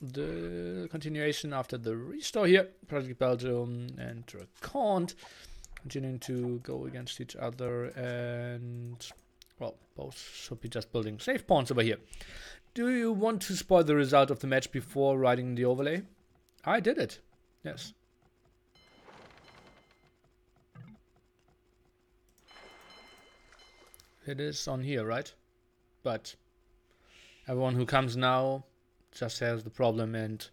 The continuation after the restore here. Project Belgium and DraconT continuing to go against each other, and well, both should be just building safe pawns over here. Do you want to spoil the result of the match before writing the overlay? I did it. Yes. It is on here, right? But everyone who comes now just has the problem, and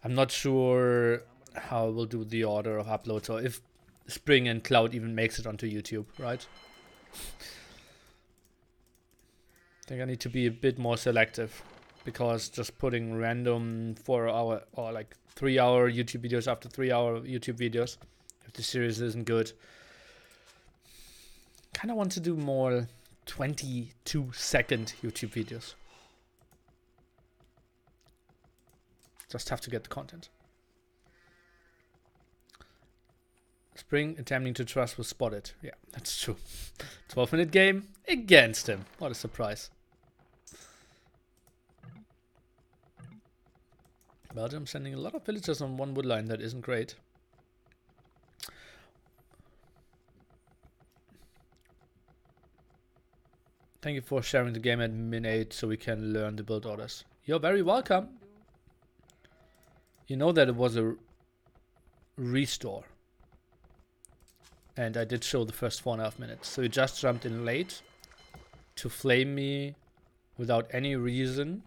I'm not sure how we'll do the order of upload, or if Spring and Cloud even makes it onto YouTube, right? I think I need to be a bit more selective, because just putting random 4-hour or like 3-hour YouTube videos after 3-hour YouTube videos, if the series isn't good, kind of want to do more 22-second YouTube videos. Just have to get the content. Spring attempting to trust was spotted. Yeah, that's true. 12-minute game against him. What a surprise. Belgium sending a lot of villagers on one wood line. That isn't great. Thank you for sharing the game at min8 so we can learn the build orders. You're very welcome. You know that it was a restore. And I did show the first 4.5 minutes. So he just jumped in late to flame me without any reason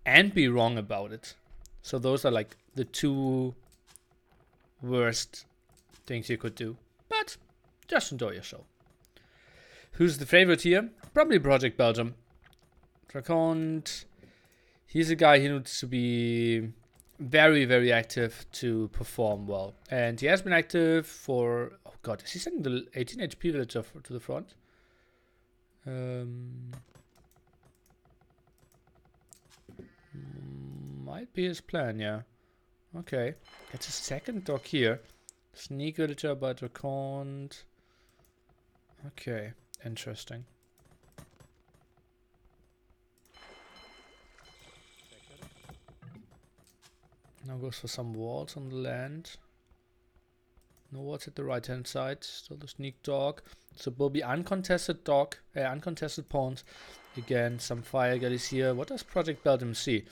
and be wrong about it. So those are like the two worst things you could do. But just enjoy your show. Who's the favorite here? Probably Project Belgium. DraconT. He's a guy who needs to be very, very active to perform well. And he has been active for... Oh god, is he sending the 18 HP villager to the front? Might be his plan, yeah. Okay. Gets a second dock here. Sneak villager by DraconT. Okay, interesting. Now goes for some walls on the land. No walls at the right hand side. Still the sneak dog. So will be uncontested dog, uncontested pawns. Again, some fire galleys here. What does Project Belgium see?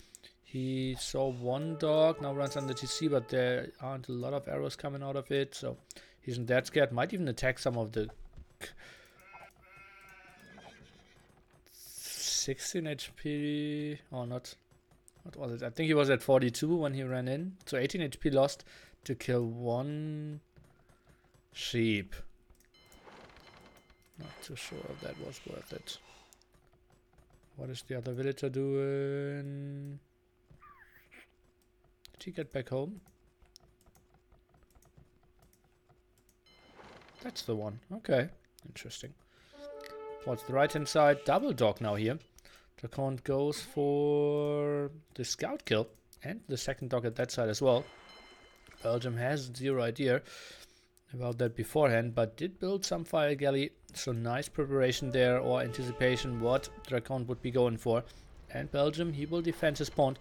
He saw one dog, now runs under TC, but there aren't a lot of arrows coming out of it, so he isn't that scared. Might even attack some of the 16 HP, or not. What was it? I think he was at 42 when he ran in. So 18 HP lost to kill one sheep. Not too sure if that was worth it. What is the other villager doing? Did he get back home? That's the one. Okay. Interesting. Towards the right hand side. Double dog now here. DraconT goes for the scout kill and the second dog at that side as well. Belgium has zero idea about that beforehand, but did build some fire galley, so nice preparation there, or anticipation what DraconT would be going for. And Belgium, he will defend his pond,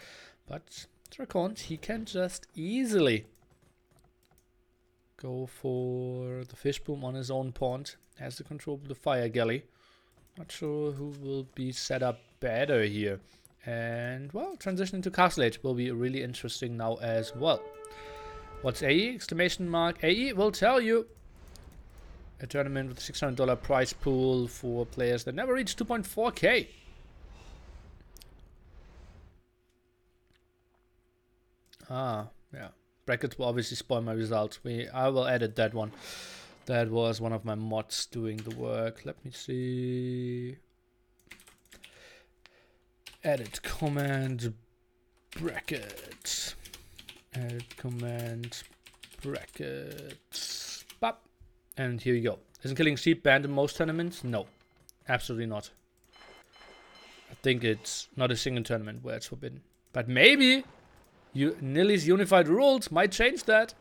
but DraconT, he can just easily go for the fish boom on his own pond, has the control of the fire galley. Not sure who will be set up better here. And, well, transitioning to Castle Age will be really interesting now as well. What's AE? Exclamation mark. AE will tell you. A tournament with a $600 prize pool for players that never reach 2.4k. Ah, yeah. Brackets will obviously spoil my results. I will edit that one. That was one of my mods doing the work. Let me see. Edit command bracket. Edit command brackets. Bop. And here you go. Isn't killing sheep banned in most tournaments? No. Absolutely not. I think it's not a single tournament where it's forbidden. But maybe Nilly's unified rules might change that.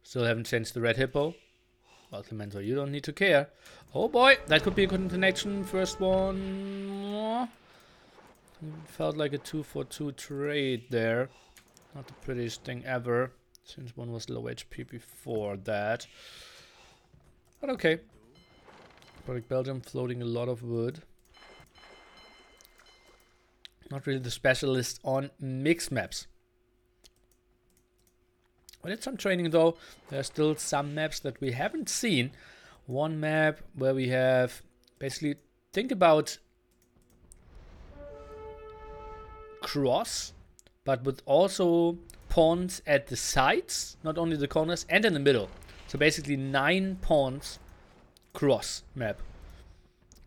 Still haven't changed the red hippo. Well, Clemento, you don't need to care. Oh boy, that could be a good connection. First one. Felt like a 2-for-2 trade there. Not the prettiest thing ever, since one was low HP before that. But okay. Project Belgium floating a lot of wood. Not really the specialist on mixed maps. We did some training though. There are still some maps that we haven't seen. One map where we have basically, think about cross, but with also pawns at the sides, not only the corners, and in the middle. So basically 9 pawns cross map.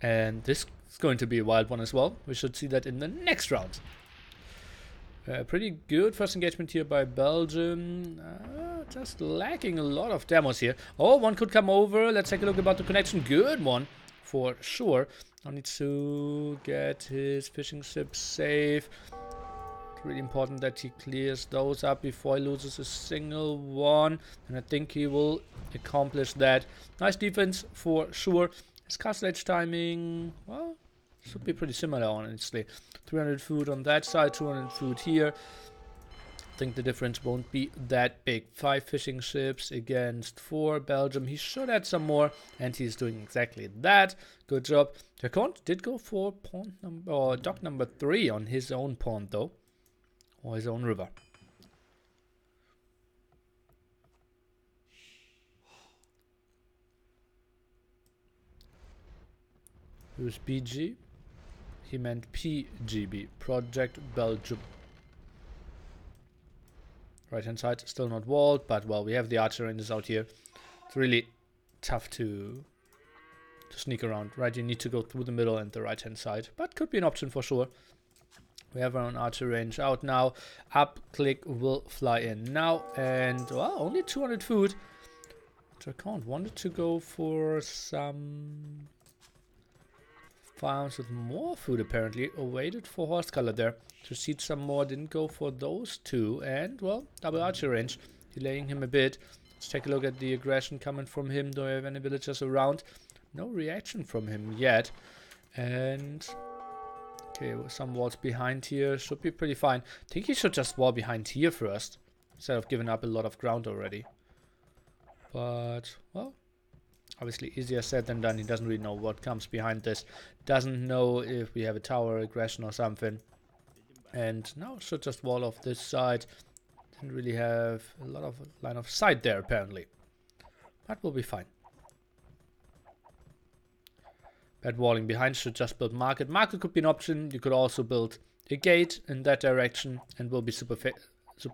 And this is going to be a wild one as well. We should see that in the next round. Pretty good first engagement here by Belgium. Just lacking a lot of demos here. Oh, one could come over. Let's take a look about the connection. Good one for sure. Now needs to get his fishing ship safe. It's really important that he clears those up before he loses a single one. And I think he will accomplish that. Nice defense for sure. His castle age timing, well, should be pretty similar, honestly. 300 food on that side, 200 food here. I think the difference won't be that big. 5 fishing ships against 4 Belgium. He should add some more, and he's doing exactly that. Good job. DraconT did go for pawn number, or dock number 3 on his own pawn, though, or his own river. Who's BG? He meant PGB, Project Belgium. Right hand side, still not walled, but well, we have the archer ranges out here. It's really tough to sneak around, right? You need to go through the middle and the right hand side, but could be an option for sure. We have our own archer range out now. Up click will fly in now, and well, only 200 food. DraconT wanted to go for some farms with more food apparently. Waited for horse color there to seed some more. Didn't go for those two, and well, double archer range, delaying him a bit. Let's take a look at the aggression coming from him. Do I have any villagers around? No reaction from him yet. And okay, some walls behind here should be pretty fine. I think he should just wall behind here first, instead of giving up a lot of ground already. But well, obviously easier said than done. He doesn't really know what comes behind this. Doesn't know if we have a tower aggression or something. And now should just wall off this side. Didn't really have a lot of line of sight there apparently. But we'll be fine. Bad walling behind, should just build market. Market could be an option. You could also build a gate in that direction and will be super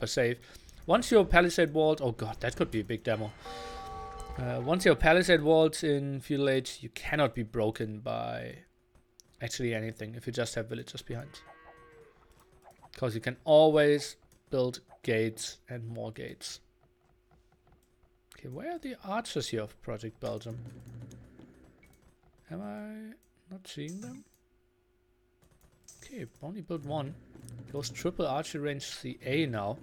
safe. Once your palisade walled, oh god, that could be a big demo. Once your palisade walls in feudal age, you cannot be broken by actually anything if you just have villagers behind. Because you can always build gates and more gates. Okay, where are the archers here of Project Belgium? Am I not seeing them? Okay, only built one. Goes triple archer range CA now.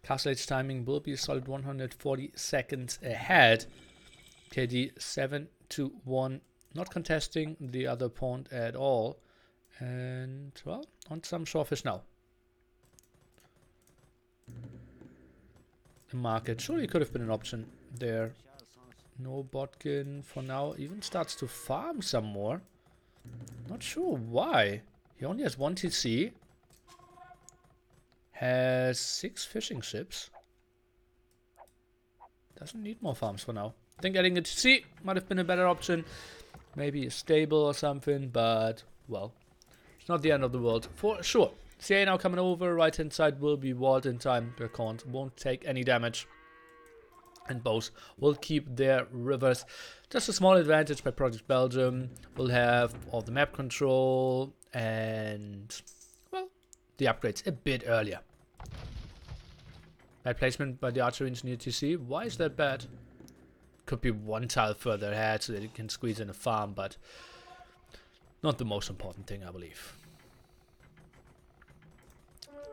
Castle age timing will be a solid 140 seconds ahead. KD 7-1. Not contesting the other pawn at all. And, well, on some shorefish now. The market surely could have been an option there. No Botkin for now. Even starts to farm some more. Not sure why. He only has 1 TC. Has 6 fishing ships. Doesn't need more farms for now. I think adding a TC might have been a better option. Maybe a stable or something, but, well, it's not the end of the world for sure. CA now coming over. Right hand side will be walled in time. DraconT won't take any damage. And both will keep their rivers. Just a small advantage by Project Belgium. We'll have all the map control and, well, the upgrades a bit earlier. Bad placement by the archer engineer TC. Why is that bad? Could be 1 tile further ahead so that you can squeeze in a farm, but not the most important thing, I believe.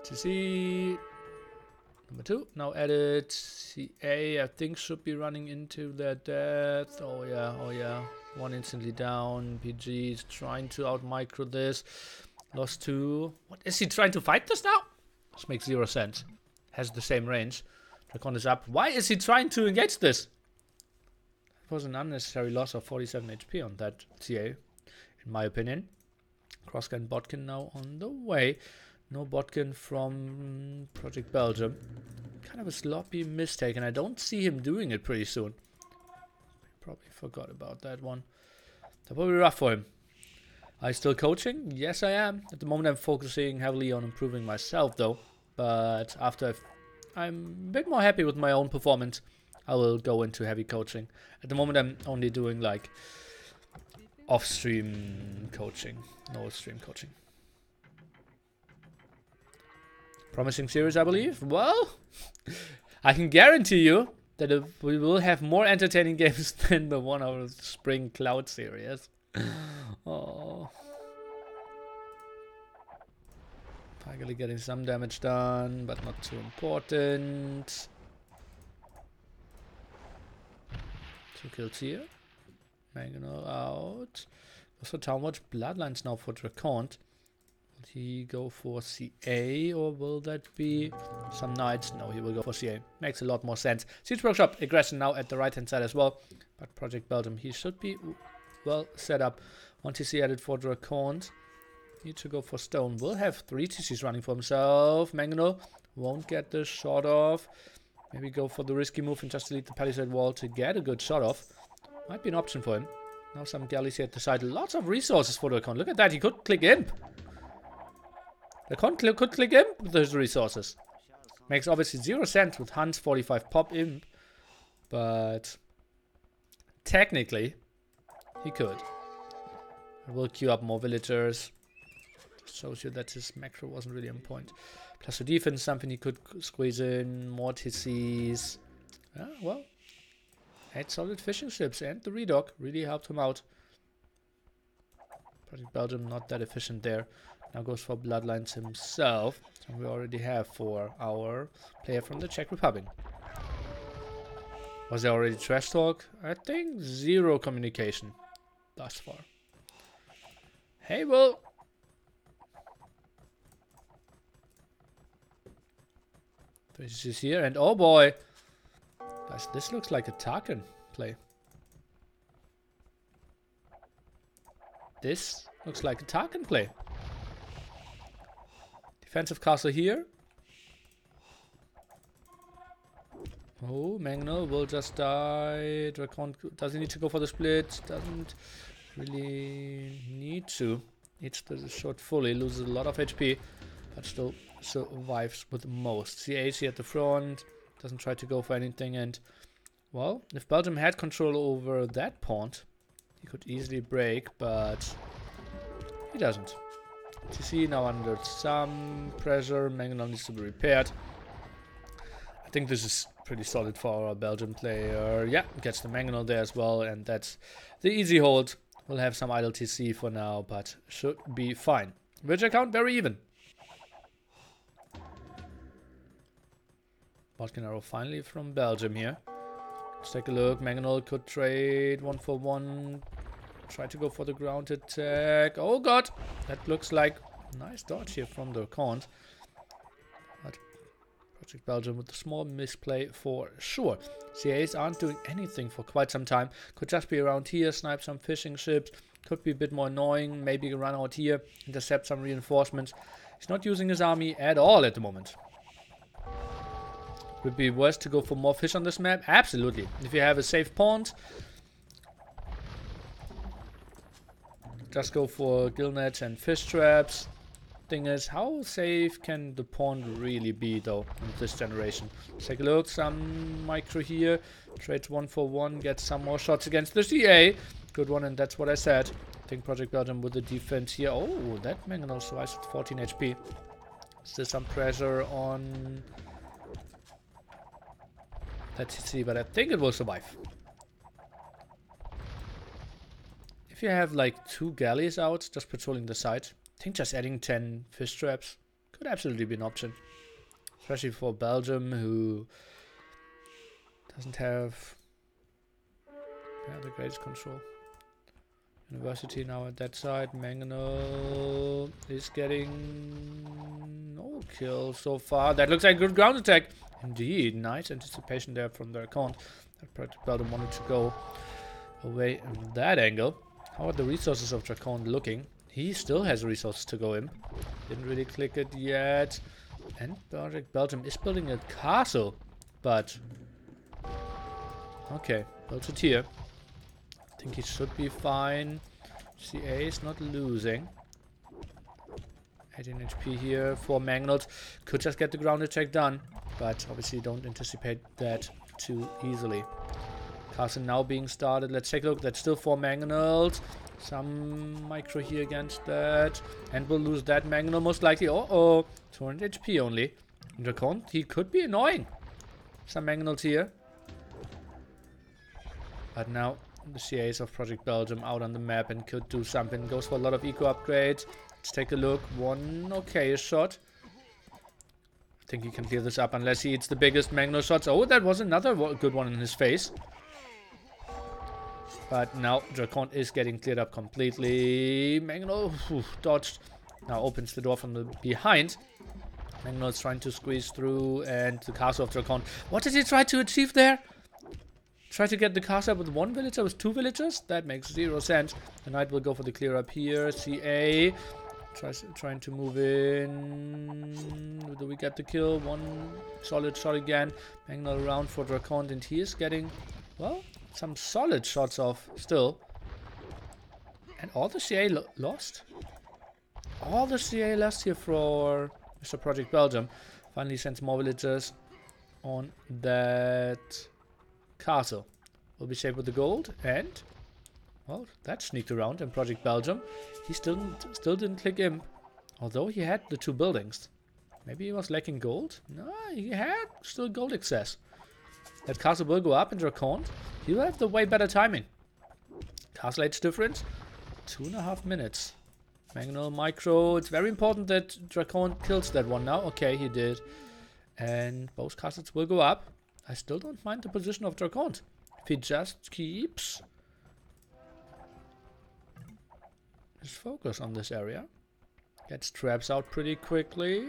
TC. Number 2, now added. CA, I think, should be running into their death. Oh yeah, oh yeah. 1 instantly down. PG is trying to out-micro this. Lost 2. What, is he trying to fight this now? This makes 0 sense. Has the same range. DraconT is up. Why is he trying to engage this? It was an unnecessary loss of 47 HP on that CA, in my opinion. Crosscan and Botkin now on the way. No Botkin from Project Belgium. Kind of a sloppy mistake, and I don't see him doing it pretty soon. Probably forgot about that one. That will be rough for him. Are you still coaching? Yes, I am. At the moment, I'm focusing heavily on improving myself, though. But after I'm a bit more happy with my own performance, I will go into heavy coaching. At the moment, I'm only doing like off-stream coaching, no stream coaching. Promising series, I believe. Well, I can guarantee you that we will have more entertaining games than the one of the Spring Cloud series. Oh. Finally getting some damage done, but not too important. 2 kills here. Mangonel out. Also, how much bloodlines now for DraconT? Will he go for CA or will that be some knights? No, he will go for CA. Makes a lot more sense. Siege Workshop aggression now at the right hand side as well. But Project Belgium, he should be well set up. 1 TC added for DraconT. Need to go for stone. Will have 3 TCs running for himself. Mangonel won't get the shot off. Maybe go for the risky move and just delete the palisade wall to get a good shot off. Might be an option for him. Now some galleys here at the side. Lots of resources for DraconT. Look at that. He could click imp. DraconT could click imp with those resources. Makes obviously 0 sense with Hans 45 pop imp. But technically, he could. I will queue up more villagers. Just shows you that his macro wasn't really on point. Plus the defense, something he could squeeze in. More TCs. Yeah, well. 8 solid fishing ships and the redock really helped him out. Project Belgium not that efficient there. Now goes for Bloodlines himself. So we already have for our player from the Czech Republic. Was there already trash talk? I think 0 communication thus far. Hey, well. This is here and oh boy. Guys, this looks like a Tarkin play. This looks like a Tarkin play. Defensive castle here. Oh, Mangonel will just die. DraconT doesn't need to go for the split. Doesn't really need to. Needs the shot fully. Loses a lot of HP. But still survives with the most. CAC at the front. Doesn't try to go for anything. And, well, if Belgium had control over that pawn, he could easily break. But he doesn't. TC now under some pressure. Mangonel needs to be repaired. I think this is pretty solid for our Belgian player. Yeah, gets the Mangonel there as well. And that's the easy hold. We'll have some idle TC for now, but should be fine. Which account very even. Botkin arrow finally from Belgium here. Let's take a look. Mangonel could trade 1 for 1. Try to go for the ground attack. Oh god! That looks like a nice dodge here from DraconT. But Project Belgium with a small misplay for sure. CAs aren't doing anything for quite some time. Could just be around here, snipe some fishing ships. Could be a bit more annoying. Maybe run out here, intercept some reinforcements. He's not using his army at all at the moment. Would be worse to go for more fish on this map? Absolutely. If you have a safe pawn, just go for gill nets and fish traps. Thing is, how safe can the pawn really be though in this generation? Let's take a look. Some micro here. Trades 1 for 1. Gets some more shots against the CA. Good one, and that's what I said. I think Project Belgium with the defense here. Oh, that Mangonel survives with 14 HP. Still some pressure on let's see, but I think it will survive. If you have like 2 galleys out, just patrolling the side, I think just adding 10 fish traps could absolutely be an option. Especially for Belgium, who doesn't have the greatest control. University now at that side. Mangonel is getting no kills so far. That looks like a good ground attack. Indeed, nice anticipation there from DraconT. That Belgium wanted to go away in that angle. How are the resources of DraconT looking? He still has resources to go in. Didn't really click it yet. And Belgium is building a castle, but okay, built it here. I think he should be fine. CA is not losing. 18 HP here for Mangonels. Could just get the ground attack done, but obviously don't anticipate that too easily. Castle now being started. Let's take a look. That's still 4 Mangonels. Some micro here against that. And we'll lose that Mangonel most likely. Uh-oh. 200 HP only. DraconT, he could be annoying. Some Mangonels here. But now the CAs of Project Belgium out on the map and could do something. Goes for a lot of eco upgrades. Let's take a look. One okay shot. I think he can clear this up unless he eats the biggest Mangonel shots. Oh, that was another good one in his face. But now DraconT is getting cleared up completely. Mangonel dodged. Now opens the door from the behind. Mangonel is trying to squeeze through, and the castle of DraconT. What did he try to achieve there? Try to get the castle up with 1 villager with 2 villagers? That makes 0 sense. The knight will go for the clear up here. CA trying to move in. Do we get the kill? One solid shot again. Mangonel around for DraconT, and he is getting, well, some solid shots off still. And all the CA lost? All the CA lost here for Mr. Project Belgium. Finally sends more villagers on that castle. Will be saved with the gold, and well, that sneaked around in Project Belgium. He still didn't click imp, although he had the 2 buildings. Maybe he was lacking gold? No, he had still gold excess. That castle will go up in DraconT. He will have the way better timing. Castle age difference, 2.5 minutes. Mangonel micro. It's very important that DraconT kills that one now. Okay, he did. And both castles will go up. I still don't mind the position of DraconT. If he just keeps his focus on this area. Gets traps out pretty quickly.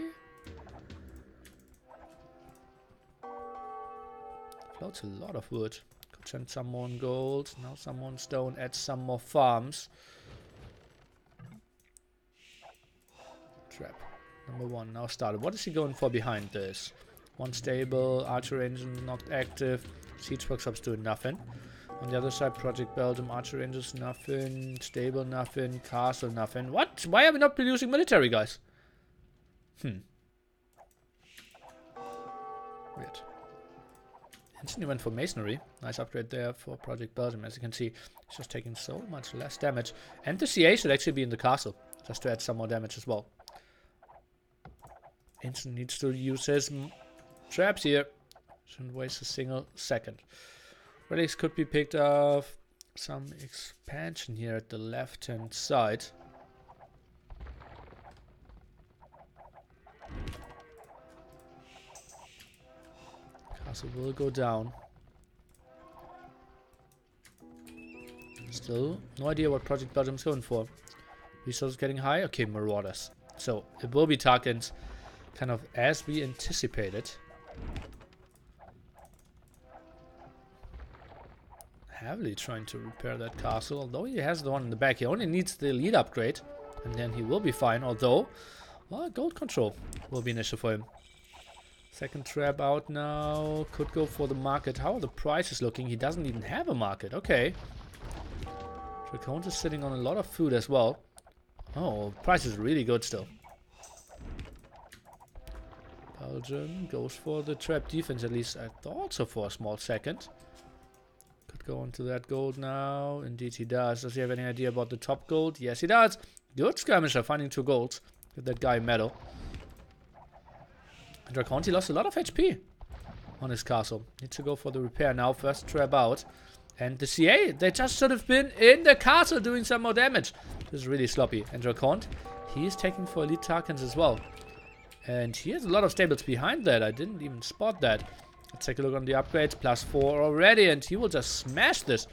Floats a lot of wood. Could send some more on gold. Now some more on stone. Add some more farms. Trap. Number 1 now started. What is he going for behind this? 1 stable, archer engine not active, siege workshops doing nothing. On the other side, Project Belgium, archer engines nothing, stable nothing, castle nothing. What? Why are we not producing military, guys? Weird. Instantly went for masonry. Nice upgrade there for Project Belgium. As you can see, it's just taking so much less damage. And the CA should actually be in the castle, just to add some more damage as well. Instant needs to use his traps here. Shouldn't waste a single second. Relics could be picked up. Some expansion here at the left hand side. Castle will go down. Still no idea what Project Belgium's going for. Resources getting high. Okay, Marauders. So it will be Tarkins, kind of as we anticipated. Heavily trying to repair that castle, although he has the one in the back. He only needs the elite upgrade, and then he will be fine. Although, well, gold control will be an issue for him. Second trap out now. Could go for the market. How are the prices looking? He doesn't even have a market. Okay. DraconT is sitting on a lot of food as well. Oh, price is really good still. Belgium goes for the trap defense, at least I thought so for a small second. Could go onto that gold now. Indeed he does. Does he have any idea about the top gold? Yes he does. Good skirmisher, finding 2 golds. With that guy medal. DraconT lost a lot of HP on his castle. Needs to go for the repair now. First trap out. And the CA, they just should have been in the castle doing some more damage. This is really sloppy. And DraconT, he is taking for elite Tarkins as well. And he has a lot of stables behind that. I didn't even spot that. Let's take a look on the upgrades. +4 already, and he will just smash this.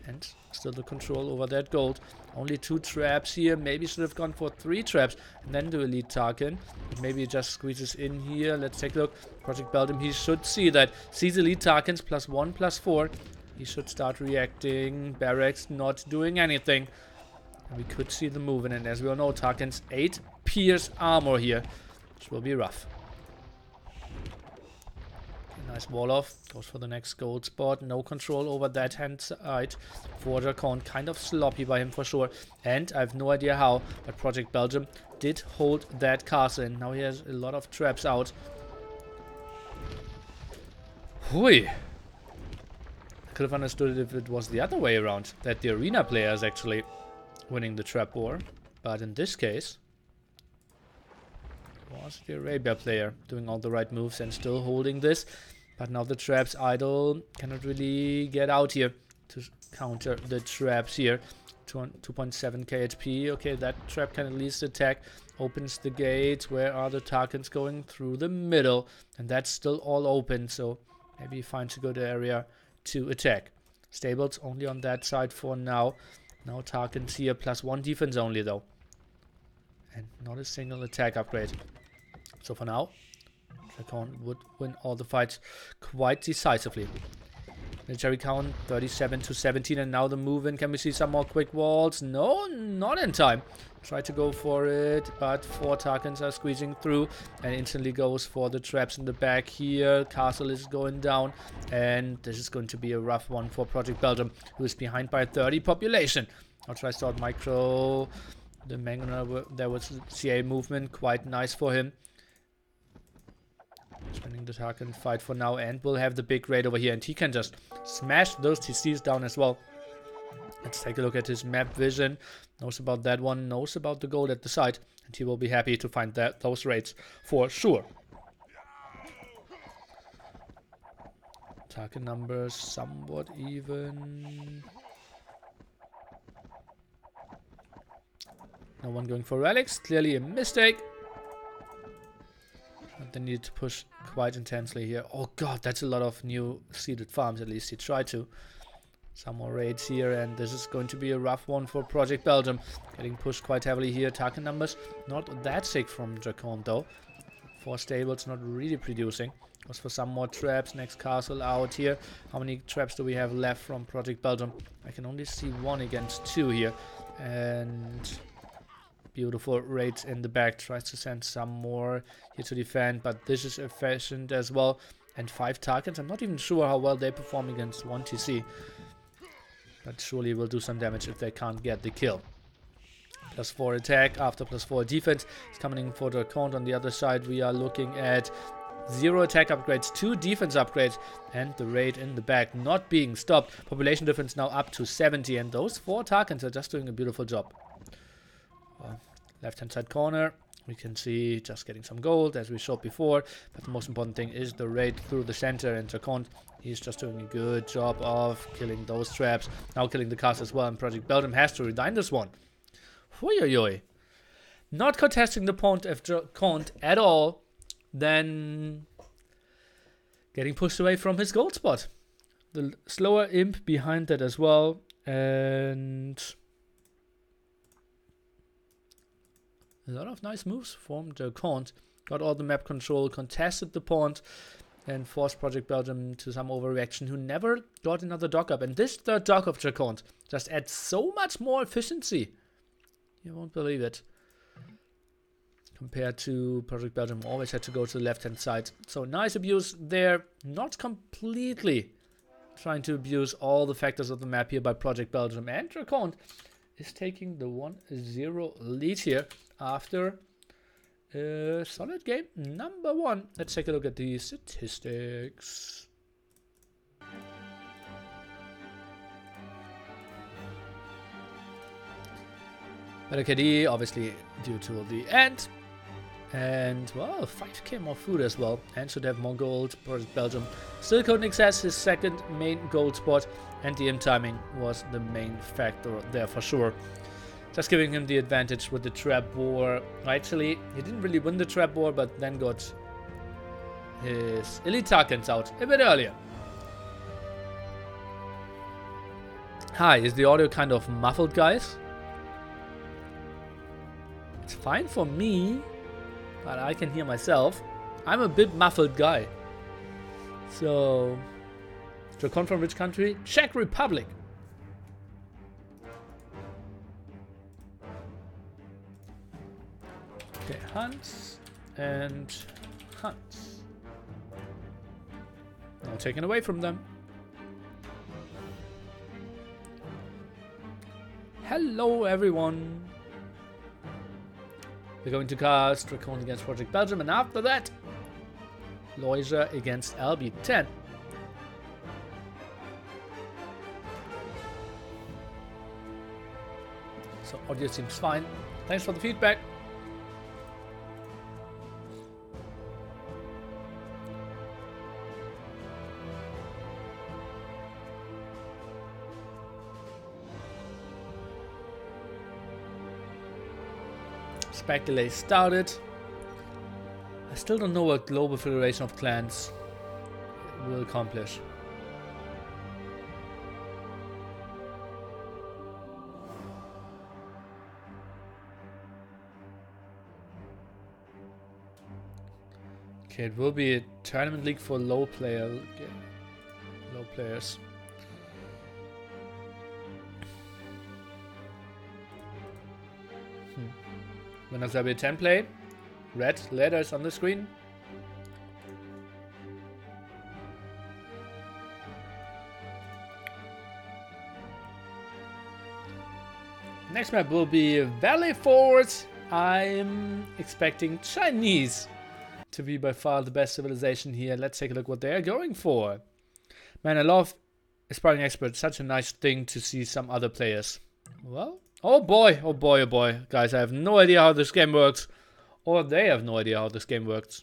And still the control over that gold. Only 2 traps here. Maybe should have gone for 3 traps and then do elite Tarkin. But maybe he just squeezes in here. Let's take a look. Project Belgium, he should see that. Sees elite Tarkins, +1, +4. He should start reacting. Barracks not doing anything. And we could see the movement. And as we all know, Tarkin's 8 pierce armor here. Which will be rough. Nice wall off. Goes for the next gold spot. No control over that hand side. For DraconT, kind of sloppy by him for sure. And I have no idea how, but Project Belgium did hold that castle. And now he has a lot of traps out. Hui. I could have understood it if it was the other way around. That the arena player is actually winning the trap war. But in this case, it was the Arabia player doing all the right moves and still holding this. But now the traps idle. Cannot really get out here to counter the traps here. 2.7 KHP. Okay, that trap can at least attack. Opens the gate. Where are the Tarkins going? Through the middle. And that's still all open. So maybe he finds a good area to attack. Stables only on that side for now. Now Tarkins here. +1 defense only though. And not a single attack upgrade. So for now, DraconT would win all the fights quite decisively. Military count 37 to 17, and now the move in. Can we see some more quick walls? No, not in time. Try to go for it, but 4 Tarkins are squeezing through and instantly goes for the traps in the back here. Castle is going down, and this is going to be a rough one for Project Belgium, who is behind by 30 population. I'll try start micro. The Mangoner, there was CA movement, quite nice for him. Spending the Tarkin fight for now, and we'll have the big raid over here, and he can just smash those TCs down as well. Let's take a look at his map vision. Knows about that one, knows about the gold at the side, and he will be happy to find those raids for sure. Tarkin numbers somewhat even. No one going for relics, clearly a mistake. But they need to push quite intensely here. Oh god, that's a lot of new seeded farms, at least he tried to. Some more raids here, and this is going to be a rough one for Project Belgium. Getting pushed quite heavily here. Tarkin numbers not that sick from DraconT though. 4 stables not really producing. Goes for some more traps. Next castle out here. How many traps do we have left from Project Belgium? I can only see 1 against 2 here. And beautiful raids in the back. Tries to send some more here to defend, but this is efficient as well. And 5 Tarkins. I'm not even sure how well they perform against 1 TC. But surely will do some damage if they can't get the kill. +4 attack after +4 defense. It's coming in for DraconT. On the other side, we are looking at 0 attack upgrades, 2 defense upgrades, and the raid in the back not being stopped. Population difference now up to 70, and those 4 Tarkins are just doing a beautiful job. Left hand side corner, we can see just getting some gold as we showed before, but the most important thing is the raid through the center, and DraconT, he's just doing a good job of killing those traps. Now killing the castle as well, and Project Belgium has to resign this one. Hui. Not contesting the point of DraconT at all, then getting pushed away from his gold spot. The slower imp behind that as well, and a lot of nice moves from DraconT. Got all the map control, contested the point, and forced Project Belgium to some overreaction, who never got another dock up. And this third dock of DraconT just adds so much more efficiency. You won't believe it. Compared to Project Belgium, always had to go to the left-hand side. So nice abuse there. Not completely trying to abuse all the factors of the map here by Project Belgium. And DraconT is taking the 1-0 lead here after a solid game number 1. Let's take a look at the statistics. Better KD, obviously due to the end. And, well, 5k more food as well. And should have more gold. Project Belgium still couldn't access his second main gold spot. And the imp timing was the main factor there for sure. Just giving him the advantage with the trap war. Actually, he didn't really win the trap war, but then got his elite Tarkans out a bit earlier. Hi, is the audio kind of muffled, guys? It's fine for me, but I can hear myself. I'm a bit muffled guy. So, DraconT from which country? Czech Republic. Okay, hunts and hunts. Now taken away from them. Hello everyone. We're going to cast DraconT against Project Belgium, and after that, Loisia against LB10. So audio seems fine. Thanks for the feedback. Speculate started. I still don't know what Global Federation of Clans will accomplish. Okay, it will be a tournament league for low players. When does LB10 play? Red letters on the screen. Next map will be Valley Force. I'm expecting Chinese to be by far the best civilization here. Let's take a look what they are going for. Man, I love Aspiring Expert. Such a nice thing to see some other players. Well, oh boy, oh boy, oh boy. Guys, I have no idea how this game works. Or they have no idea how this game works.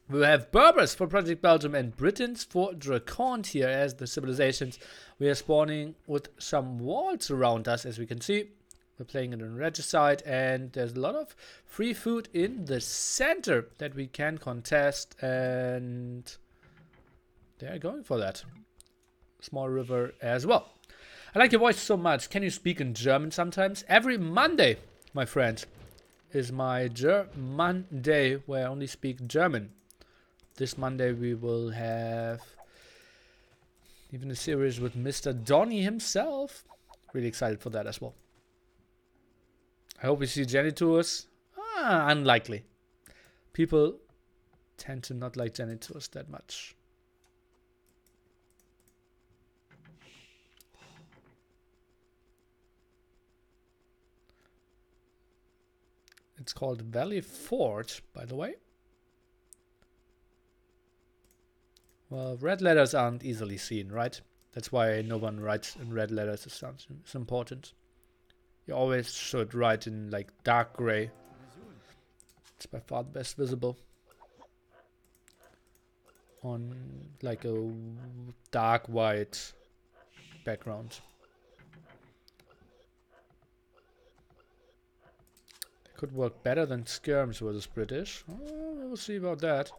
We have Berbers for Project Belgium and Britons for DraconT here as the civilizations. We are spawning with some walls around us, as we can see. We're playing it on regicide, and there's a lot of free food in the center that we can contest, and they're going for that. Small river as well. I like your voice so much. Can you speak in German sometimes? Every Monday, my friend, is my German day where I only speak German. This Monday we will have even a series with Mr. Donny himself. Really excited for that as well. I hope we see janitors. Unlikely. People tend to not like janitors that much. It's called Valley Fort, by the way. Well, red letters aren't easily seen, right? That's why no one writes in red letters. It's important. You always should write in like dark gray. It's by far the best visible. On like a dark white background. Could work better than skirms versus British. Oh, we'll see about that.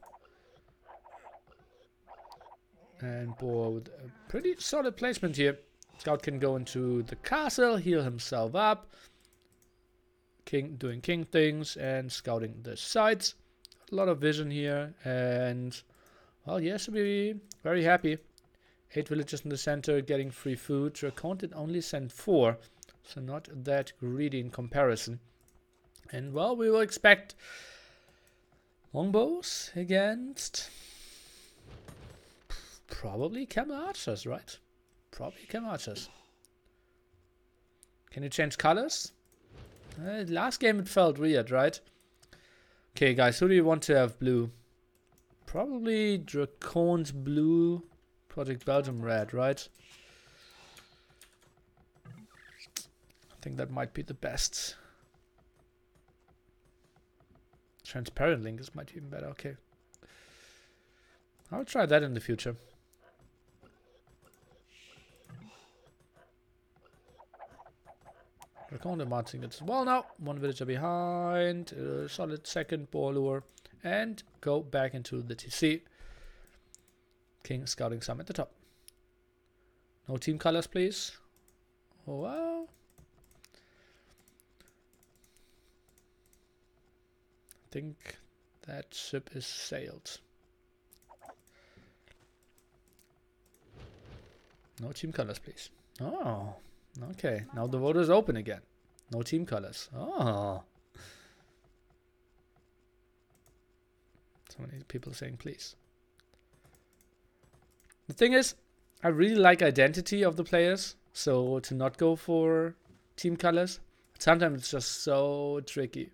And Boar with a pretty solid placement here. Scout can go into the castle, heal himself up. King doing king things and scouting the sides. A lot of vision here, and well, he has to be very happy. 8 villages in the center getting free food. DraconT did only send 4, so not that greedy in comparison. And well, we will expect longbows against probably camel archers, right? Probably camel archers. Can you change colors? Last game it felt weird, right? Okay, guys, who do you want to have blue? Probably DraconT blue, Project Belgium red, right? I think that might be the best. Transparent link is might be even better. Okay, I'll try that in the future. DraconT marching gets the ball now. One villager behind. Solid second ball lure. And go back into the TC. King scouting some at the top. No team colors, please. Oh, wow. I think that ship is sailed. No team colors, please. Oh, okay. Now the vote is open again. No team colors. Oh. So many people saying please. The thing is, I really like identity of the players. So to not go for team colors, sometimes it's just so tricky.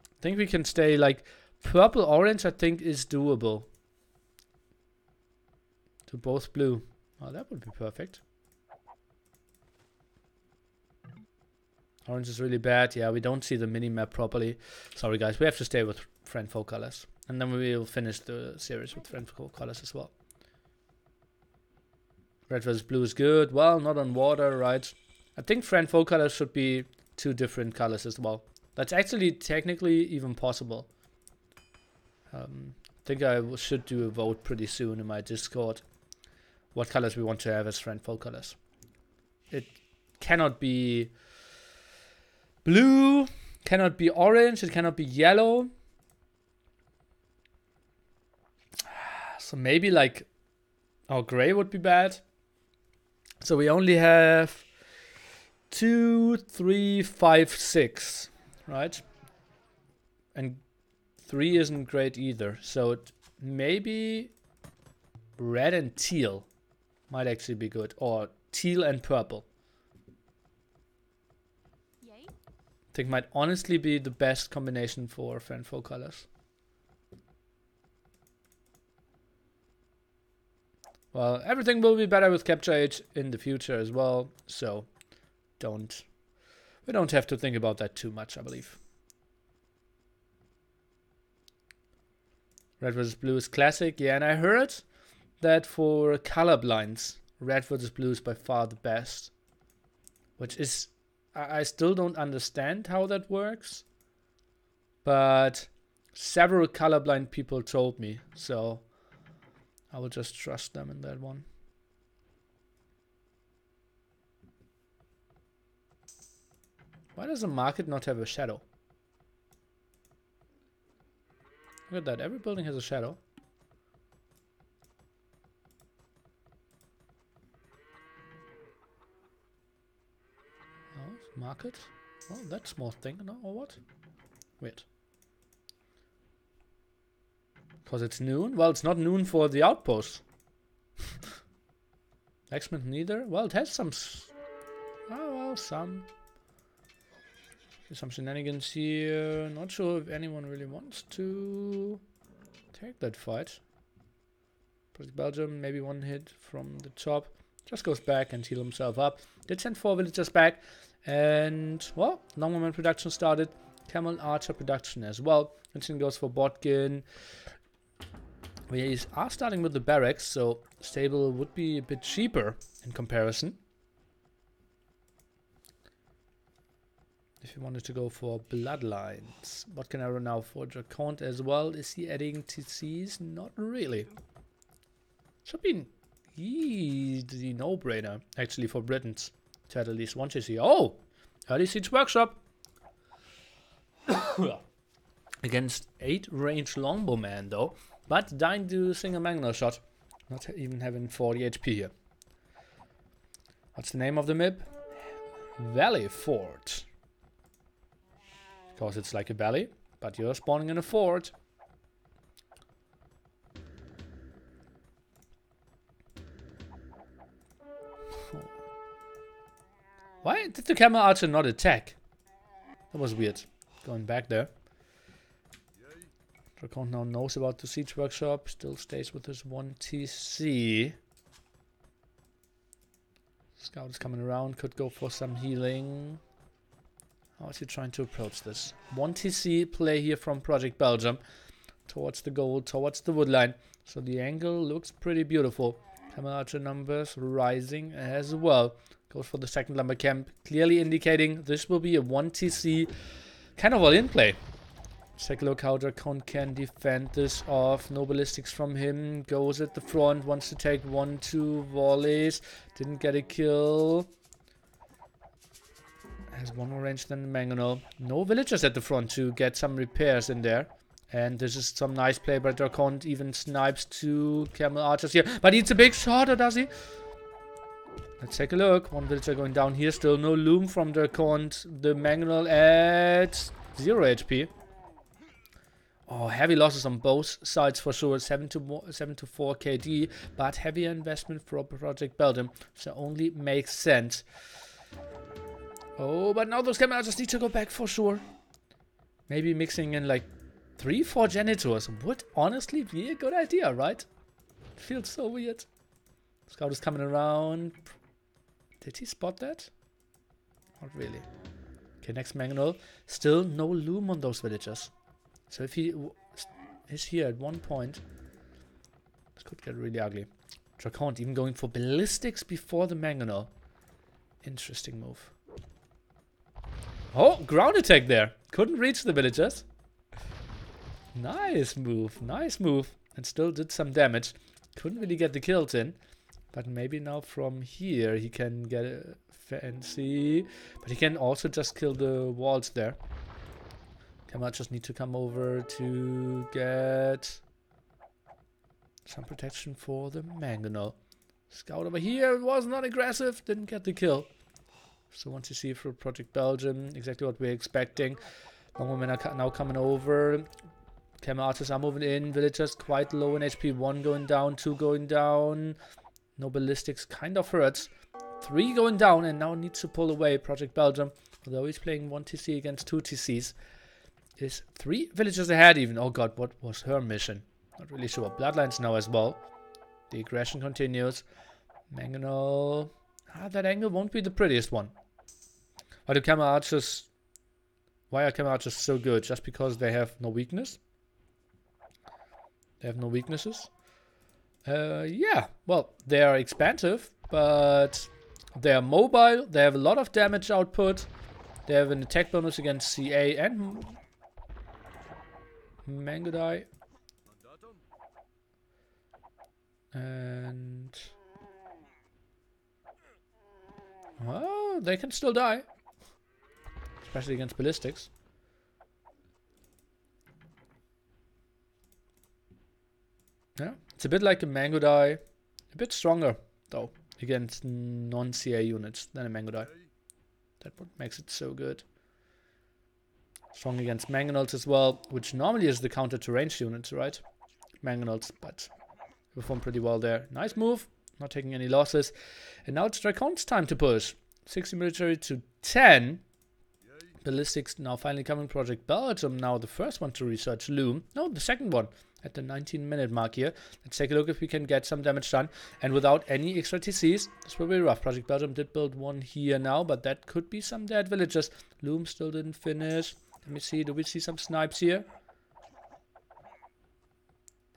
I think we can stay like purple orange. I think is doable. To both blue. Oh, that would be perfect. Orange is really bad. Yeah, we don't see the mini-map properly. Sorry, guys. We have to stay with friendful colors. And then we will finish the series with friendful colors as well. Red versus blue is good. Well, not on water, right? I think friendful colors should be 2 different colors as well. That's actually technically even possible. I think I should do a vote pretty soon in my Discord. What colors we want to have as friendful colors. It cannot be blue, cannot be orange, it cannot be yellow. So maybe like, oh, gray would be bad. So we only have 2, 3, 5, 6, right? And 3 isn't great either. So maybe red and teal might actually be good. Or teal and purple. I think might honestly be the best combination for friendful colors. Well, everything will be better with Capture Age in the future as well. So we don't have to think about that too much, I believe. Red versus blue is classic. Yeah, and I heard that for colorblinds, red versus blue is by far the best. Which is, I still don't understand how that works. But several colorblind people told me, so I will just trust them in that one. Why does the market not have a shadow? Look at that, every building has a shadow. Oh, market? Oh, that small thing, no, or what? Weird. Because it's noon? Well, it's not noon for the outpost. Blacksmith neither? Well, it has some... Oh, well, some shenanigans here. Not sure if anyone really wants to take that fight. Project Belgium, maybe one hit from the top. Just goes back and heal himself up. Did send 4 villagers back. And, well, long moment production started. Camel Archer production as well. And then goes for Botkin. We are starting with the barracks, so stable would be a bit cheaper in comparison. If you wanted to go for bloodlines. What can I run now for DraconT as well? Is he adding TCs? Not really. Should be an easy no-brainer, actually, for Britons to add at least 1 TC. Oh! Early Siege Workshop! Against 8 range longbowman, though. But dying to single magnum shot. Not even having 40 HP here. What's the name of the map? Valley Fort. Because it's like a valley, but you're spawning in a fort. Why did the camel archer not attack? That was weird. Going back there. DraconT now knows about the siege workshop. Still stays with his 1 TC. Scout is coming around. Could go for some healing. How is he trying to approach this? 1 TC play here from Project Belgium. Towards the goal, towards the woodline. So the angle looks pretty beautiful. Camel Archer numbers rising as well. Goes for the second lumber camp, clearly indicating this will be a 1TC kind of all-in play. Let's take a look how DraconT can defend this off. No ballistics from him. Goes at the front, wants to take 1-2 volleys. Didn't get a kill. Has one more range than the Mangonel. No villagers at the front to get some repairs in there. And this is some nice play by DraconT. Even snipes 2 Camel Archers here. But he needs a big shot, or does he? Let's take a look. One villager going down here. Still no loom from DraconT. The Mangonel at 0 HP. Oh, heavy losses on both sides for sure. 7 to 4 KD. But heavier investment for Project Belgium. So only makes sense. Oh, but now those Camel Archers need to go back for sure. Maybe mixing in like 3-4 Janitors would honestly be a good idea, right? Feels so weird. Scout is coming around. Did he spot that? Not really. Okay, next Mangonel. Still no loom on those villagers. So if he is here at one point, this could get really ugly. DraconT even going for ballistics before the Mangonel. Interesting move. Oh, ground attack there. Couldn't reach the villagers. Nice move. Nice move. And still did some damage. Couldn't really get the kills in. But maybe now from here he can get a fancy. But he can also just kill the walls there. Camel just need to come over to get some protection for the Mangonel. Scout over here was not aggressive. Didn't get the kill. So once you see for Project Belgium, exactly what we're expecting. Longwomen are now coming over. Camel Archers are moving in. Villagers quite low in HP. 1 going down, 2 going down. No ballistics, kind of hurts. 3 going down and now needs to pull away. Project Belgium, although he's playing 1TC against 2 TCs, is 3 villagers ahead even. Oh god, what was her mission? Not really sure. Bloodlines now as well. The aggression continues. Mangonel. That angle won't be the prettiest one. But the Camel Archers... Why are Camel Archers so good? Just because they have no weakness? They have no weaknesses? Yeah, well, they are expansive, but they are mobile, they have a lot of damage output, they have an attack bonus against CA and Mangodai. And... well, they can still die. Especially against ballistics. Yeah, it's a bit like a Mangodai. A bit stronger, though, against non-CA units than a Mangodai. That's what makes it so good. Strong against Mangonels as well, which normally is the counter to ranged units, right? Mangonels, but perform pretty well there. Nice move, not taking any losses. And now it's DraconT's time to push. 60 military to 10. Ballistics now finally coming. Project Belgium now the first one to research loom. No, the second one at the 19-minute mark here. Let's take a look if we can get some damage done. And without any extra TCs, this will be rough. Project Belgium did build one here now, but that could be some dead villagers. Loom still didn't finish. Let me see, do we see some snipes here?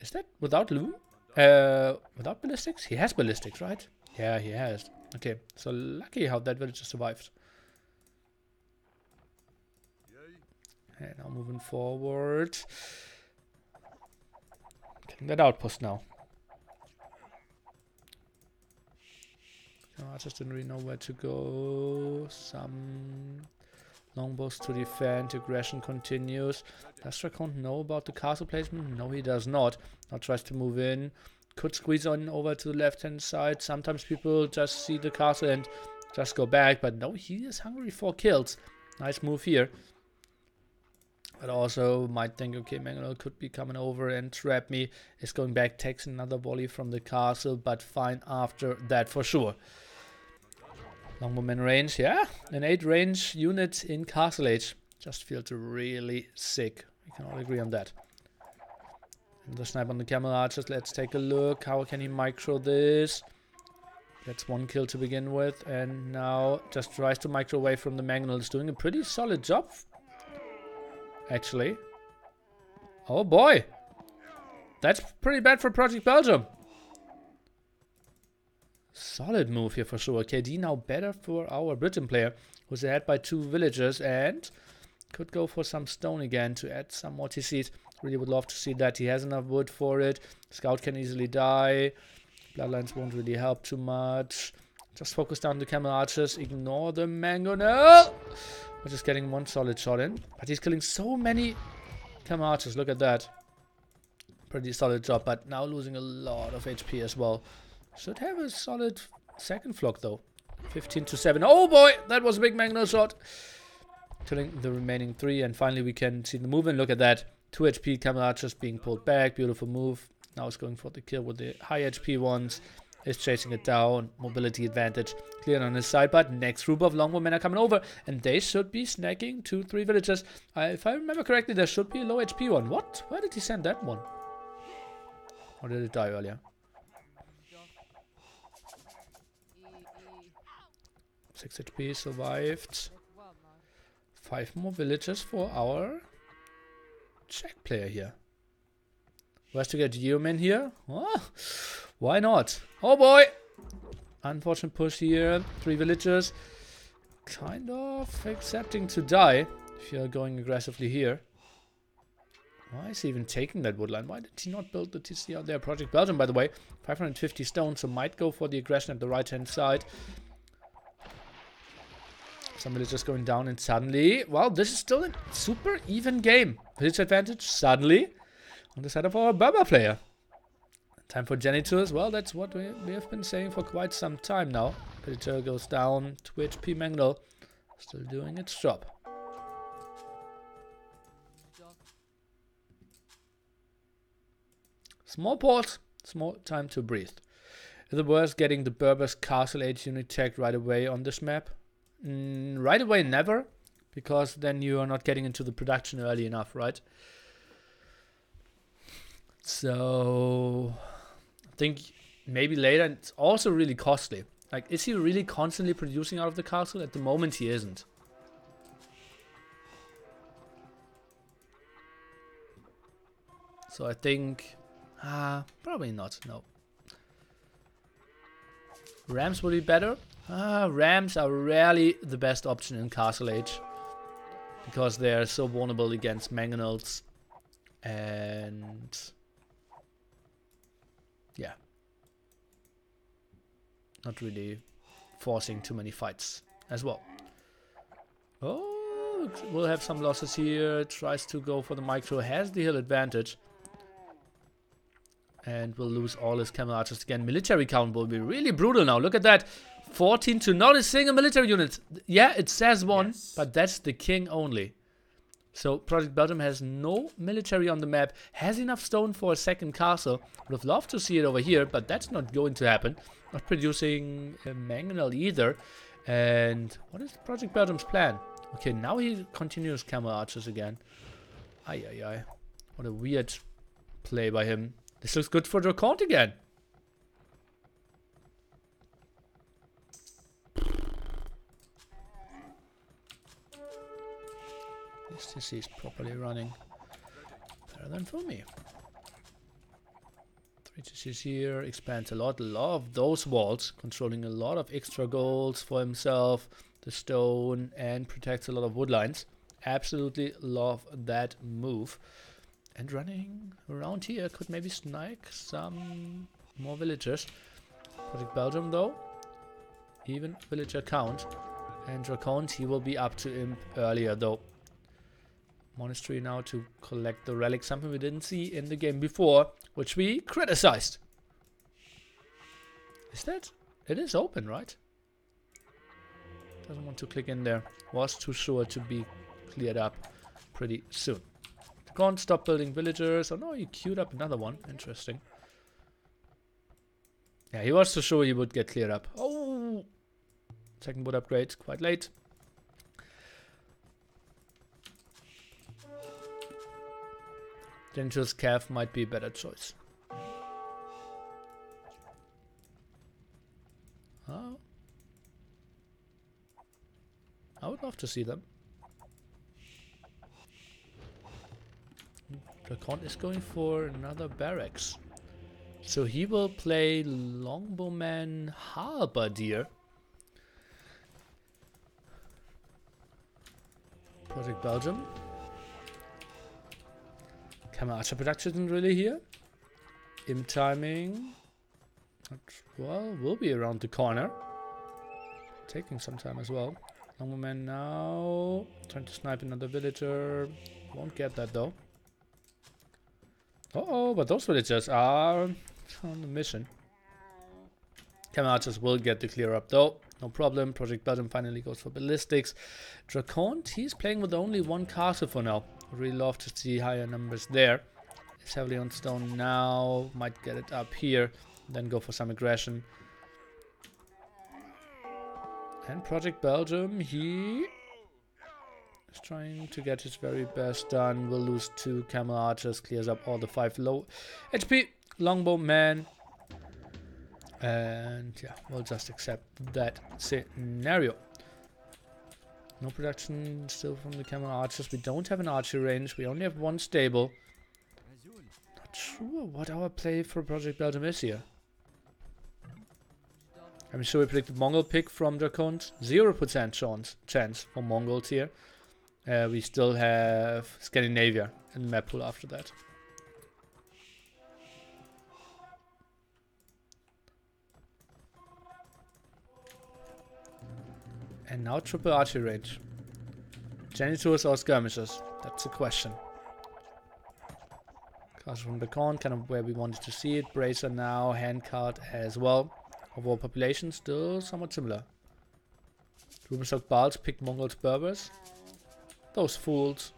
Is that without loom? Without ballistics? He has ballistics, right? Yeah, he has. Okay, so lucky how that villager survived. Okay, now moving forward. Getting that outpost now. I just didn't really know where to go. Some longbows to defend. Aggression continues. Does DraconT know about the castle placement? No, he does not. Now tries to move in. Could squeeze on over to the left-hand side. Sometimes people just see the castle and just go back. But no, he is hungry for kills. Nice move here. But also might think, okay, Mangonel could be coming over and trap me. Is going back, takes another volley from the castle, but fine after that for sure. Longbowman range, yeah. An 8 range unit in Castle Age. Just feels really sick. We can all agree on that. And the snipe on the Camel Archers, let's take a look. How can he micro this? That's 1 kill to begin with. And now just tries to micro away from the Mangonel. Is doing a pretty solid job. Actually. Oh boy. That's pretty bad for Project Belgium. Solid move here for sure. KD now better for our Britain player, who's ahead by 2 villagers and could go for some stone again to add some more TCs. Really would love to see that. He has enough wood for it. Scout can easily die. Bloodlines won't really help too much. Just focus down the camel archers. Ignore the mango. No! We're just getting 1 solid shot in. But he's killing so many camel archers. Look at that. Pretty solid job. But now losing a lot of HP as well. Should have a solid second flock though. 15-7. Oh boy! That was a big mango shot. Killing the remaining 3. And finally we can see the movement. Look at that. 2 HP camel archers being pulled back. Beautiful move. Now it's going for the kill with the high HP ones. Is chasing it down. Mobility advantage cleared on his side. But next group of longbowmen are coming over. And they should be snagging 2-3 villagers. If I remember correctly, there should be a low HP one. What? Where did he send that one? Or did it die earlier? 6 HP survived. 5 more villagers for our Czech player here. Who has to get Yeoman here? Oh, why not? Oh boy! Unfortunate push here. 3 villagers. Kind of accepting to die if you're going aggressively here. Why is he even taking that woodline? Why did he not build the TC out there? Project Belgium, by the way. 550 stone, so might go for the aggression at the right-hand side. Somebody's just going down and suddenly... Well, this is still a super even game. Village advantage suddenly on the side of our Berber player. Time for Janitors. Well, that's what we have been saying for quite some time now. Predator goes down. 2 HP Mangle. Still doing its job. Small pause. Small time to breathe. Is it worth getting the Berber's Castle Age unit tagged right away on this map? Right away, never. Because then you are not getting into the production early enough, right? So... I think maybe later. And it's also really costly. Like, is he really constantly producing out of the castle? At the moment, he isn't. So I think... probably not, no. Rams would be better. Rams are rarely the best option in Castle Age. Because they are so vulnerable against mangonels. And... yeah. Not really forcing too many fights as well. Oh, we'll have some losses here. Tries to go for the micro. Has the hill advantage. And will lose all his camel archers again. Military count will be really brutal now. Look at that. 14 to not a single military unit. Yeah, it says 1, yes. But that's the king only. So Project Belgium has no military on the map. Has enough stone for a second castle. Would have loved to see it over here, but that's not going to happen. Not producing a mangonel either. And what is Project Belgium's plan? Okay, now he continues camel archers again. Ay, ay, ay. What a weird play by him. This looks good for DraconT again. This TC is properly running. Better than for me. 3 TCs here. Expands a lot. Love those walls. Controlling a lot of extra goals for himself. The stone. And protects a lot of wood lines. Absolutely love that move. And running around here could maybe snag some more villagers. Project Belgium though. Even villager count. And DraconT, he will be up to Imp earlier though. Monastery now to collect the relic. Something we didn't see in the game before. Which we criticized. Is that? It is open, right? Doesn't want to click in there. Was too sure to be cleared up pretty soon. Can't stop building villagers. Oh no, he queued up another one. Interesting. Yeah, he was too sure he would get cleared up. Oh! Second wood upgrade, quite late. Dangerous Calf might be a better choice. Oh. I would love to see them. DraconT is going for another barracks. So he will play Longbowman Halberdier. Project Belgium. Camera Archer production isn't really here. Im timing. Well, we'll be around the corner. Taking some time as well. Longbowman now. Trying to snipe another villager. Won't get that though. Uh-oh, but those villagers are on the mission. Camera Archers will get the clear up though. No problem. Project Belgium finally goes for ballistics. DraconT, he's playing with only one castle for now. Really love to see higher numbers there. He's heavily on stone now. Might get it up here. Then go for some aggression. And Project Belgium, he is trying to get his very best done. Will lose 2 camel archers. Clears up all the 5 low HP. Longbowman. And yeah, we'll just accept that scenario. No production still from the camel archers. We don't have an archery range. We only have 1 stable. Not sure what our play for Project Belgium is here. I'm sure we predicted Mongol pick from DraconT. 0% chance for Mongols here. We still have Scandinavia in the map pool after that. And now triple archery range. Janitors or skirmishers? That's the question. Castle from DraconT, kind of where we wanted to see it. Bracer now, handcart as well. Overall population still somewhat similar. Rubenstock Balts picked Mongols Berbers. Those fools.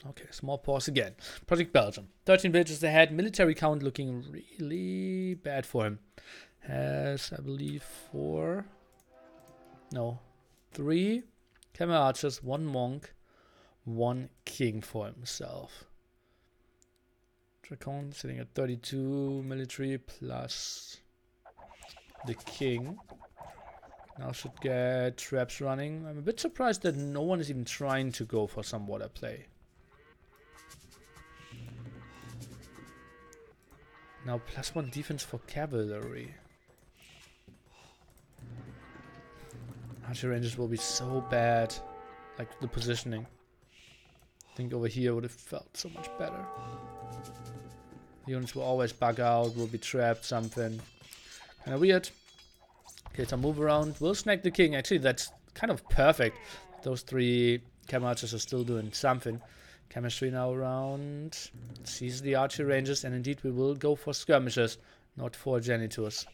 Okay, small pause again. Project Belgium. 13 villages ahead. Military count looking really bad for him. Has, I believe, 3 camel archers, 1 monk, 1 king for himself. DraconT sitting at 32 military plus the king. Now should get traps running. I'm a bit surprised that no one is even trying to go for some water play. Now +1 defense for cavalry. Archer ranges will be so bad. Like the positioning. I think over here would have felt so much better. The units will always bug out, will be trapped, something. Kinda weird. Okay, some move around. We'll snag the king. Actually, that's kind of perfect. Those 3 camel archers are still doing something. Chemistry now around. Sees the archer ranges, and indeed we will go for skirmishers, not for janitors.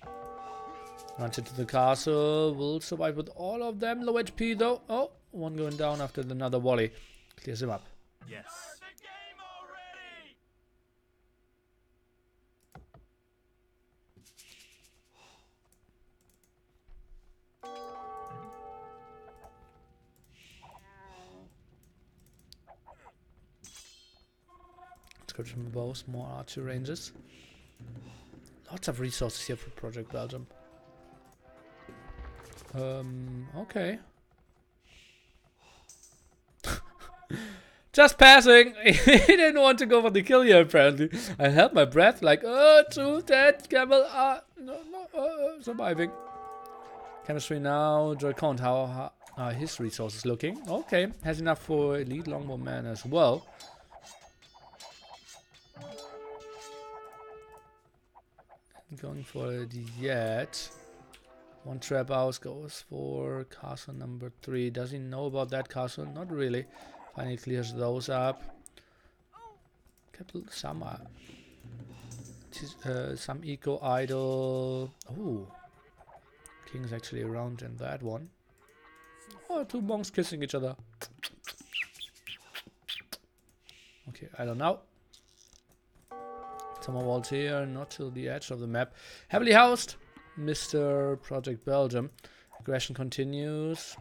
Runs into the castle. Will survive with all of them. Low HP though. Oh, 1 going down after another volley. Clears him up. Yes. Description bows, more archer ranges. Lots of resources here for Project Belgium. Okay. Just passing! He didn't want to go for the kill here, apparently. I held my breath like, 2 dead camel surviving. Chemistry now. DraconT, how are his resources looking? Okay, has enough for elite longbowman as well. Going for it yet. 1 trap house goes for castle number 3. Does he know about that castle? Not really. Finally clears those up. Capital Summer. Some eco idol. Oh, king's actually around in that one. Oh, 2 monks kissing each other. Okay, I don't know. Summer walls here, not to the edge of the map. Heavily housed, Mr. Project Belgium. Aggression continues.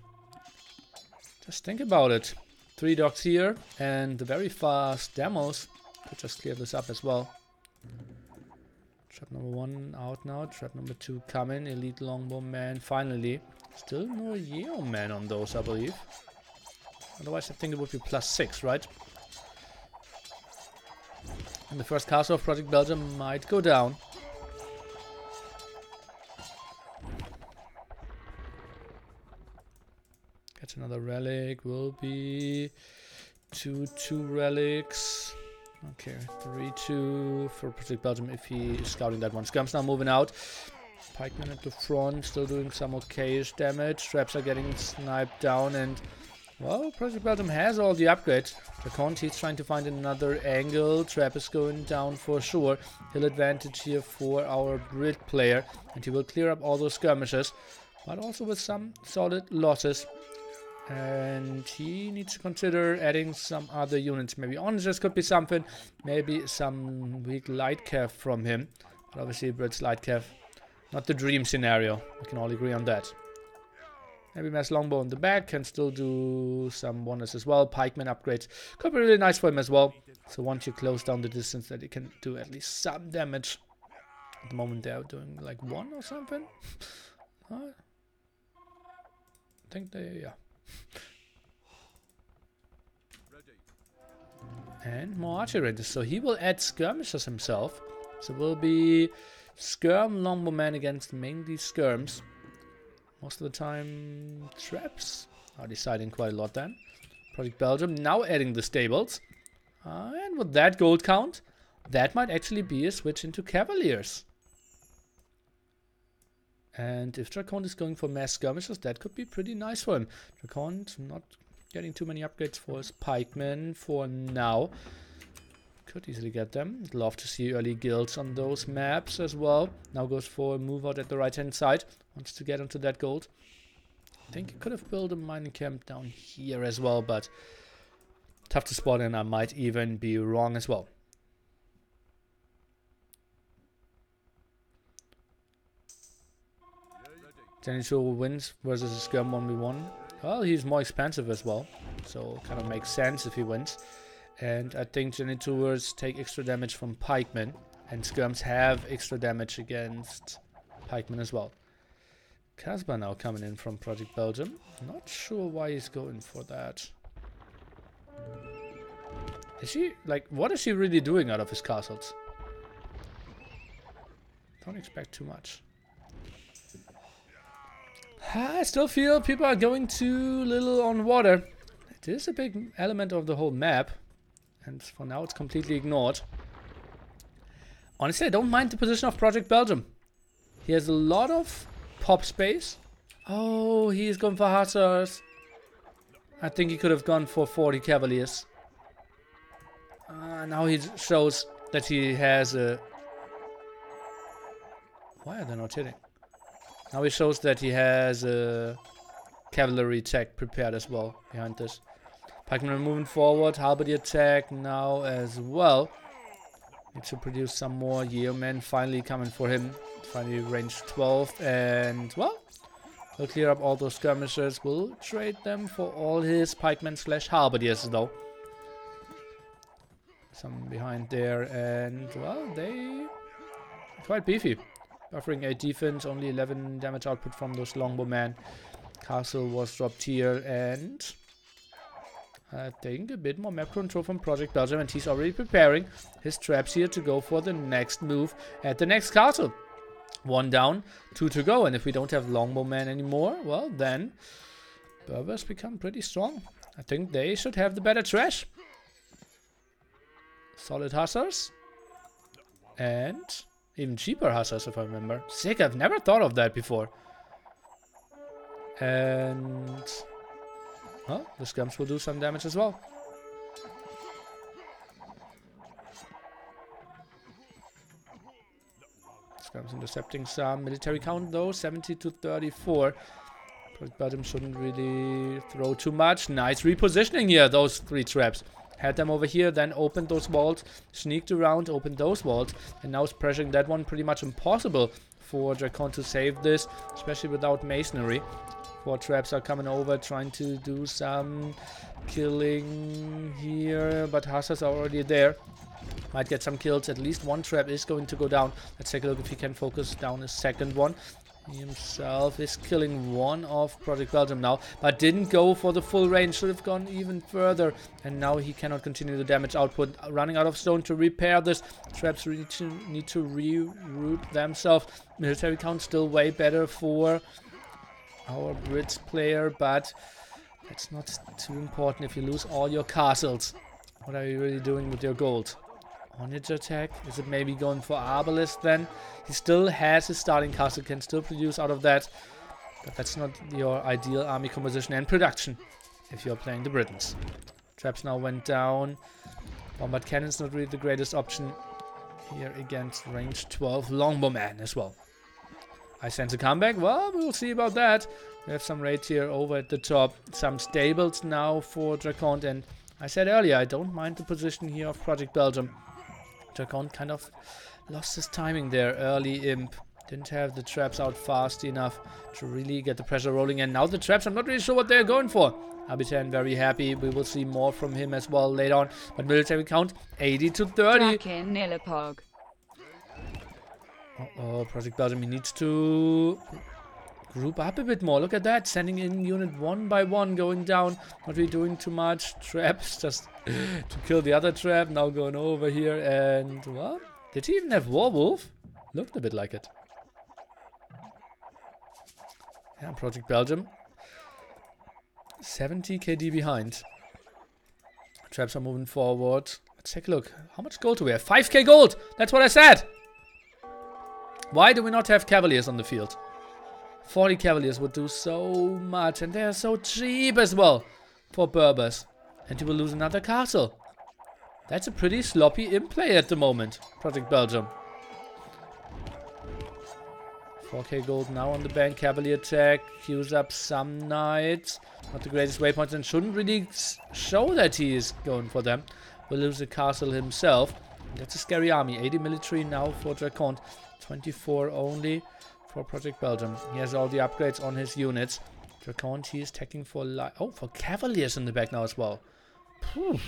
Just think about it. 3 docks here, and the very fast demos could just clear this up as well. Trap number 1 out now. Trap number 2 coming. Elite longbowman finally Still no Yeoman on those, I believe. Otherwise, I think it would be +6, right? And the first castle of Project Belgium might go down. Catch another relic. Will be 2-2 relics. Okay, 3-2 for Project Belgium if he is scouting that one. Skirm's now moving out. Pikemen at the front, still doing some okayish damage. Traps are getting sniped down, and well, Project Belgium has all the upgrades. DraconT, he's trying to find another angle. Trap is going down for sure. Hill advantage here for our Brit player, and he will clear up all those skirmishes, but also with some solid losses. And he needs to consider adding some other units. Maybe Onagers could be something. Maybe some weak light cav from him. But obviously Brit's light cav, not the dream scenario. We can all agree on that. Maybe Mass Longbow in the back can still do some wonders as well. Pikeman upgrades could be really nice for him as well. So once you close down the distance, that he can do at least some damage. At the moment they're doing like 1 or something. I think they, yeah. And more archery rangers, so he will add skirmishers himself. So it will be skirm longbowman against mainly skirms. Most of the time traps are deciding quite a lot then. Project Belgium now adding the stables. And with that gold count, that might actually be a switch into cavaliers. And if DraconT is going for mass skirmishers, that could be pretty nice for him. DraconT not getting too many upgrades for his pikemen for now. Could easily get them. I'd love to see early guilds on those maps as well. Now goes for a move out at the right hand side. Wants to get onto that gold. I think he could have built a mining camp down here as well, but tough to spot, and I might even be wrong as well. Zenitsu wins versus a skirm 1v1. Well, he's more expensive as well, so kind of makes sense if he wins. And I think Genitors take extra damage from pikemen, and skirms have extra damage against pikemen as well. Casper now coming in from Project Belgium. Not sure why he's going for that. Is he, like, what is he really doing out of his castles? Don't expect too much. I still feel people are going too little on water. It is a big element of the whole map, and for now it's completely ignored. Honestly, I don't mind the position of Project Belgium. He has a lot of pop space. Oh, he's going for hussars. I think he could have gone for 40 cavaliers. Now he shows that he has a... Why are they not hitting? Now he shows that he has a cavalry attack prepared as well behind this. Pikemen are moving forward. Halberdier attack now as well. Need to produce some more yeomen. Finally coming for him. Finally range 12. And, well, we'll clear up all those skirmishers. We'll trade them for all his pikemen / halberdiers though. Some behind there. And, well, they are quite beefy. Buffering 8 defense, only 11 damage output from those longbowmen. Castle was dropped here, and I think a bit more map control from Project Belgium, and he's already preparing his traps here to go for the next move at the next castle. 1 down, 2 to go, and if we don't have longbowmen anymore, well then Berbers become pretty strong. I think they should have the better trash. Solid hussars. And even cheaper hussars, if I remember. Sick, I've never thought of that before. And... well, the skirms will do some damage as well. Skirms intercepting some military count though, 70 to 34. Project Belgium shouldn't really throw too much. Nice repositioning here, those 3 traps. Had them over here, then opened those walls, sneaked around, opened those walls, and now it's pressuring that one. Pretty much impossible for DraconT to save this, especially without masonry. 4 traps are coming over, trying to do some killing here, but hussars are already there. Might get some kills. At least 1 trap is going to go down. Let's take a look if he can focus down a second one. He himself is killing one of Project Belgium now, but didn't go for the full range. Should have gone even further. And now he cannot continue the damage output. Running out of stone to repair this. Traps need to reroute themselves. Military count still way better for our Brits player, but that's not too important if you lose all your castles. What are you really doing with your gold? On its attack? Is it maybe going for Arbalest then? He still has his starting castle, can still produce out of that. But that's not your ideal army composition and production if you're playing the Britons. Traps now went down. Bombard cannon's not really the greatest option here against range 12 longbowman as well. I sense a comeback. Well, we'll see about that. We have some raids here over at the top. Some stables now for DraconT. And I said earlier, I don't mind the position here of Project Belgium. DraconT kind of lost his timing there. Early imp. Didn't have the traps out fast enough to really get the pressure rolling. And now the traps, I'm not really sure what they're going for. Abitan very happy. We will see more from him as well later on. But military count 80 to 30. Uh-oh, Project Belgium, he needs to group up a bit more. Look at that. Sending in unit one by one, going down. Not really doing too much. Traps just to kill the other trap. Now going over here. And, well, did he even have Warwolf? Looked a bit like it. Yeah, Project Belgium. 70 KD behind. Traps are moving forward. Let's take a look. How much gold do we have? 5k gold! That's what I said! Why do we not have Cavaliers on the field? 40 Cavaliers would do so much, and they are so cheap as well for Berbers. And you will lose another castle. That's a pretty sloppy imp play at the moment, Project Belgium. 4k gold now on the bank. Cavalier attack, queues up some knights. Not the greatest waypoints, and shouldn't really show that he is going for them. Will lose the castle himself. That's a scary army. 80 military now for DraconT. 24 only for Project Belgium. He has all the upgrades on his units. DraconT, he is attacking for for Cavaliers in the back now as well. Whew.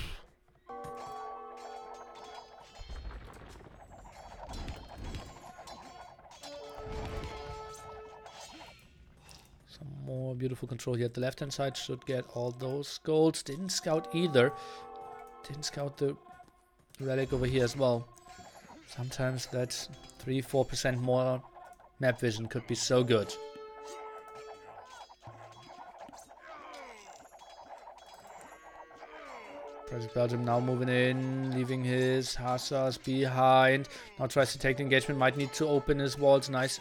Some more beautiful control here at the left hand side. Should get all those golds. Didn't scout either. Didn't scout the relic over here as well. Sometimes that 3-4% more map vision could be so good. Project Belgium now moving in, leaving his hussars behind. Now tries to take the engagement, might need to open his walls. Nice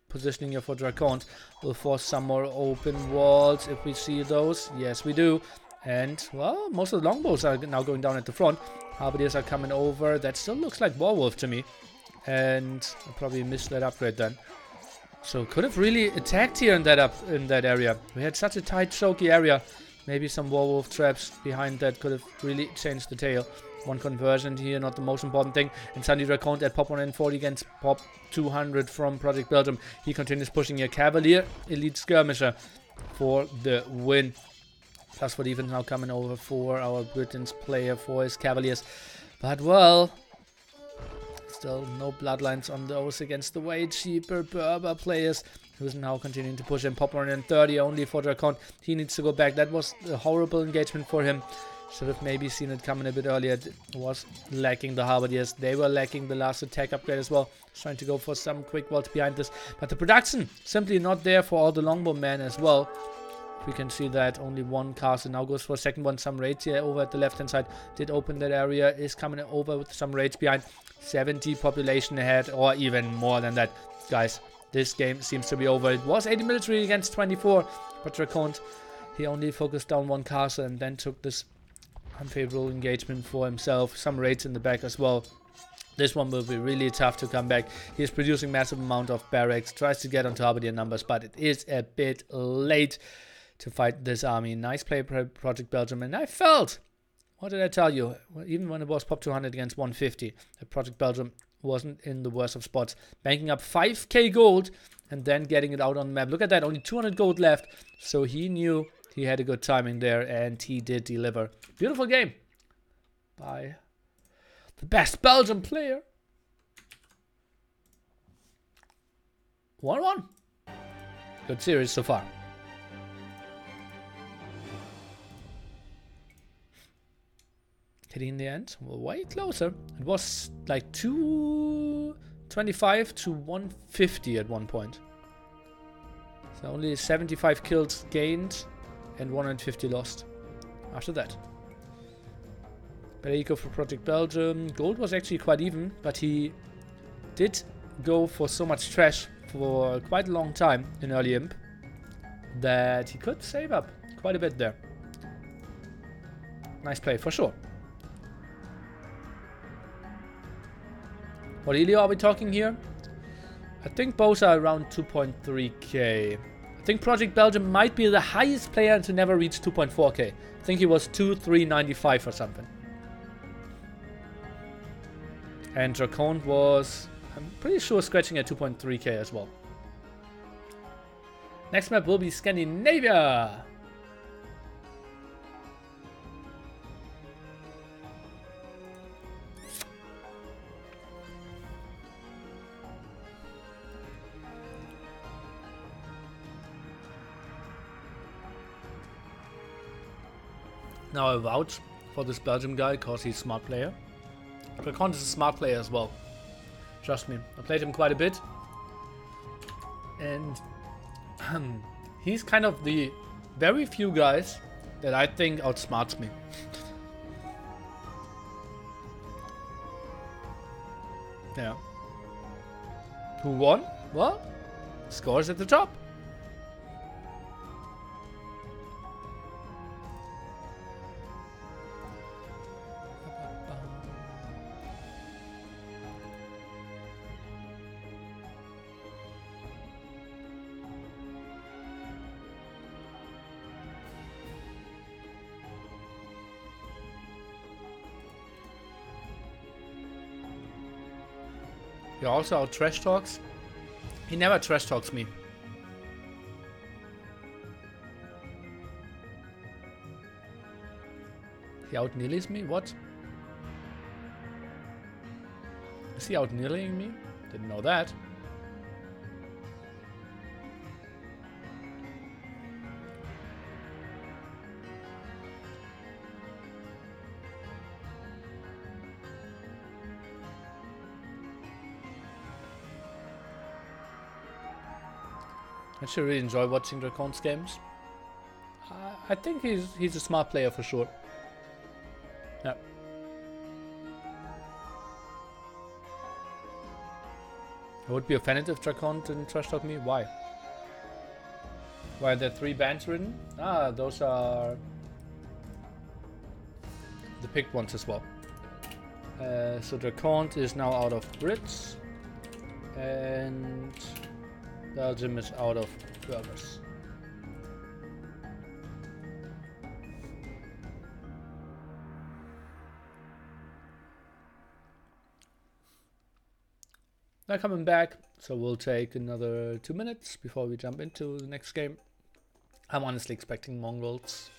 positioning here for DraconT. Will force some more open walls if we see those. Yes, we do. And, well, most of the longbows are now going down at the front. Halberdiers are coming over. That still looks like Warwolf to me. And I probably missed that upgrade then. So could have really attacked here in that area. We had such a tight, choky area. Maybe some Warwolf traps behind that could have really changed the tale. One conversion here, not the most important thing. And suddenly DraconT at pop 140 against pop 200 from Project Belgium. He continues pushing here. Cavalier, elite skirmisher for the win. Plus for defense now coming over for our Britain's player for his Cavaliers. But, well, still no bloodlines on those against the way cheaper Berber players. Who's now continuing to push him. Pop 130 only for DraconT. He needs to go back. That was a horrible engagement for him. Should have maybe seen it coming a bit earlier. It was lacking the Halberdiers. They were lacking the last attack upgrade as well. Trying to go for some quick vaults behind this. But the production simply not there for all the longbowmen as well. We can see that only one castle now goes for a second one. Some raids here over at the left hand side. Did open that area. Is coming over with some raids behind. 70 population ahead, or even more than that. Guys, this game seems to be over. It was 80 military against 24. But DraconT, he only focused down one castle and then took this unfavorable engagement for himself. Some raids in the back as well. This one will be really tough to come back. He is producing massive amount of barracks. Tries to get onto Halberdier numbers, but it is a bit late to fight this army. Nice play, Project Belgium. And I felt, what did I tell you? Well, even when it was pop 200 against 150, that Project Belgium wasn't in the worst of spots. Banking up 5k gold and then getting it out on the map. Look at that, only 200 gold left. So he knew he had a good timing there, and he did deliver. Beautiful game by the best Belgian player. 1-1. Good series so far. Hitting in the end, well, way closer. It was like 225 to 150 at one point. So only 75 kills gained and 150 lost after that. Better eco for Project Belgium. Gold was actually quite even, but he did go for so much trash for quite a long time in early imp that he could save up quite a bit there. Nice play for sure. What Elio are we talking here? I think both are around 2.3k. I think Project Belgium might be the highest player to never reach 2.4k. I think he was 2,395 or something. And DraconT was, I'm pretty sure, scratching at 2.3k as well. Next map will be Scandinavia. Now I vouch for this Belgium guy because he's a smart player. DraconT is a smart player as well. Trust me, I played him quite a bit. And he's kind of the very few guys that I think outsmarts me. Yeah. Who won? Well, scores at the top. He also out trash talks. He never trash talks me. He out kneelies me? What? Is he out kneeling me? Didn't know that. I actually really enjoy watching DraconT's games. I think he's a smart player for sure. Yeah. I would be offended if DraconT didn't trash talk me. Why? Why are there 3 bans written? Ah, those are the picked ones as well. So DraconT is now out of Brits. And Belgium is out of burgers. They're coming back, so we'll take another 2 minutes before we jump into the next game. I'm honestly expecting Mongols.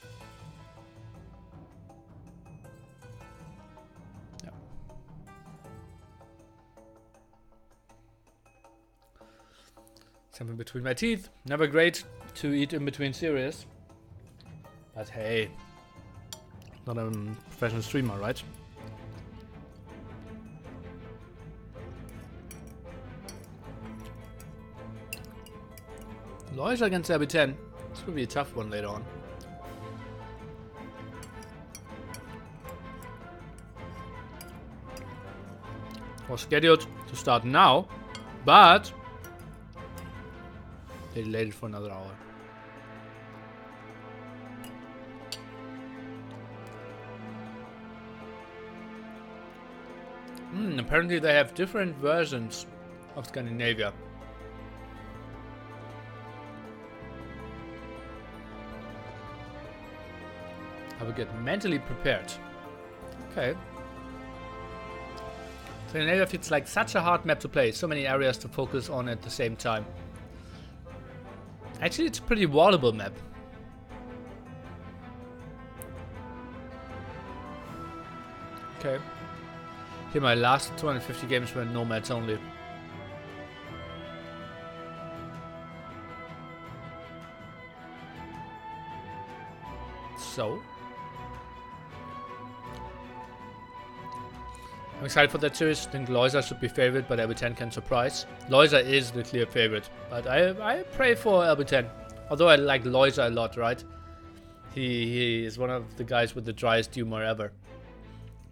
Yeah. Something between my teeth. Never great to eat in between series. But hey, not a professional streamer, right? Lois against RB10. This will be a tough one later on. Was scheduled to start now, but they delayed it for another hour. Apparently they have different versions of Scandinavia. I will get mentally prepared. Okay. Scandinavia feels like such a hard map to play. So many areas to focus on at the same time. Actually, it's a pretty wallable map. Okay. Here my last 250 games were nomads only. so. I'm excited for that series. I think Loisa should be favorite, but LB10 can surprise. Loisa is the clear favorite, but I pray for LB10. Although I like Loisa a lot, right? He is one of the guys with the driest humor ever.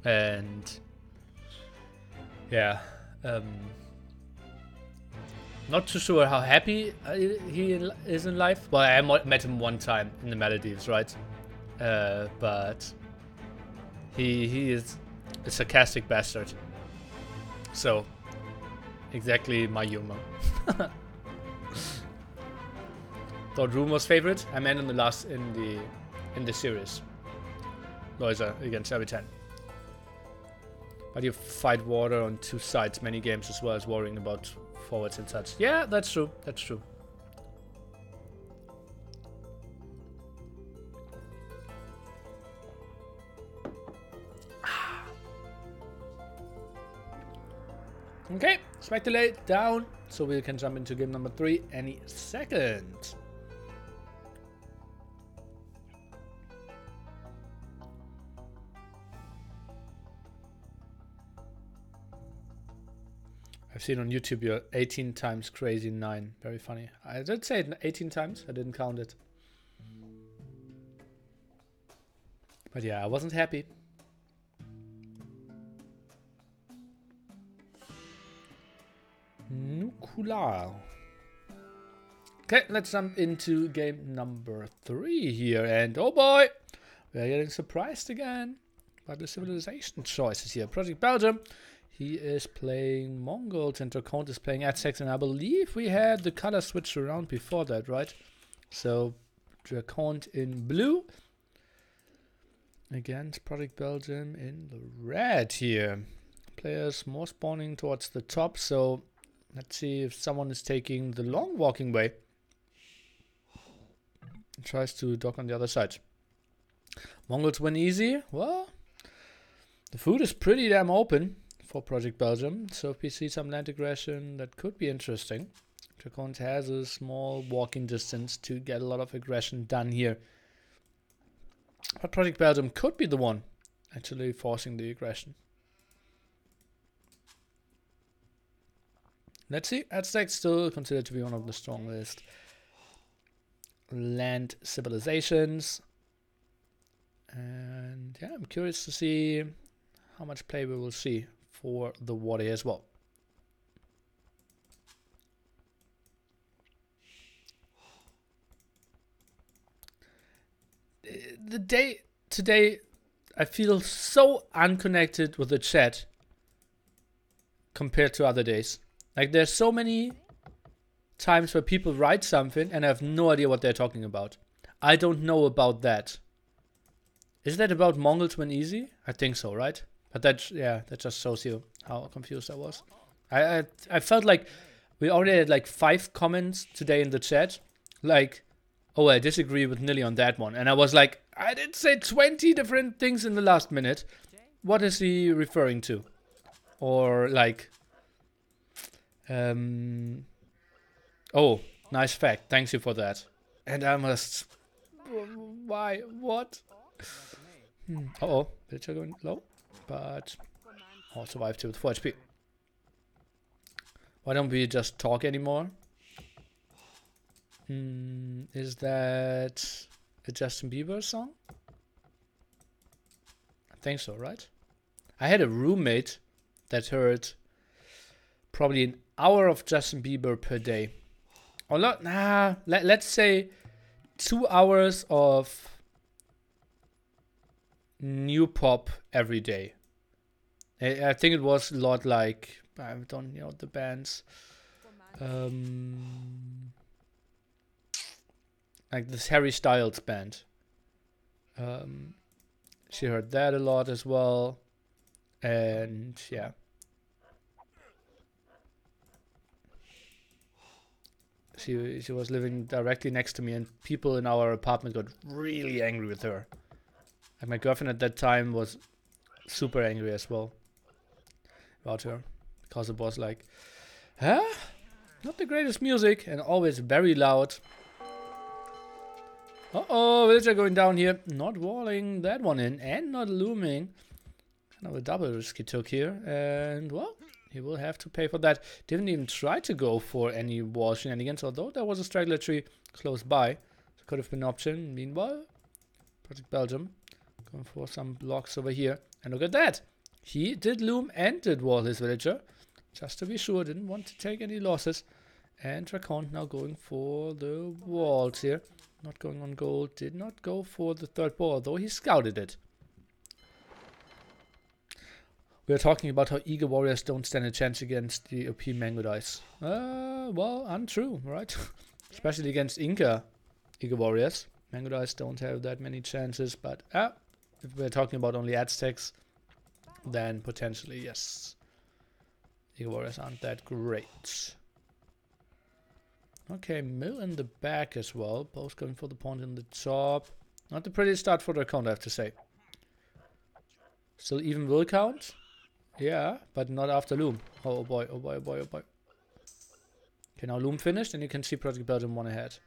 And yeah, not too sure how happy he is in life. Well, I met him one time in the Maldives, right? But he is a sarcastic bastard. So exactly my humor. Thought Room was favorite. I meant in the series. Loisa against LB10. But you fight water on two sides many games as well as worrying about forwards and such. Yeah, that's true. That's true. Okay, speculate down so we can jump into game number 3 any second. I've seen on YouTube you're 18 times crazy 9. Very funny. I did say it 18 times. I didn't count it. But yeah, I wasn't happy. Nukular. Okay, let's jump into game number 3 here. And oh boy, we're getting surprised again by the civilization choices here. Project Belgium. He is playing Mongols and DraconT is playing Aztecs, and I believe we had the color switched around before that, right? So DraconT in blue against Project Belgium in the red here. Players more spawning towards the top, so let's see if someone is taking the long walking way and tries to dock on the other side. Mongols win easy. Well, the food is pretty damn open for Project Belgium, so if we see some land aggression, that could be interesting. DraconT has a small walking distance to get a lot of aggression done here. But Project Belgium could be the one actually forcing the aggression. Let's see. Aztecs still considered to be one of the strongest land civilizations. And yeah, I'm curious to see how much play we will see for the water as well. The day today, I feel so unconnected with the chat compared to other days. Like, there's so many times where people write something and I have no idea what they're talking about. I don't know about that. Is that about Mongols win easy? I think so, right? But that just shows you how confused I was. I felt like we already had like 5 comments today in the chat. Like, oh, I disagree with Nilly on that one. And I was like, I did say 20 different things in the last minute. What is he referring to? Or like, oh, nice fact. Thanks you for that. And I must, why, what? Uh-oh, villager going low. But I'll survive too with 4 HP. Why don't we just talk anymore? Is that a Justin Bieber song? I think so, right? I had a roommate that heard probably an hour of Justin Bieber per day. Or not, let's say 2 hours of new pop every day. I think it was a lot like, I don't know the bands. Like this Harry Styles band. She heard that a lot as well. And yeah. She was living directly next to me, and people in our apartment got really angry with her. And my girlfriend at that time was super angry as well about her, because it was like, huh? Not the greatest music, and always very loud. Uh-oh, villager going down here. Not walling that one in and not looming. Kind of a double risk he took here. And, well, he will have to pay for that. Didn't even try to go for any wall shenanigans, although there was a straggler tree close by. So could have been an option. Meanwhile, Project Belgium going for some blocks over here. And look at that. He did loom and did wall his villager. Just to be sure, didn't want to take any losses. And DraconT now going for the walls here. Not going on gold. Did not go for the third ball, though he scouted it. We are talking about how Eagle Warriors don't stand a chance against the OP Mango Dice. Well, untrue, right? Especially against Inca Eagle Warriors. Mango Dice don't have that many chances, but if we're talking about only Aztecs, then potentially, yes. Eagle Warriors aren't that great. Okay, mill in the back as well. Both going for the pawn in the top. Not the prettiest start for DraconT, I have to say. Still even will count. Yeah, but not after loom. Oh boy, oh boy, oh boy, oh boy. Okay, now loom finished, and you can see Project Belgium one ahead.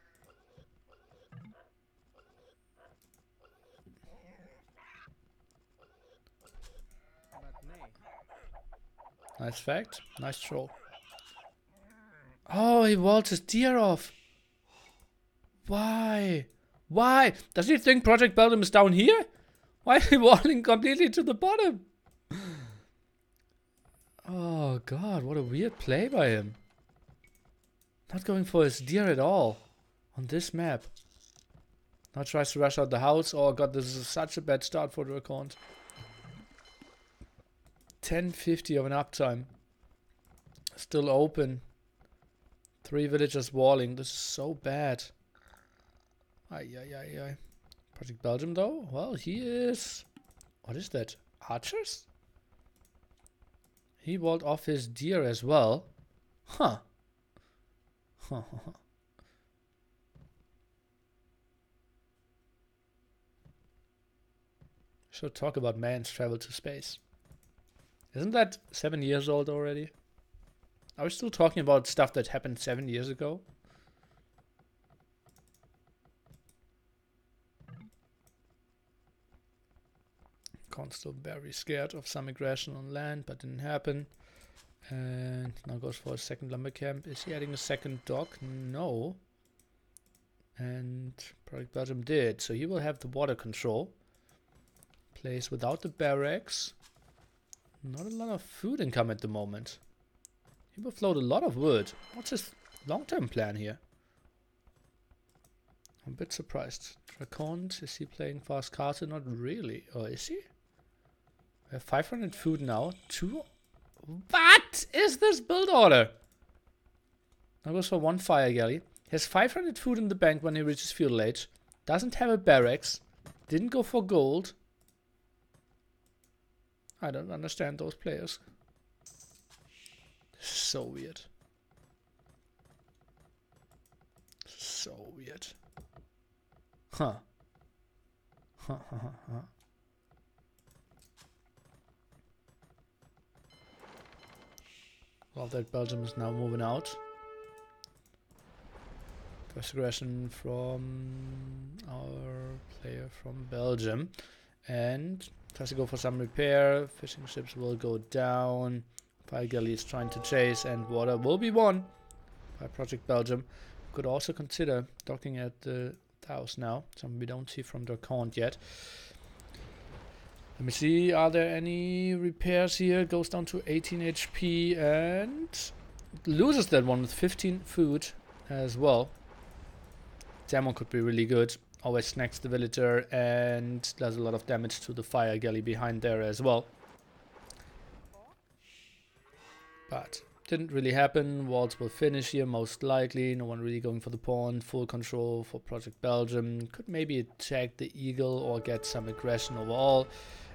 Nice fact. Nice throw. Oh, he walled his deer off. Why? Why? Does he think Project Belgium is down here? Why is he walling completely to the bottom? Oh god, what a weird play by him. Not going for his deer at all on this map. Now tries to rush out the house. Oh god, this is such a bad start for DraconT. 10:50 of an uptime. Still open. 3 villagers walling. This is so bad. Ay. Project Belgium though? Well, he is... What is that? Archers? He walled off his deer as well. Huh. Should talk about man's travel to space. Isn't that 7 years old already? Are we still talking about stuff that happened 7 years ago? DraconT still very scared of some aggression on land, but didn't happen. And now goes for a second lumber camp. Is he adding a second dock? No. And Project Belgium did, so he will have the water control. Plays without the barracks. Not a lot of food income at the moment. He will float a lot of wood. What's his long-term plan here? I'm a bit surprised. DraconT, is he playing fast castle? Not really. Or is he? We have 500 food now. What is this build order? Now goes for 1 fire galley. He has 500 food in the bank when he reaches feudal age. Doesn't have a barracks. Didn't go for gold. I don't understand those players. So weird. So weird. Huh. Well, that Belgium is now moving out. First aggression from our player from Belgium. And tries to go for some repair. Fishing ships will go down. Fire galley is trying to chase, and water will be won by Project Belgium. Could also consider docking at the house now. Something we don't see from DraconT yet. Let me see, are there any repairs here? Goes down to 18 HP and loses that one with 15 food as well. Demo could be really good. Always snacks the villager and does a lot of damage to the fire galley behind there as well. But didn't really happen. Walls will finish here most likely. No one really going for the pawn. Full control for Project Belgium. Could maybe attack the eagle or get some aggression overall.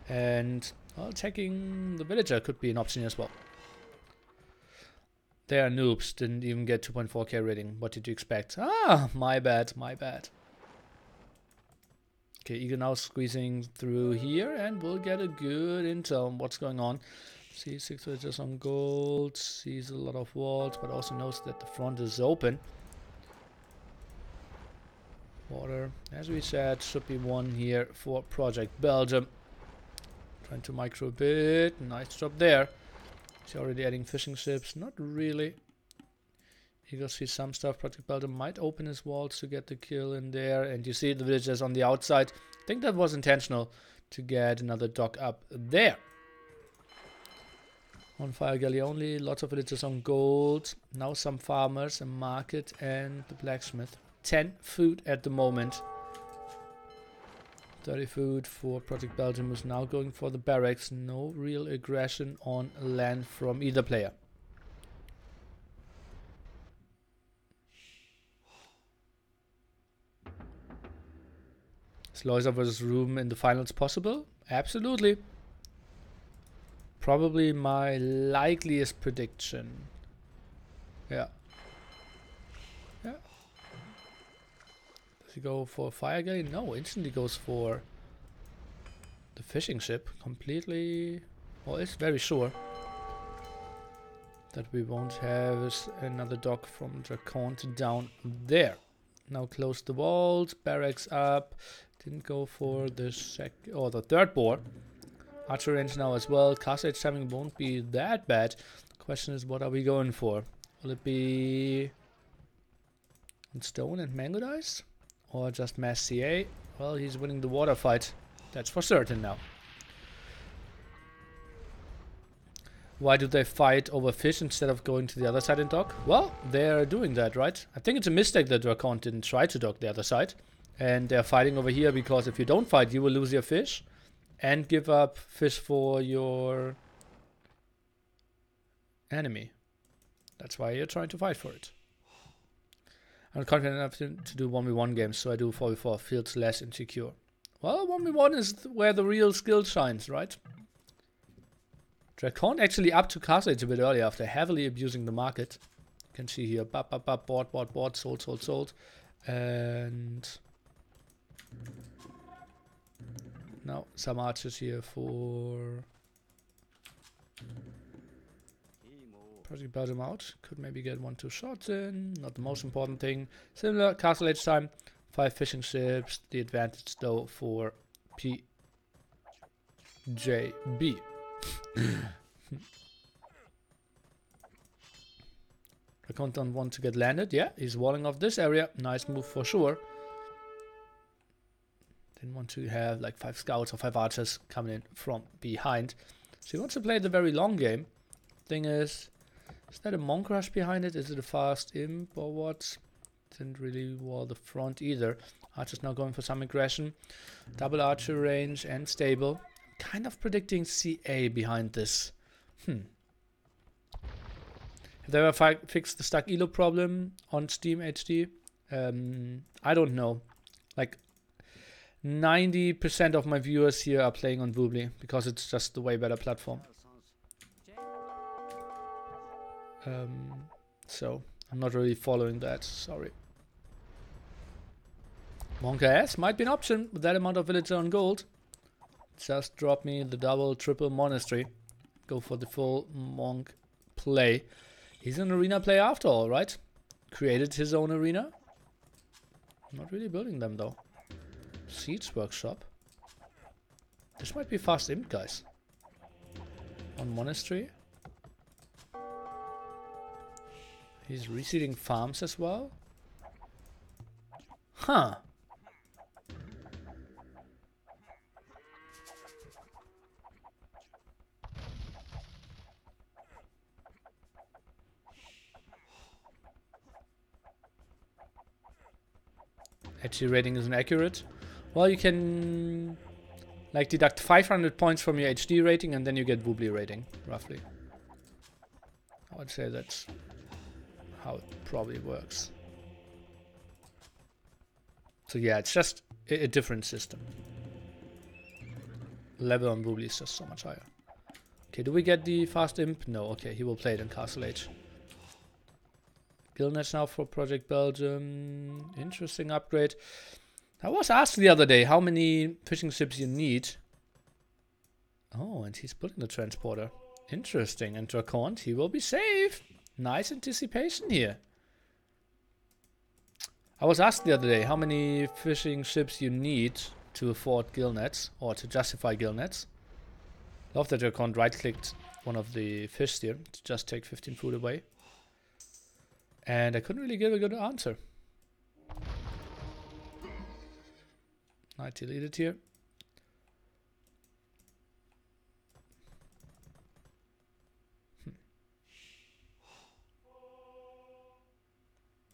And well, attacking the villager could be an option as well. They are noobs. Didn't even get 2.4k rating. What did you expect? Ah, my bad, my bad. Okay, eagle now squeezing through here and we'll get a good intel on what's going on. Sees 6 villagers on gold, sees a lot of walls, but also knows that the front is open. Water, as we said, should be one here for Project Belgium. Trying to micro a bit. Nice job there. He's already adding fishing ships. Not really. You can see some stuff. Project Belgium might open his walls to get the kill in there. And you see the villagers on the outside. I think that was intentional to get another dock up there. One fire galley only. Lots of villagers on gold. Now some farmers, a market, and the blacksmith. 10 food at the moment. 30 food for Project Belgium, who's now going for the barracks. No real aggression on land from either player. Is Loiser versus Room in the finals possible? Absolutely. Probably my likeliest prediction. Yeah. Yeah. Does he go for a fire galley? No, instantly goes for the fishing ship. Completely, well, it's very sure that we won't have another dock from DraconT down there. Now close the walls, barracks up. Didn't go for the the third board. Archer range now as well. Castle Age timing won't be that bad. Question is, what are we going for? Will it be stone and mango dice? Or just mass CA? Well, he's winning the water fight. That's for certain now. Why do they fight over fish instead of going to the other side and dock? Well, they're doing that, right? I think it's a mistake that DraconT didn't try to dock the other side. And they're fighting over here because if you don't fight, you will lose your fish. And give up fish for your enemy. That's why you're trying to fight for it. I'm confident enough to do 1v1 games, so I do 4v4. Feels less insecure. Well, 1v1 is where the real skill shines, right? DraconT actually up to Castle Age a bit earlier after heavily abusing the market. You can see here, bought, sold. And now some archers here for Project Belgium out. Could maybe get 1-2 shots in. Not the most important thing. Similar Castle Age time. 5 fishing ships. The advantage though for PJB. DraconT don't want to get landed. Yeah, he's walling off this area. Nice move for sure. Didn't want to have like 5 scouts or 5 archers coming in from behind. So he wants to play the very long game. Thing is that a monk rush behind it? Is it a fast imp or what? Didn't really wall the front either. Archer's now going for some aggression. Double archer range and stable. Kind of predicting CA behind this. Have they ever fixed the stuck elo problem on Steam HD? I don't know. Like 90% of my viewers here are playing on Woobly because it's just the way better platform. So I'm not really following that. Sorry. Monk AS might be an option with that amount of villager on gold. Just drop me the double, triple monastery. Go for the full monk play. He's an arena player after all, right? Created his own arena. Not really building them though. Siege workshop. This might be fast imp, guys. On monastery. He's reseeding farms as well. Huh. HD rating isn't accurate. Well, you can like deduct 500 points from your HD rating and then you get Woobly rating, roughly. I would say that's how it probably works. So yeah, it's just a different system. Level on Woobly is just so much higher. Okay, do we get the fast imp? No, okay, he will play it in Castle Age. Gilnetch now for Project Belgium. Interesting upgrade. I was asked the other day how many fishing ships you need. Oh, and he's putting the transporter. Interesting. And DraconT, he will be safe. Nice anticipation here. I was asked the other day how many fishing ships you need to afford gill nets or to justify gill nets. Love that DraconT right-clicked one of the fish here to just take 15 food away. And I couldn't really give a good answer. I delete it here.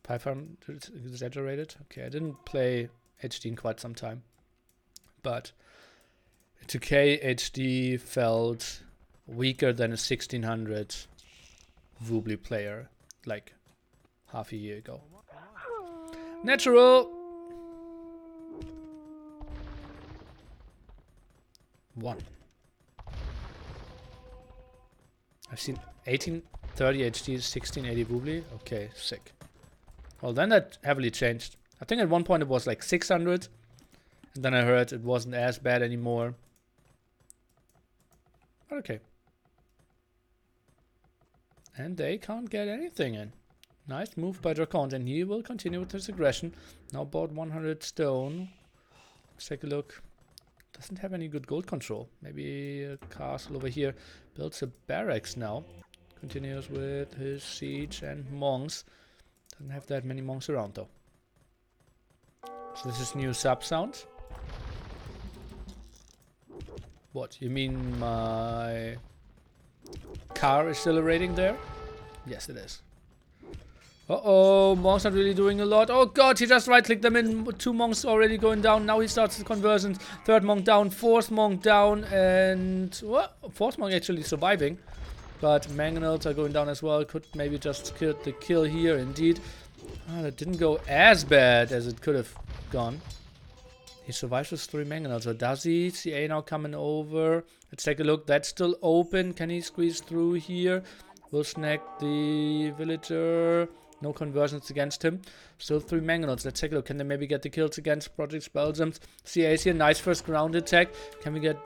$500 exaggerated. Okay, I didn't play HD in quite some time, but 2K HD felt weaker than a 1600 Woobly player like half a year ago. Natural 1. I've seen 1830 HD, 1680 Woobly. Okay, sick. Well, then that heavily changed. I think at one point it was like 600. And then I heard it wasn't as bad anymore. But okay. And they can't get anything in. Nice move by DraconT. And he will continue with his aggression. Now bought 100 stone. Let's take a look. Doesn't have any good gold control. Maybe a castle over here. Builds a barracks now. Continues with his siege and monks. Doesn't have that many monks around though. So this is new sub sound. What? You mean my car is still a rating there? Yes, it is. Uh-oh, monks not really doing a lot. Oh god, he just right-clicked them in. 2 monks already going down. Now he starts the conversions. 3rd monk down, 4th monk down, and what? 4th monk actually surviving. But mangonels are going down as well. Could maybe just get the kill here, indeed. Ah, that didn't go as bad as it could have gone. He survives with 3 mangonels, or does he? CA now coming over. Let's take a look. That's still open. Can he squeeze through here? Will snag the villager. No conversions against him. Still 3 mangonels. Let's take a look. Can they maybe get the kills against Project Belgium? CA's here. Nice first ground attack. Can we get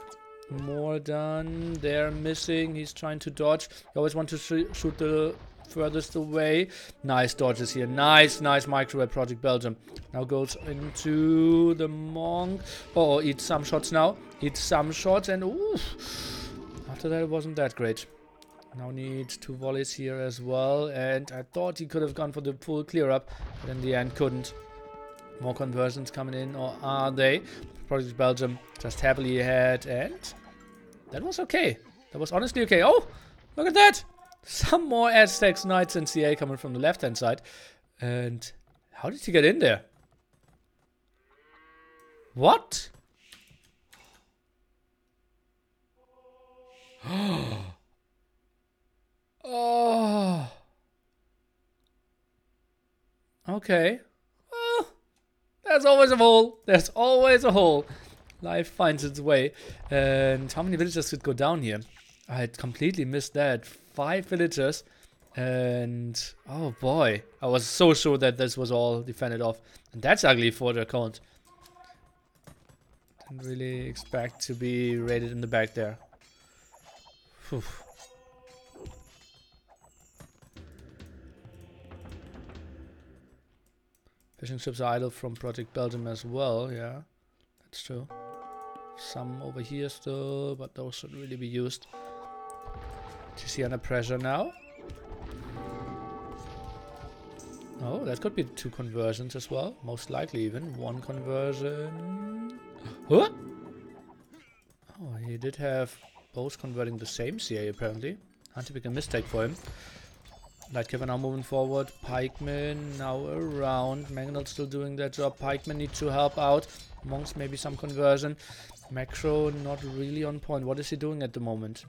more done? They're missing. He's trying to dodge. You always want to shoot the furthest away. Nice dodges here. Nice micro at Project Belgium. Now goes into the monk. Oh, eats some shots now. Eats some shots and oof. After that it wasn't that great. Now needs 2 volleys here as well. And I thought he could have gone for the full clear up, but in the end couldn't. More conversions coming in, or are they? Project Belgium just happily ahead, and that was okay. That was honestly okay. Oh, look at that! Some more Aztecs, Knights, and CA coming from the left-hand side. And how did he get in there? What? Oh. Okay. Well, there's always a hole. There's always a hole. Life finds its way. And how many villagers could go down here? I had completely missed that. 5 villagers. And oh boy. I was so sure that this was all defended off. And that's ugly for DraconT. Didn't really expect to be raided in the back there. Whew. Fishing ships are idle from Project Belgium as well, yeah. That's true. Some over here still, but those should really be used. TC under pressure now. Oh, that could be 2 conversions as well. Most likely even. 1 conversion. Huh? Oh, he did have both converting the same CA apparently. Anti-pick mistake for him. Lightkeeper now moving forward. Pikemen now around. Mangonel still doing their job. Pikemen need to help out. Monks maybe some conversion. Macro not really on point. What is he doing at the moment?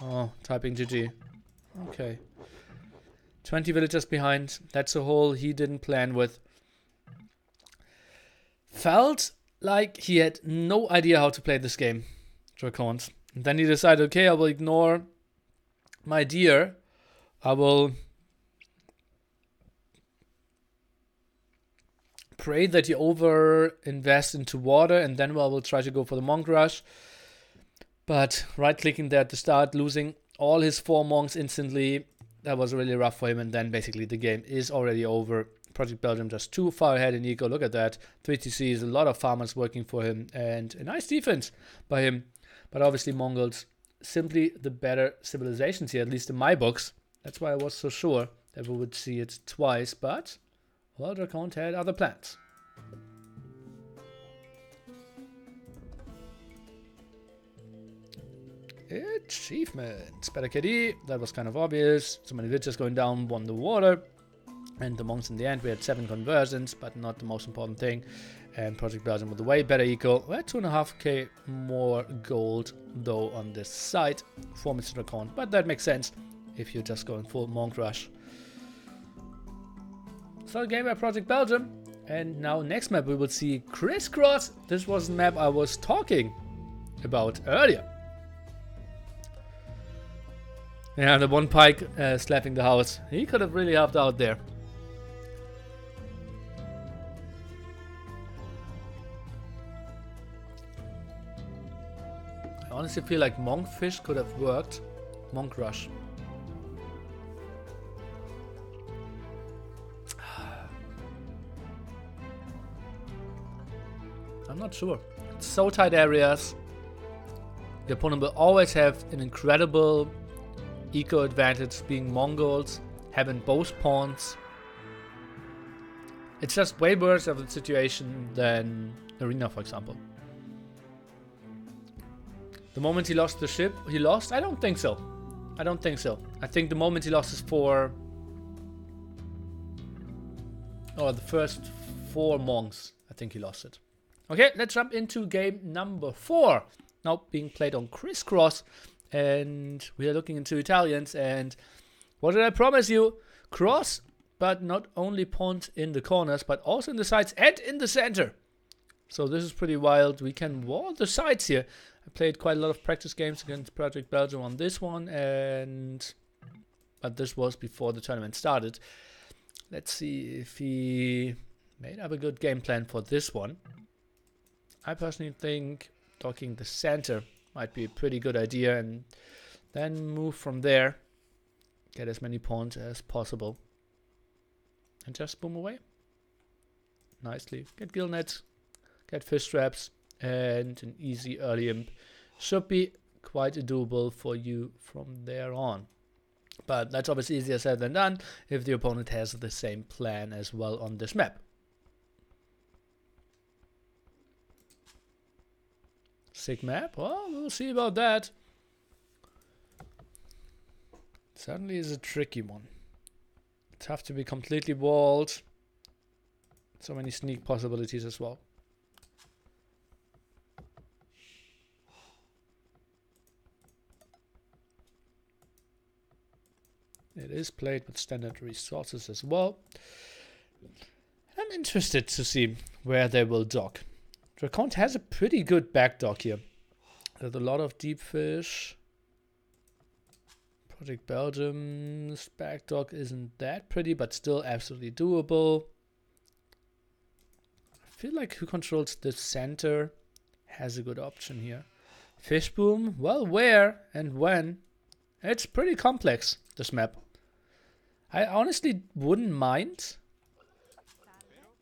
Oh, typing GG. Okay. 20 villagers behind. That's a hole he didn't plan with. Felt like he had no idea how to play this game, DraconT. And then he decided, okay, I will ignore my deer. I will pray that he over-invest into water, and then I will try to go for the monk rush. But right-clicking there at the start, losing all his 4 monks instantly, that was really rough for him, and then basically the game is already over. Project Belgium just too far ahead in eco. Look at that. 3 TCs, a lot of farmers working for him, and a nice defense by him. But obviously Mongols simply the better civilizations here, at least in my books. That's why I was so sure that we would see it twice, but well, DraconT had other plans. Achievements. Better KD, that was kind of obvious. So many villages going down, won the water. And the monks in the end, we had 7 conversions, but not the most important thing. And Project Belgium with a way better eco. We had 2.5k more gold, though, on this side for Mr. DraconT. But that makes sense if you're just going full monk rush. So game by Project Belgium. And now next map we will see Crisscross. This was the map I was talking about earlier. Yeah, the one pike slapping the house. He could have really helped out there. I honestly feel like Monkfish could have worked. Monk Rush. I'm not sure. It's so tight areas. The opponent will always have an incredible eco advantage being Mongols, having both pawns. It's just way worse of a situation than Arena, for example. The moment he lost the ship, he lost? I don't think so. I don't think so. I think the moment he lost his 4... or the first 4 monks, I think he lost it. Okay, let's jump into game number 4. Now being played on Crisscross. And we are looking into Italians. And what did I promise you? Cross, but not only pawns in the corners, but also in the sides and in the center. So this is pretty wild. We can wall the sides here. I played quite a lot of practice games against Project Belgium on this one, but this was before the tournament started. Let's see if he made up a good game plan for this one. I personally think docking the center might be a pretty good idea, and then move from there, get as many pawns as possible, and just boom away. Nicely. Get gill nets, get fish traps, and an easy early imp should be quite doable for you from there on. But that's obviously easier said than done if the opponent has the same plan as well on this map. Sick map? Well, we'll see about that. Certainly is a tricky one. Tough to be completely walled. So many sneak possibilities as well. It is played with standard resources as well. I'm interested to see where they will dock. DraconT has a pretty good back dock here. There's a lot of deep fish. Project Belgium's back dock isn't that pretty, but still absolutely doable. I feel like who controls the center has a good option here. Fish boom, well, where and when? It's pretty complex, this map. I honestly wouldn't mind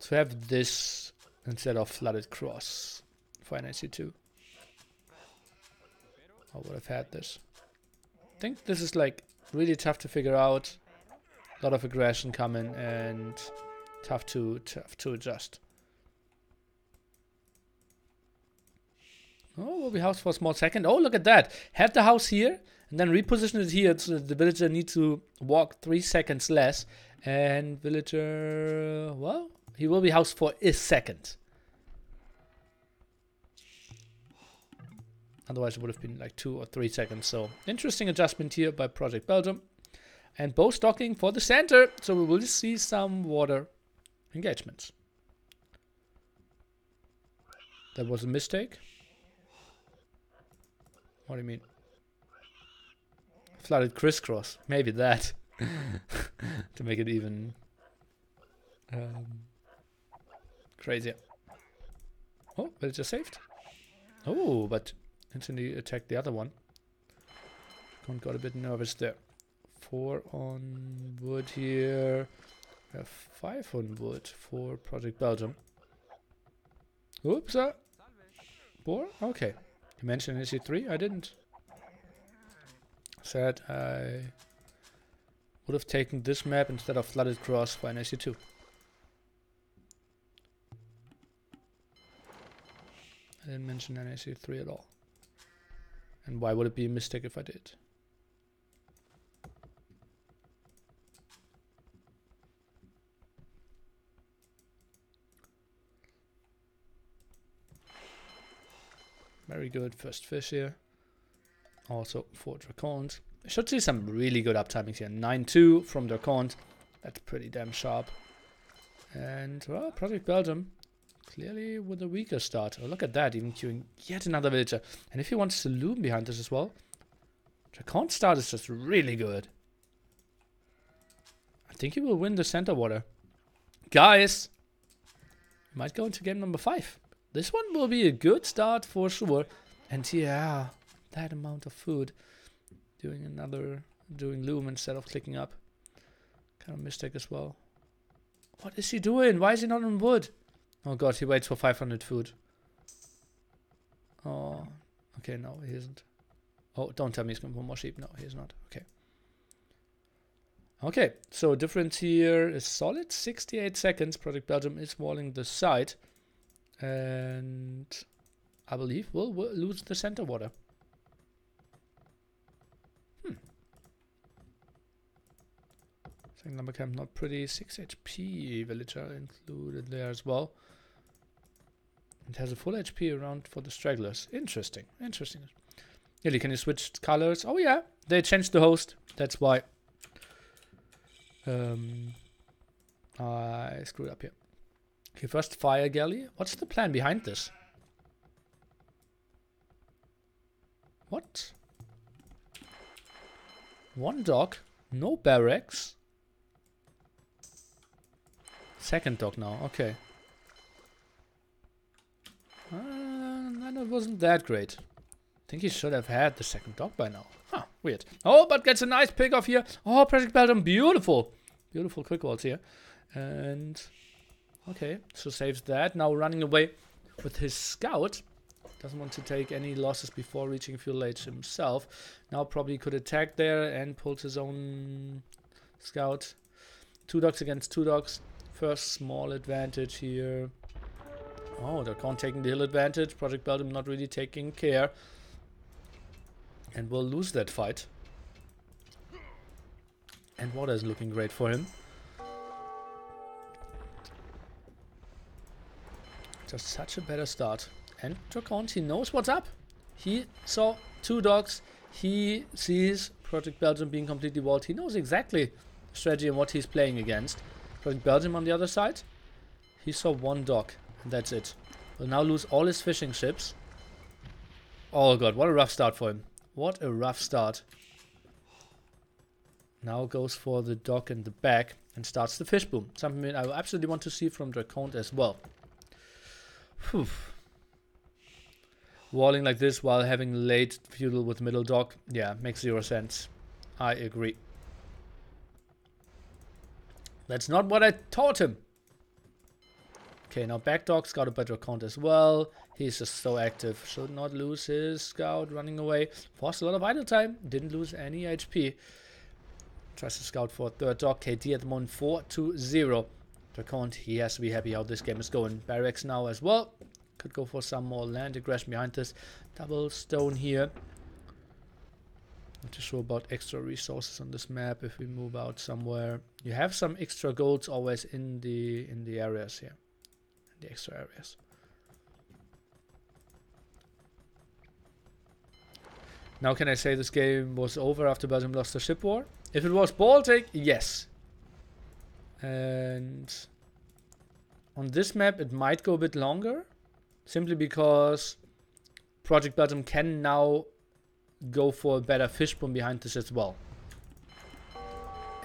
to have this instead of Flooded Cross for NIC2. I would have had this. I think this is like really tough to figure out. A lot of aggression coming and tough to adjust. Oh, will be house for a small second. Oh, look at that. Have the house here and then reposition it here so the villager needs to walk 3 seconds less. And villager, well, he will be housed for a second. Otherwise it would have been like 2 or 3 seconds. So interesting adjustment here by Project Belgium. And both docking for the center. So we will see some water engagements. That was a mistake. What do you mean? Flooded Crisscross. Maybe that. To make it even crazier. Oh, but it just saved. Oh, but instantly attacked the other one. Got a bit nervous there. 4 on wood here. We have 5 on wood for Project Belgium. Oops, Boar? Okay. You mentioned NAC3? I didn't. Said I would have taken this map instead of Flooded Cross for NAC2. I didn't mention NAC3 at all. And why would it be a mistake if I did? Very good first fish here. Also for DraconT. I should see some really good uptimings here. 9-2 from DraconT. That's pretty damn sharp. And, well, Project Belgium clearly with a weaker start. Oh, look at that, even queuing yet another villager. And if he wants to loom behind this as well, DraconT's start is just really good. I think he will win the center water. Guys, might go into game number 5. This one will be a good start for sure. And yeah, that amount of food. Doing loom instead of clicking up. Kind of mistake as well. What is he doing? Why is he not on wood? Oh god, he waits for 500 food. Oh, okay, no, he isn't. Oh, don't tell me he's going for more sheep. No, he's not. Okay. Okay, so difference here is solid. 68 seconds. Project Belgium is walling the side. And I believe we'll lose the center water. Second number camp not pretty. 6 HP villager included there as well. It has a full HP around for the stragglers. Interesting. Interesting. Really, can you switch colors? Oh yeah, they changed the host. That's why. I screwed up here. Okay, first fire galley. What's the plan behind this? What? One dock, no barracks. Second dock now, okay. And it wasn't that great. I think he should have had the second dock by now. Huh, weird. Oh, but gets a nice pick off here. Oh, Project Belgium, beautiful. Beautiful quick walls here. And, okay, so saves that. Now running away with his scout. Doesn't want to take any losses before reaching fuel age himself. Now probably could attack there and pulls his own scout. 2 docks against 2 docks. First small advantage here. Oh, DraconT taking the hill advantage. Project Belgium not really taking care. And will lose that fight. And water is looking great for him. Just such a better start. And DraconT, he knows what's up. He saw 2 dogs. He sees Project Belgium being completely walled. He knows exactly the strategy and what he's playing against. Project Belgium on the other side. He saw 1 dog. And that's it. Will now lose all his fishing ships. Oh god, what a rough start for him. What a rough start. Now goes for the dock in the back and starts the fish boom. Something I absolutely want to see from DraconT as well. Whew. Walling like this while having late feudal with middle dock. Yeah, makes 0 sense. I agree. That's not what I taught him. Okay, now back dock scouted by DraconT as well. He's just so active. Should not lose his scout running away. Forced a lot of idle time. Didn't lose any HP. Tries to scout for 3rd dock. KD at the moment 4-0. DraconT, he has to be happy how this game is going. Barracks now as well. Could go for some more land aggression behind this. Double stone here. Not too sure about extra resources on this map if we move out somewhere. You have some extra golds always in the areas here. In the extra areas. Now can I say this game was over after Belgium lost the ship war? If it was Baltic, yes. And on this map it might go a bit longer. Simply because Project Belgium can now go for a better fish boom behind this as well.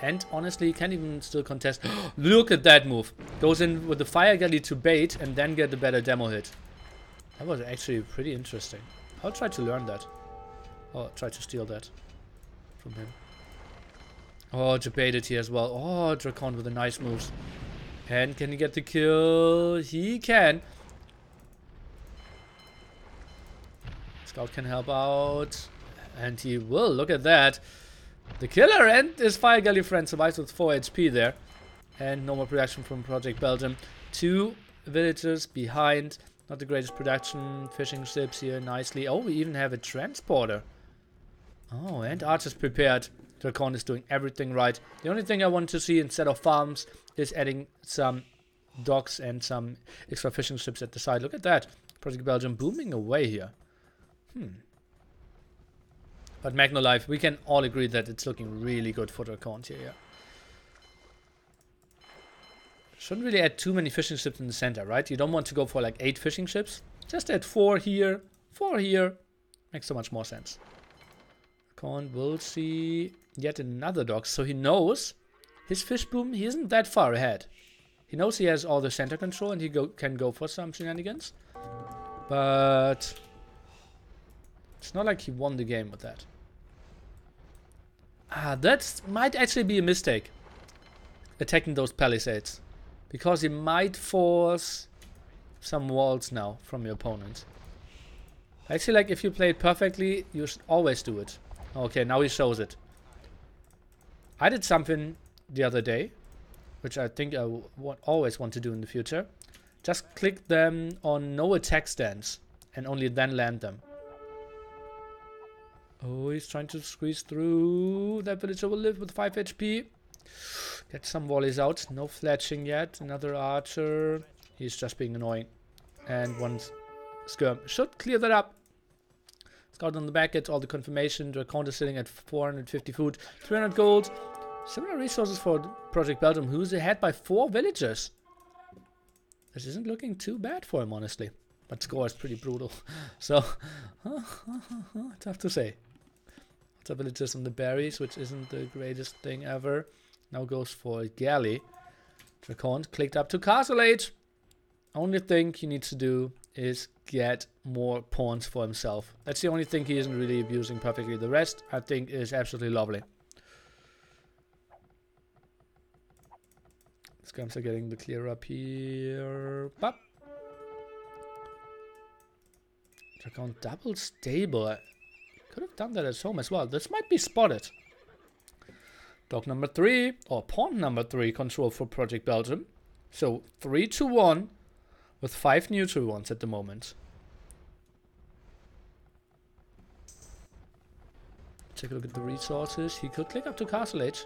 And honestly, can even still contest. Look at that move. Goes in with the fire galley to bait and then get a better demo hit. That was actually pretty interesting. I'll try to learn that. Or try to steal that from him. Oh, debated here as well. Oh, DraconT with the nice moves. And can he get the kill? He can. Scout can help out. And he will. Look at that. The killer and his fire galley friend survives with 4 HP there. And no more production from Project Belgium. 2 villagers behind. Not the greatest production. Fishing ships here nicely. Oh, we even have a transporter. Oh, and archers prepared. DraconT is doing everything right. The only thing I want to see instead of farms is adding some docks and some extra fishing ships at the side. Look at that. Project Belgium booming away here. But Magnolife, we can all agree that it's looking really good for DraconT here. Yeah. Shouldn't really add too many fishing ships in the center, right? You don't want to go for like 8 fishing ships. Just add 4 here, 4 here. Makes so much more sense. DraconT will see yet another dock, so he knows his fish boom, he isn't that far ahead. He knows he has all the center control and he can go for some shenanigans. But it's not like he won the game with that. That might actually be a mistake. Attacking those palisades. Because he might force some walls now from your opponent. Actually, like, if you play it perfectly, you should always do it. Okay, now he shows it. I did something the other day, which I think I always want to do in the future. Just click them on no attack stance, and only then land them. Oh, he's trying to squeeze through. That villager will live with 5 HP. Get some volleys out. No fletching yet. Another archer. He's just being annoying. And one skirm. Should clear that up. Scout on the back gets all the confirmation. DraconT is sitting at 450 food. 300 gold. Similar resources for Project Belgium, who's ahead by 4 villagers. This isn't looking too bad for him, honestly. But score is pretty brutal. So, tough to say. Lots of villagers on the berries, which isn't the greatest thing ever. Now goes for a galley. DraconT clicked up to Castle Age. Only thing he needs to do is get more pawns for himself. That's the only thing he isn't really abusing perfectly. The rest, I think, is absolutely lovely. Scums are getting the clear up here. Bop. DraconT double stable. I could have done that at home as well. This might be spotted. Dog number 3, or pawn number 3, control for Project Belgium. So 3-1 with 5 neutral ones at the moment. Take a look at the resources. He could click up to Castle Age.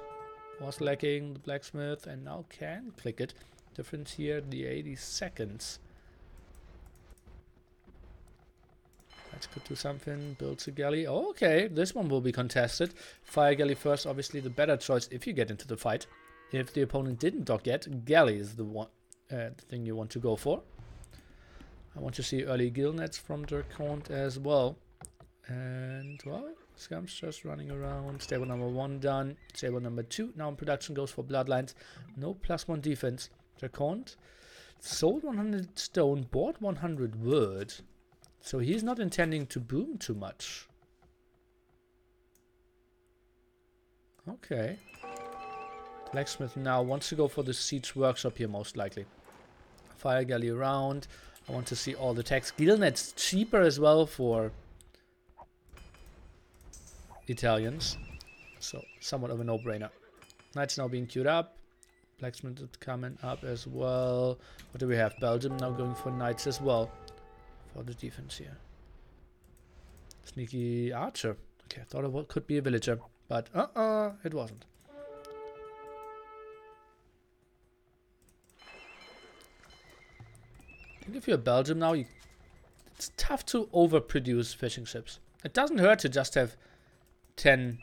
Was lacking the blacksmith and now can click it. Difference here, the 80 seconds. Let's go do something. Builds a galley. Oh, okay, this one will be contested. Fire galley first, obviously the better choice if you get into the fight. If the opponent didn't dock yet, galley is the one thing you want to go for. I want to see early gill nets from DraconT as well. And, well, Scum's just running around. Stable number 1 done. Stable number 2 now in production, goes for bloodlines. No +1 defense. DraconT sold 100 stone, bought 100 wood. So he's not intending to boom too much. Okay. Blacksmith now wants to go for the siege workshop here, most likely. Fire galley around. I want to see all the techs. Gill net's cheaper as well for Italians. So somewhat of a no-brainer. Knights now being queued up. Blacksmith is coming up as well. What do we have? Belgium now going for knights as well. For the defense here. Sneaky archer. Okay, I thought it could be a villager. But it wasn't. I think if you're Belgium now, it's tough to overproduce fishing ships. It doesn't hurt to just have 10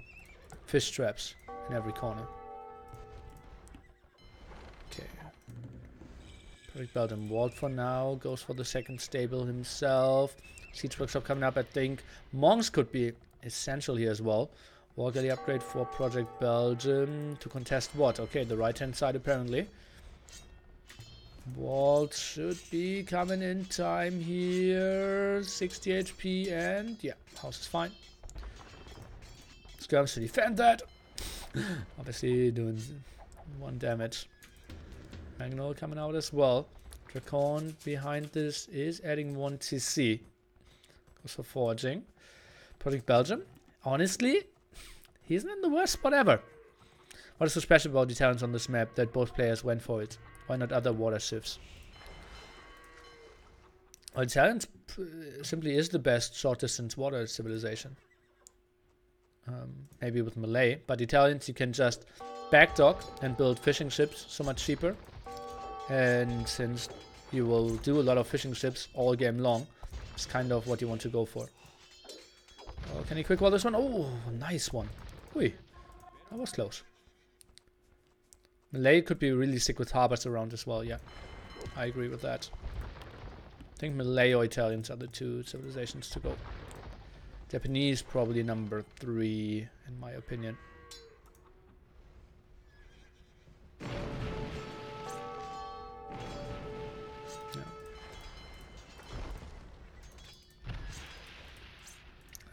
fish traps in every corner. Okay. Project Belgium walled for now. Goes for the second stable himself. Siege workshop coming up, I think. Monks could be essential here as well. War galley upgrade for Project Belgium. To contest what? Okay, the right hand side apparently. Walt should be coming in time here. 60 HP and yeah, house is fine. Skirms to defend that. Obviously doing 1 damage. Magnol coming out as well. DraconT behind this is adding 1 TC. Goes for forging. Project Belgium. Honestly, he isn't in the worst spot ever. What is so special about the talents on this map that both players went for it? Why not other water shifts? Well, Italians simply is the best short distance water civilization. Maybe with Malay, but Italians you can just backdock and build fishing ships so much cheaper. And since you will do a lot of fishing ships all game long, it's kind of what you want to go for. Oh, can he quick wall this one? Oh, nice one. Ui, that was close. Malay could be really sick with harbors around as well, yeah. I agree with that. I think Malay or Italians are the 2 civilizations to go. Japanese probably number 3 in my opinion. Yeah.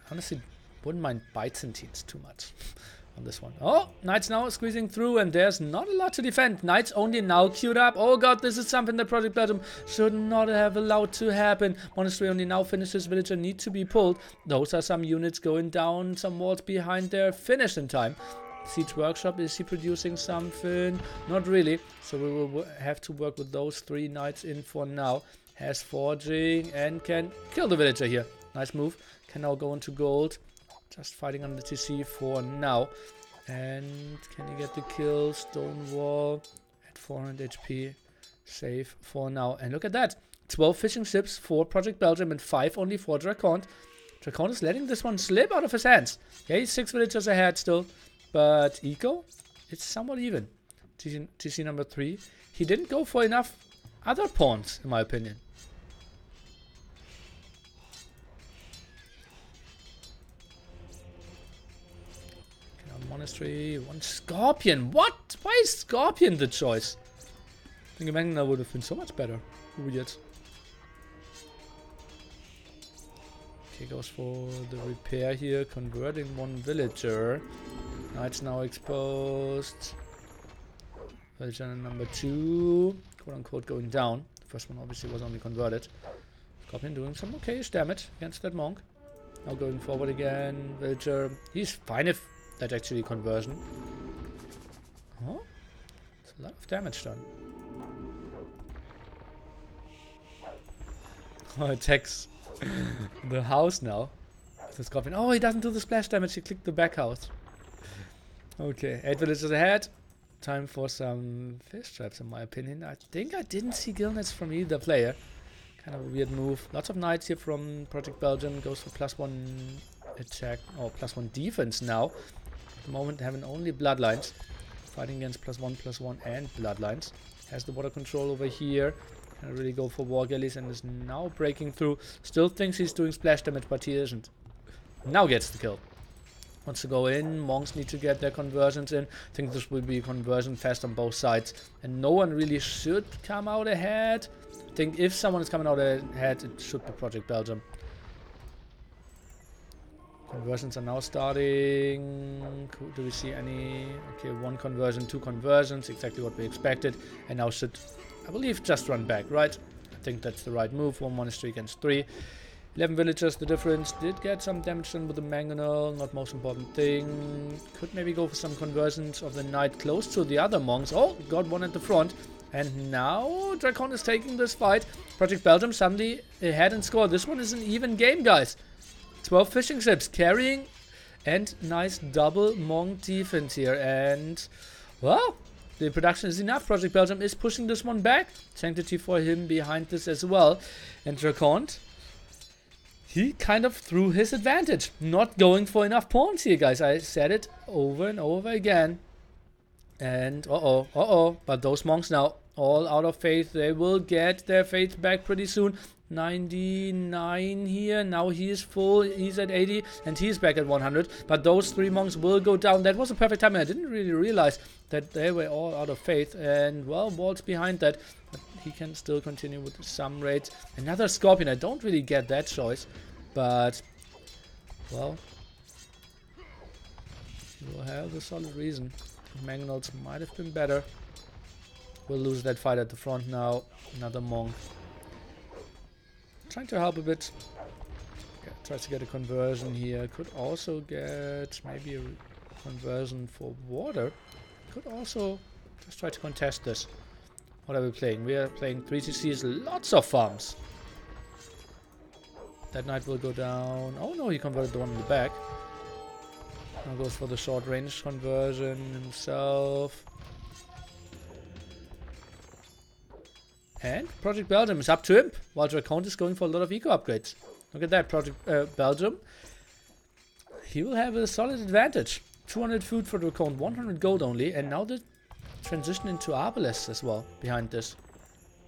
Honestly, wouldn't mind Byzantines too much on this one. Oh, Knights now squeezing through, and there's not a lot to defend. Knights only now queued up. Oh god, this is something that Project Belgium should not have allowed to happen. Monastery only now finishes. Villager need to be pulled. Those are some units going down some walls behind their finish in time. Siege Workshop, is he producing something? Not really. So we will have to work with those 3 Knights in for now. Has forging and can kill the villager here. Nice move. Can now go into gold. Just fighting on the TC for now. And can he get the kill? Stone wall at 400 HP. Safe for now. And look at that. 12 fishing ships for Project Belgium and 5 only for DraconT. DraconT is letting this one slip out of his hands. Yeah, he's 6 villagers ahead still. But eco, it's somewhat even. TC number 3. He didn't go for enough other pawns, in my opinion. Monastery, 1 Scorpion. What? Why is Scorpion the choice? I think Magna would have been so much better. Weird. Okay, goes for the repair here, converting 1 villager. Knights now exposed. Villager number 2, quote unquote, going down. The first one obviously was only converted. Scorpion doing some okayish damage against that monk. Now going forward again. Villager, he's fine if that's actually conversion. Oh, it's a lot of damage done. Oh, attacks the house now. The Scorpion. Oh, he doesn't do the splash damage. He clicked the back house. Okay, 8 villagers ahead. Time for some fish traps, in my opinion. I think I didn't see gill nets from either player. Kind of a weird move. Lots of knights here from Project Belgium. Goes for +1 attack or +1 defense now. At the moment having only bloodlines. Fighting against +1/+1 and bloodlines. Has the water control over here. Can really go for war galleys and is now breaking through. Still thinks he's doing splash damage, but he isn't. Now gets the kill. Wants to go in. Monks need to get their conversions in. I think this will be conversion fast on both sides. And no one really should come out ahead. I think if someone is coming out ahead, it should be Project Belgium. Conversions are now starting. Do we see any? Okay, 1 conversion, 2 conversions. Exactly what we expected. And now should, I believe, just run back, right? I think that's the right move. 1 monastery against 3. 11 villagers, the difference. Did get some damage done with the mangonel. Not most important thing. Could maybe go for some conversions of the knight close to the other monks. Oh, got 1 at the front. And now DraconT is taking this fight. Project Belgium suddenly ahead and score. This one is an even game, guys. 12 fishing ships carrying, and nice double monk defense here. And, well, the production is enough. Project Belgium is pushing this one back. Sanctity for him behind this as well. And DraconT, he kind of threw his advantage. Not going for enough pawns here, guys. I said it over and over again. And, but those monks now all out of faith. They will get their faith back pretty soon. 99 here. Now he is full. He's at 80 and he's back at 100. But those 3 monks will go down. That was a perfect timing. I didn't really realize that they were all out of faith. And, well, Walt's behind that. But he can still continue with some raids. Another Scorpion. I don't really get that choice. But, well, We'll have a solid reason. Mangonels might have been better. We'll lose that fight at the front now. Another monk. Trying to help a bit. Yeah, tries to get a conversion here. Could also get maybe a conversion for water. Could also just try to contest this. What are we playing? We are playing 3 TCs, lots of farms. That knight will go down. Oh no, he converted the one in the back. Now goes for the short range conversion himself. And Project Belgium is up to him, while DraconT is going for a lot of eco upgrades. Look at that, Project Belgium. He will have a solid advantage. 200 food for DraconT, 100 gold only, and now the transition into Arbalest as well behind this.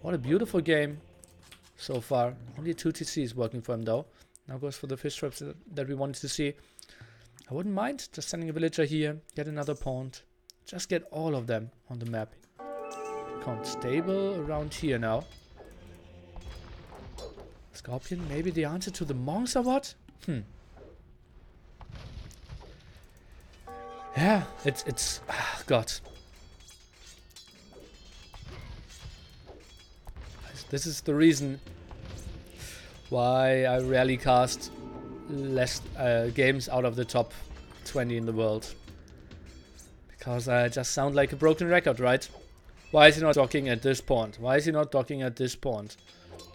What a beautiful game so far. Only 2 TCs working for him though. Now goes for the fish traps that we wanted to see. I wouldn't mind just sending a villager here, get another pond. Just get all of them on the map. DraconT stable around here now. Scorpion, maybe the answer to the monks or what? Yeah, it's God. This is the reason why I rarely cast less games out of the top 20 in the world. Because I just sound like a broken record, right? Why is he not docking at this point? Why is he not docking at this point?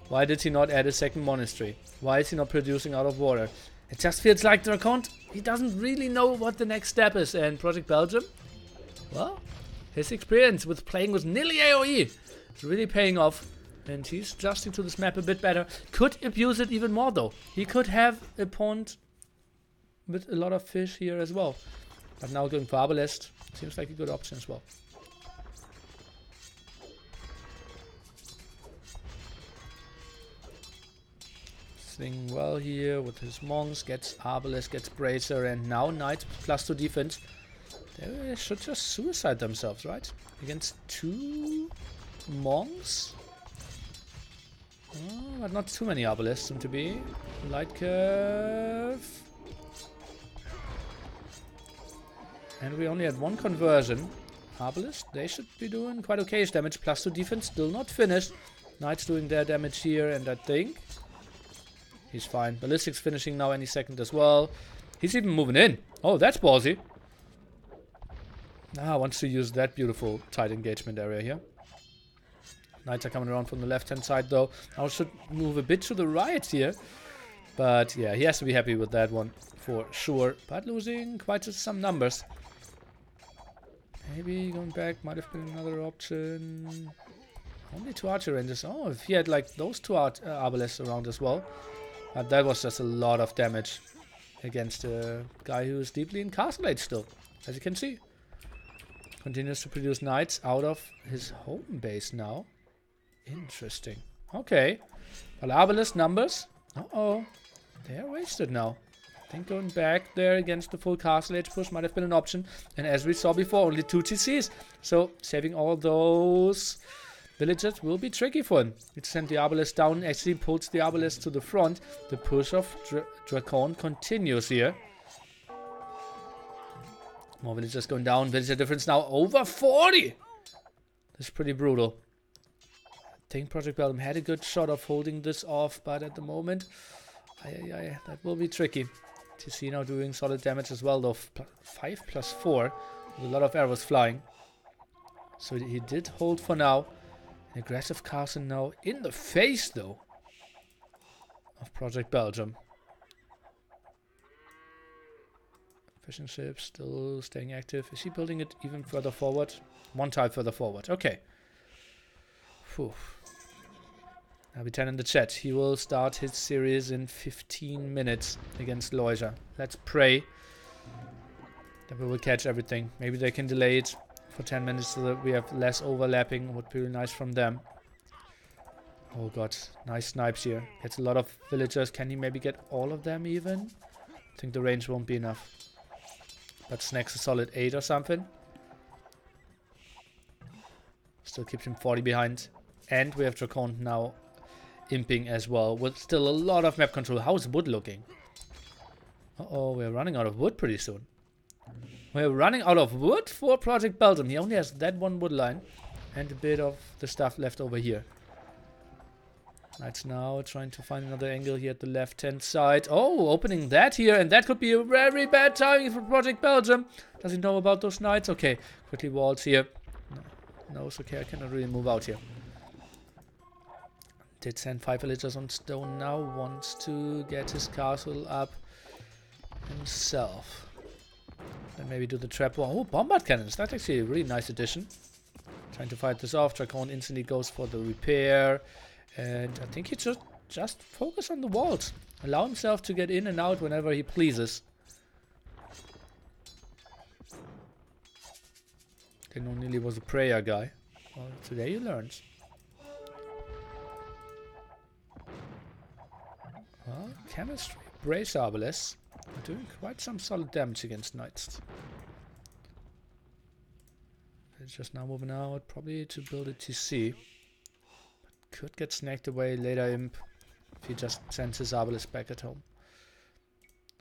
Why did he not add a second monastery? Why is he not producing out of water? It just feels like DraconT, he doesn't really know what the next step is. And Project Belgium, well, his experience with playing with nearly AoE is really paying off. And he's adjusting to this map a bit better. Could abuse it even more though. He could have a pond with a lot of fish here as well. But now going for Arbalest seems like a good option as well. Swing well here with his monks. Gets Arbalest, gets Bracer, and now Knight +2 defense. They should just suicide themselves, right? Against 2 monks. Oh, but not too many Arbalests seem to be. Light curve. And we only had 1 conversion. Arbalest, they should be doing quite okay damage. +2 defense, still not finished. Knights doing their damage here, and I think he's fine. Ballistic's finishing now any second as well. He's even moving in. Oh, that's ballsy. Now wants to use that beautiful tight engagement area here. Knights are coming around from the left-hand side though. Now should move a bit to the right here. But yeah, he has to be happy with that one for sure. But losing quite some numbers. Maybe going back might have been another option. Only 2 archer ranges. Oh, if he had like those 2 Arbalests around as well. But that was just a lot of damage against a guy who is deeply in castle age still, as you can see. Continues to produce knights out of his home base now. Interesting. Okay. Well, Arbalest numbers. Uh-oh. They're wasted now. I think going back there against the full castle age push might have been an option. And as we saw before, only 2 TCs. So saving all those villagers will be tricky for him. He sent the Arbalest down, actually pulls the Arbalest to the front. The push of DraconT continues here. More villagers going down. Villager difference now over 40. That's pretty brutal. I think Project Belgium had a good shot of holding this off, but at the moment, that will be tricky. TC now doing solid damage as well, though. 5+4 with a lot of arrows flying. So he did hold for now. An aggressive castle now in the face, though, of Project Belgium. Fishing ship still staying active. Is he building it even further forward? 1 tile further forward. Okay. Phew. Now B10 in the chat. He will start his series in 15 minutes against Loisia. Let's pray that we will catch everything. Maybe they can delay it for 10 minutes so that we have less overlapping. Would be really nice from them. Oh god, nice snipes here. Gets a lot of villagers. Can he maybe get all of them even? I think the range won't be enough. But snacks a solid 8 or something. Still keeps him 40 behind. And we have DraconT now imping as well, with still a lot of map control. How's wood looking? Uh-oh, we're running out of wood pretty soon. We're running out of wood for Project Belgium. He only has that one wood line and a bit of the stuff left over here. Knights now trying to find another angle here at the left-hand side. Oh, opening that here, and that could be a very bad timing for Project Belgium. Does he know about those knights? Okay, quickly walls here. No, it's okay, I cannot really move out here. Did send 5 villagers on stone now. Wants to get his castle up himself. And maybe do the trap wall. Oh, bombard cannons. That's actually a really nice addition. Trying to fight this off. DraconT instantly goes for the repair. And I think he just focus on the walls. Allow himself to get in and out whenever he pleases. Didn't know Nearly was a prayer guy. Well, today you learned. Well, chemistry. Brace Arbalest are doing quite some solid damage against knights. They're just now moving out, probably to build a TC. Could get snagged away later, Imp, if he just sends his Arbalest back at home.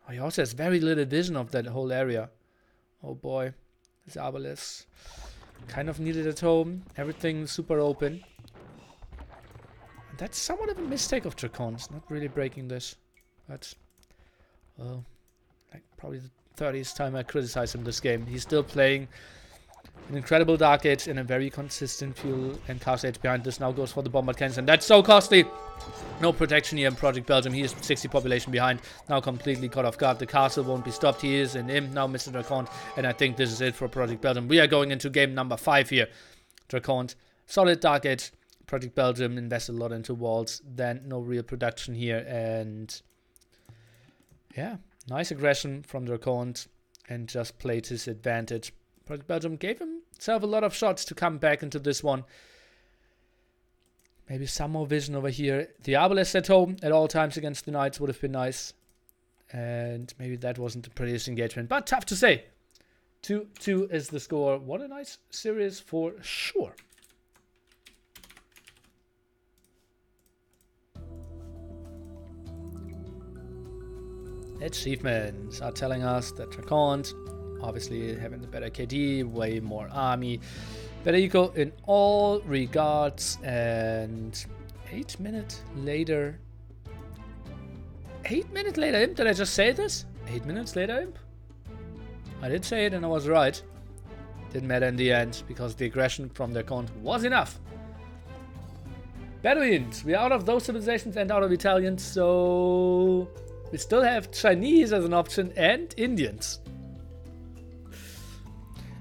Oh, he also has very little vision of that whole area. Oh boy, his Arbalest kind of needed at home. Everything super open. And that's somewhat of a mistake of DraconT, not really breaking this. But, well, like probably the 30th time I criticize him this game. He's still playing an incredible Dark Age and a very consistent fuel and Cast Age behind this. Now goes for the bombard cannons, and that's so costly. No protection here in Project Belgium. He is 60 population behind. Now completely caught off guard. The castle won't be stopped. He is in him now, Mr. DraconT, and I think this is it for Project Belgium. We are going into game number 5 here. DraconT, solid Dark Age. Project Belgium invested a lot into walls. Then no real production here, and yeah, nice aggression from DraconT and just played his advantage. Project Belgium gave himself a lot of shots to come back into this one. Maybe some more vision over here. The Arbalest at home at all times against the Knights would have been nice. And maybe that wasn't the prettiest engagement, but tough to say. 2-2 is the score. What a nice series for sure. Achievements are telling us that DraconT, obviously having the better KD, way more army, better eco in all regards, and 8 minutes later. 8 minutes later, Imp? Did I just say this? 8 minutes later, Imp? I did say it and I was right. Didn't matter in the end, because the aggression from DraconT was enough. Bedouins, we're out of those civilizations and out of Italians, so we still have Chinese as an option and Indians.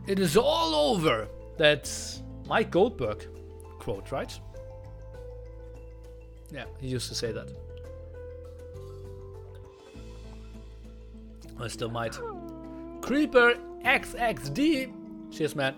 It is all over. That's Mike Goldberg quote, right? Yeah, he used to say that. I still might. Creeper XXD. Cheers, man.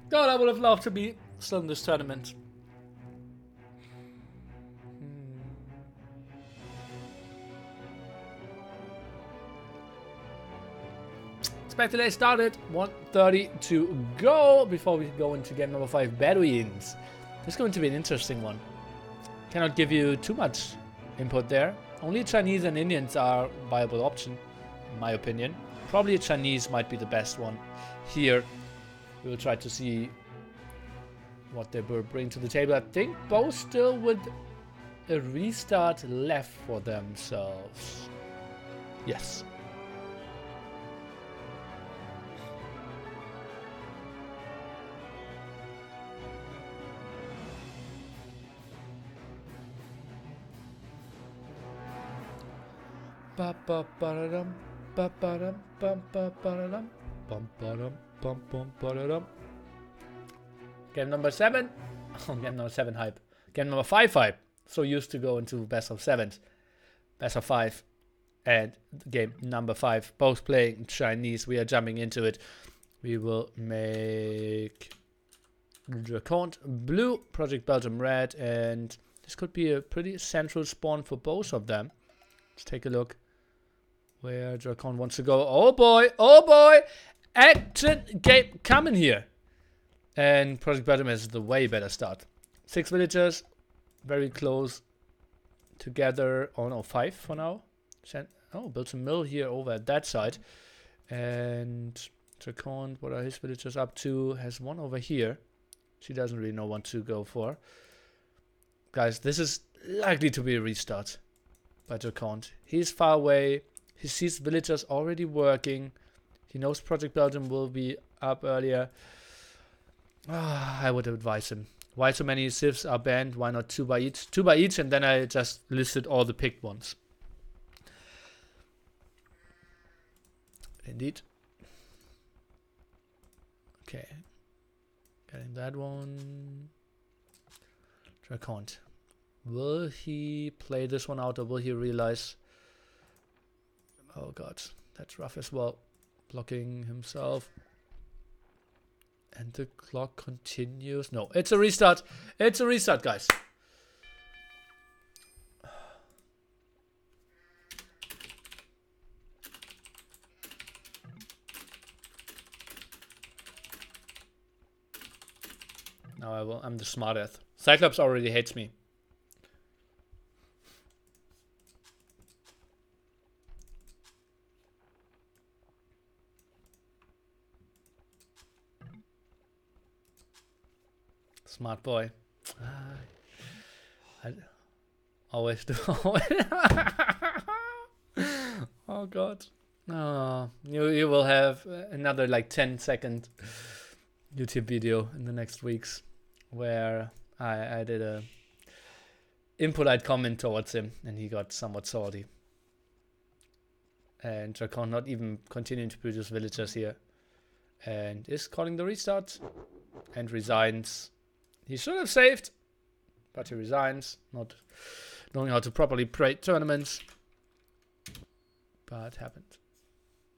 God, I would have loved to be still in this tournament. Spectator started, 1:30 to go before we go into game number 5, Bedouins. This is going to be an interesting one. Cannot give you too much input there. Only Chinese and Indians are a viable option, in my opinion. Probably Chinese might be the best one here. We'll try to see what they will bring to the table. I think both still with a restart left for themselves. Yes. Ba ba ba dum ba ba dum bum ba ba dum bum ba dum bum bum ba dum. Game number 7. Oh, game number 7 hype. Game number 5 hype. So used to go into best of 7s, best of 5, and game number 5. Both playing Chinese. We are jumping into it. We will make DraconT blue, Project Belgium red, and This could be a pretty central spawn for both of them. Let's take a look where DraconT wants to go. Oh boy, action game coming here. And Project Belgium is the way better start. 6 villagers, very close together. Oh no, 5 for now. Built a mill here over at that side. And DraconT, what are his villagers up to? Has one over here. She doesn't really know what to go for. Guys, this is likely to be a restart by DraconT. He's far away. He sees villagers already working. He knows Project Belgium will be up earlier. I would advise him. Why so many civs are banned? Why not 2 by each? 2 by each, and then I just listed all the picked ones. Indeed. Okay. Getting that one. DraconT. Will he play this one out, or will he realize... Oh god, that's rough as well. Blocking himself. And the clock continues. No, it's a restart. It's a restart, guys. Now I'm the smartest. Cyclops already hates me. Smart boy. I always do. Oh god. Oh, you will have another like 10-second YouTube video in the next weeks where I did a impolite comment towards him and he got somewhat salty. And DraconT not even continuing to produce villagers here and is calling the restart and resigns. He should have saved, but he resigns, not knowing how to properly play tournaments. But it happened.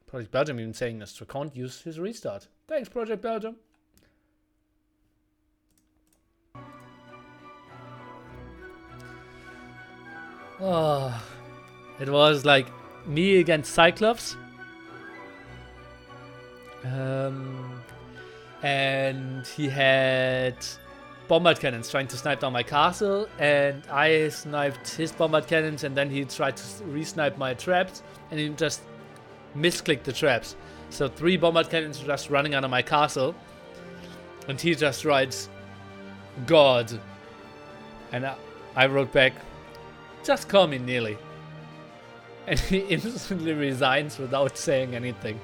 Project Belgium even saying this, DraconT use his restart. Thanks, Project Belgium. Oh, it was like me against Cyclops. And he had bombard cannons trying to snipe down my castle, and I sniped his bombard cannons, and then he tried to re-snipe my traps, and he just misclicked the traps. So 3 bombard cannons just running under my castle, and he just writes, God. And I wrote back, just call me Nearly. And he instantly resigns without saying anything.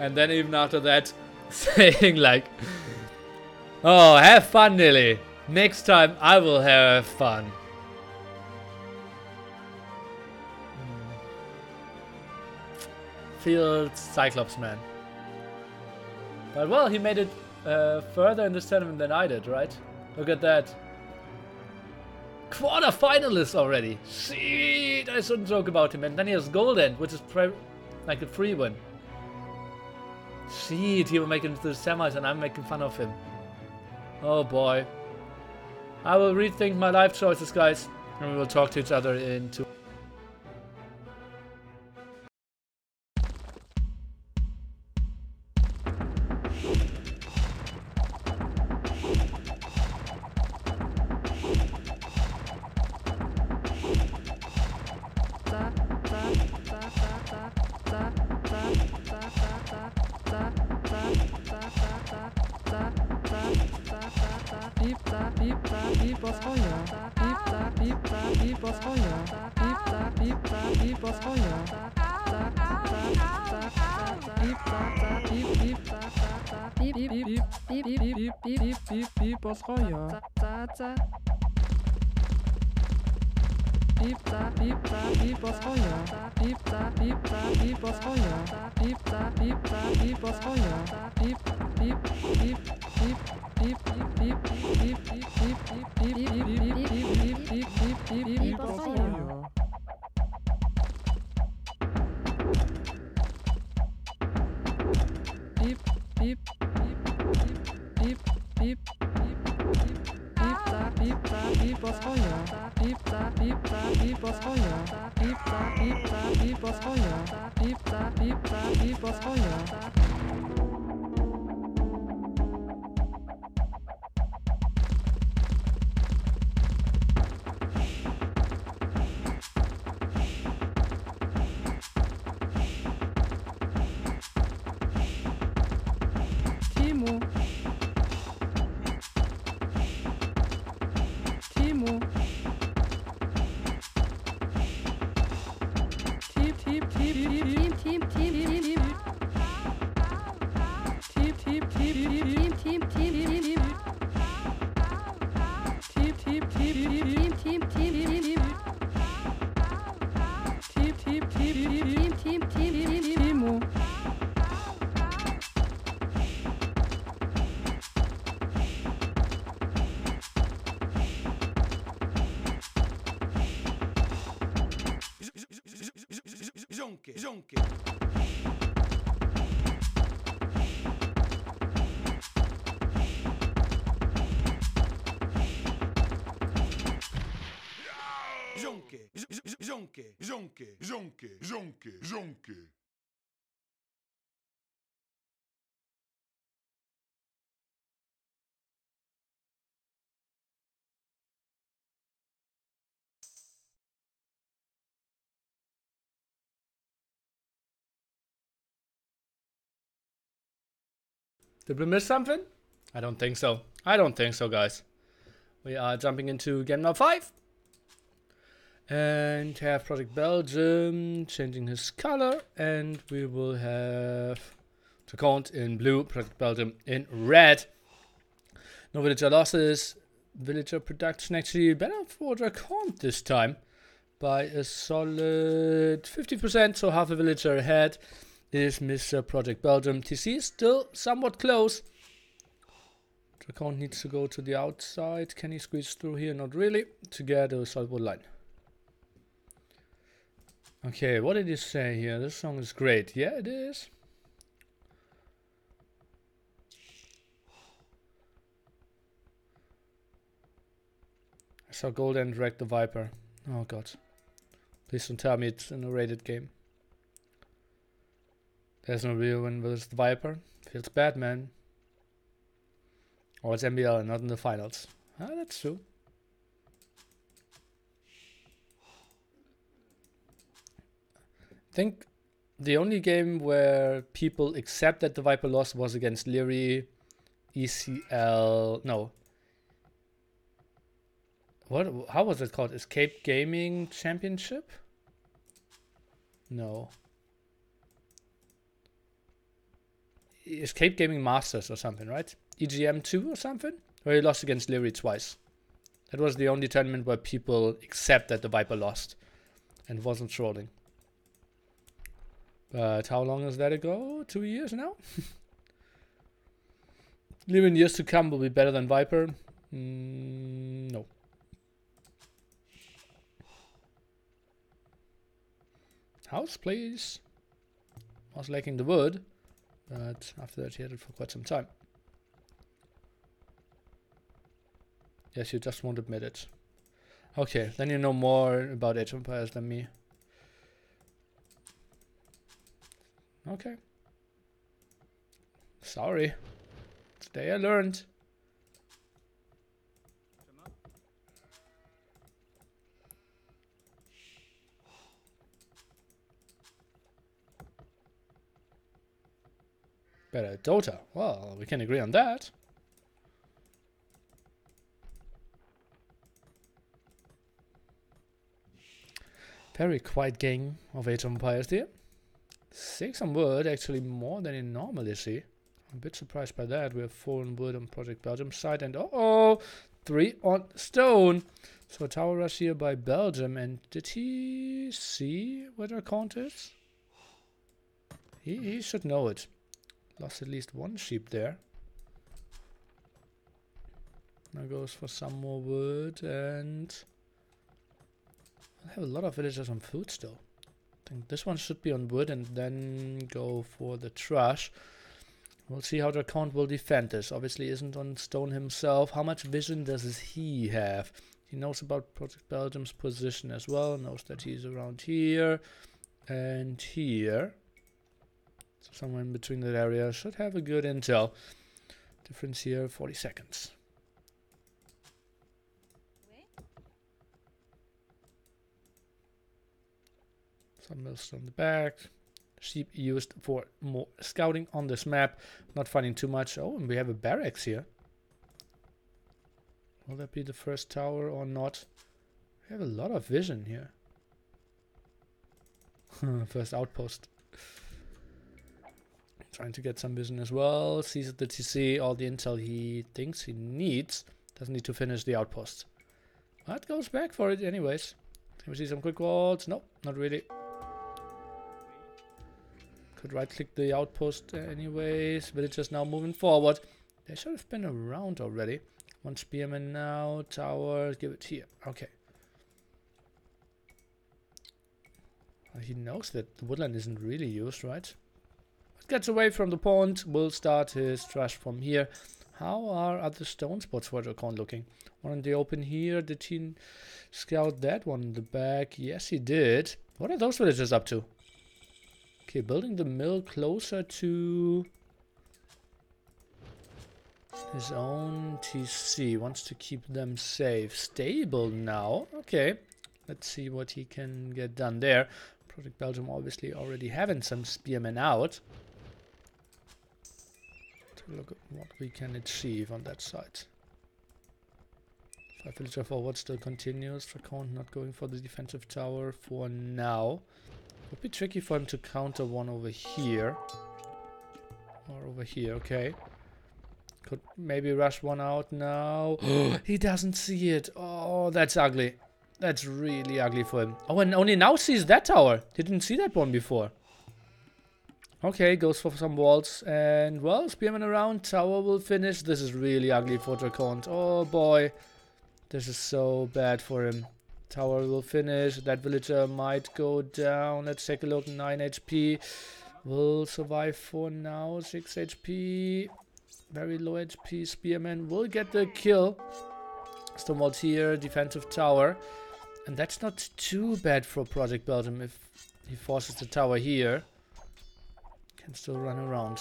And then even after that, saying like, oh, have fun, Nearly. Next time I will have fun. Field Cyclops, man. But well, he made it further in this tournament than I did, right? Look at that. Quarter finalist already. Shit, I shouldn't joke about him. And then he has Gold End, which is like a free win. Shit, he will make it into the semis and I'm making fun of him. Oh boy. I will rethink my life choices, guys. And we will talk to each other in 2. Did we miss something? I don't think so. I don't think so, guys. We are jumping into game number 5. And have Project Belgium changing his color. And we will have DraconT in blue, Project Belgium in red. No villager losses. Villager production actually better for DraconT this time. By a solid 50%, so half a villager ahead is Mr. Project Belgium. TC is still somewhat close. DraconT needs to go to the outside. Can he squeeze through here? Not really. To get a solid wood line. Okay, what did he say here? This song is great. Yeah, it is. I saw gold and wreck the Viper. Oh god. Please don't tell me it's an rated game. There's no real win versus the Viper. Feels bad, man. Or it's MBL and not in the finals. Ah, that's true. I think the only game where people accept that the Viper lost was against Leary, ECL, no. How was it called? Escape Gaming Championship? No. Escape Gaming Masters or something, right? EGM 2 or something? Where he lost against Leary twice. That was the only tournament where people accept that the Viper lost and wasn't trolling. But how long is that ago? 2 years now? Leary in years to come will be better than Viper? No. House, please. Was lacking the wood, but after that he had it for quite some time. Yes, you just won't admit it. Okay, then you know more about Age of Empires than me. Okay. Sorry. Today I learned. Better Dota. Well, we can agree on that. Very quiet game of Age of Empires there. 6 on wood, actually more than you normally see. I'm a bit surprised by that. We have 4 on wood on Project Belgium side and 3 on stone. So tower rush here by Belgium. And did he see where DraconT is? He should know it. Lost at least 1 sheep there. Now goes for some more wood and I have a lot of villagers on food still. I think this one should be on wood and then go for the trash. We'll see how DraconT will defend this. Obviously isn't on stone himself. How much vision does he have? He knows about Project Belgium's position as well. Knows that he's around here and here. So somewhere in between that area. Should have a good intel. Difference here, 40 seconds. Some mills on the back. Sheep used for more scouting on this map. Not finding too much. Oh, and we have a barracks here. Will that be the first tower or not? We have a lot of vision here. First outpost. Trying to get some vision as well. Sees the TC, all the intel he thinks he needs. Doesn't need to finish the outpost. But goes back for it anyways. Can we see some quick walls? Nope, not really. Could right click the outpost anyways. Villagers now moving forward. They should have been around already. One spearman now. Tower. Give it here. Okay. Well, he knows that the woodland isn't really used, right? Gets away from the pond. Will start his trash from here. How are other stone spots for DraconT looking? One in the open here. Did he scout that one in the back? Yes, he did. What are those villagers up to? Okay, building the mill closer to his own TC. Wants to keep them safe. Stable now. Okay. Let's see what he can get done there. Project Belgium obviously already having some spearmen out. To look at what we can achieve on that side. 5 villager forward still continues. DraconT not going for the defensive tower for now. Would be tricky for him to counter one over here. Or over here, okay. Could maybe rush one out now. He doesn't see it. Oh, that's ugly. That's really ugly for him. Oh, and only now sees that tower. Didn't see that one before. Okay, goes for some walls. And, well, spearman around. Tower will finish. This is really ugly for DraconT. Oh, boy. This is so bad for him. Tower will finish. That villager might go down. Let's take a look. 9 HP. Will survive for now. 6 HP. Very low HP. Spearman will get the kill. Stone walls here. Defensive tower. And that's not too bad for Project Belgium if he forces the tower here. Can still run around.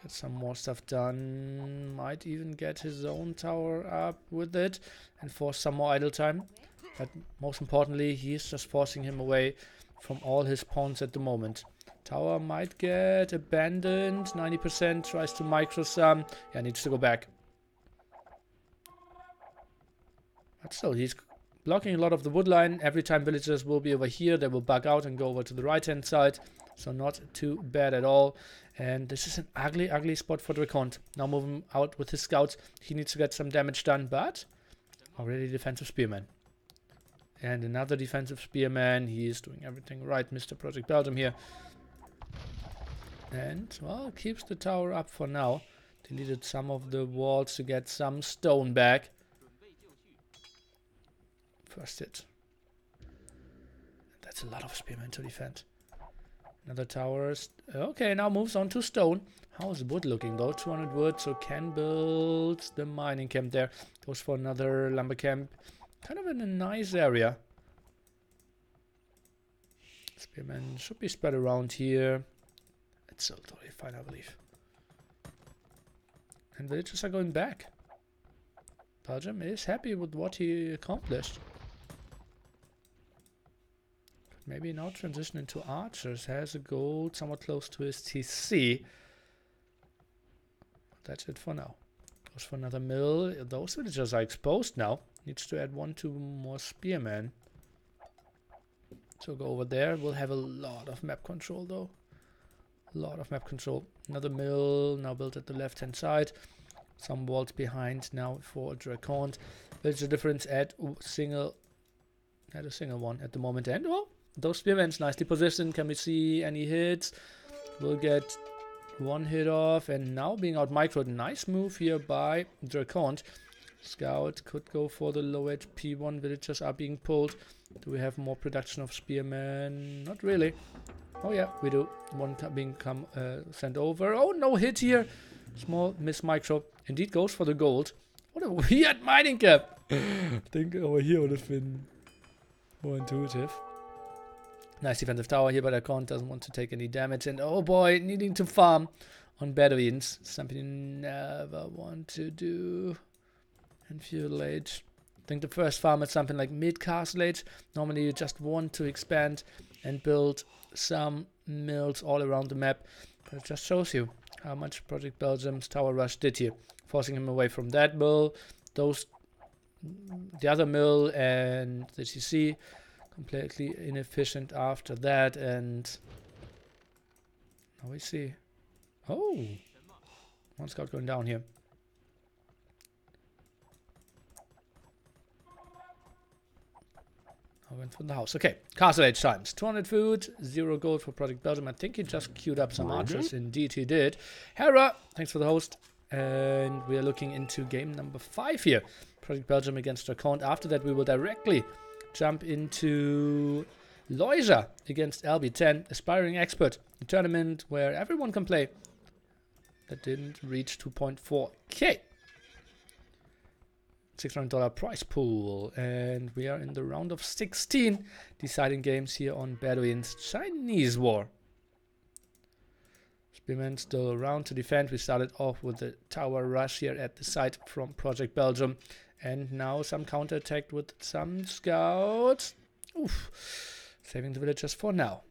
Get some more stuff done. Might even get his own tower up with it. And force some more idle time. But most importantly, he's just forcing him away from all his pawns at the moment. Tower might get abandoned. 90% tries to micro some. Yeah, needs to go back. But still, he's blocking a lot of the wood line. Every time villagers will be over here, they will bug out and go over to the right hand side. So not too bad at all. And this is an ugly, ugly spot for DraconT. Now moving out with his scouts. He needs to get some damage done, but already defensive spearman. And another defensive spearman. He is doing everything right, Mr. Project Belgium here. And, well, keeps the tower up for now. Deleted some of the walls to get some stone back. First hit. That's a lot of spearmen to defend. Another tower. Okay, now moves on to stone. How is wood looking though? 200 wood, so can build the mining camp there. Goes for another lumber camp. Kind of in a nice area. Spearmen should be spread around here. It's still totally fine, I believe. And villagers are going back. Belgium is happy with what he accomplished. Maybe now transition into archers. Has a gold somewhat close to his TC. That's it for now. Goes for another mill. Those villagers are exposed now. Needs to add 1-2 more spearmen. So go over there. We'll have a lot of map control though. A lot of map control. Another mill now built at the left hand side. Some walls behind now for DraconT. Villager difference at a single one at the moment. And well, those spearmen nicely positioned. Can we see any hits? We'll get one hit off. And now being out microed. Nice move here by DraconT. Scout could go for the low HP one. Villagers are being pulled. Do we have more production of spearmen? Not really. Oh yeah, we do. One being sent over. Oh, no hit here. Small miss micro. Indeed goes for the gold. What a weird mining cap. I think over here would have been more intuitive. Nice defensive tower here, but DraconT doesn't want to take any damage. And oh boy, needing to farm on Bedouins. Something you never want to do in feudal age. I think the first farm is something like mid-castle age. Normally you just want to expand and build some mills all around the map. But it just shows you how much Project Belgium's tower rush did here. Forcing him away from that mill, the other mill and the CC. Completely inefficient after that, and now we see. Oh, one scout going down here. I went from the house. Okay, castle age times. 200 food, 0 gold for Project Belgium. I think he just queued up some archers. Indeed, he did. Hera, thanks for the host. And we are looking into game number 5 here. Project Belgium against DraconT. After that, we will directly jump into Loisia against LB10, aspiring expert, a tournament where everyone can play. That didn't reach 2.4k. $600 prize pool, and we are in the round of 16 deciding games here on Bedouin's Chinese War. Spearmen still around to defend. We started off with the tower rush here at the side from Project Belgium. And now some counterattack with some scouts. Oof. Saving the villagers for now.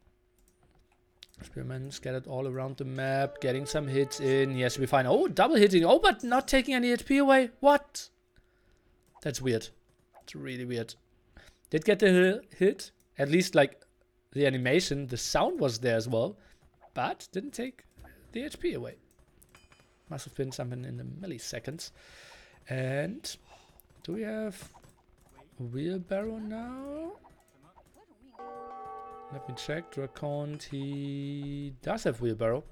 Spearmen scattered all around the map. Getting some hits in. Yes, we fine. Oh, double hitting. Oh, but not taking any HP away. What? That's weird. It's really weird. Did get the hit. At least like the animation. The sound was there as well. But didn't take the HP away. Must have been something in the milliseconds. And do we have a wheelbarrow now? Let me check. DraconT, he does have wheelbarrow.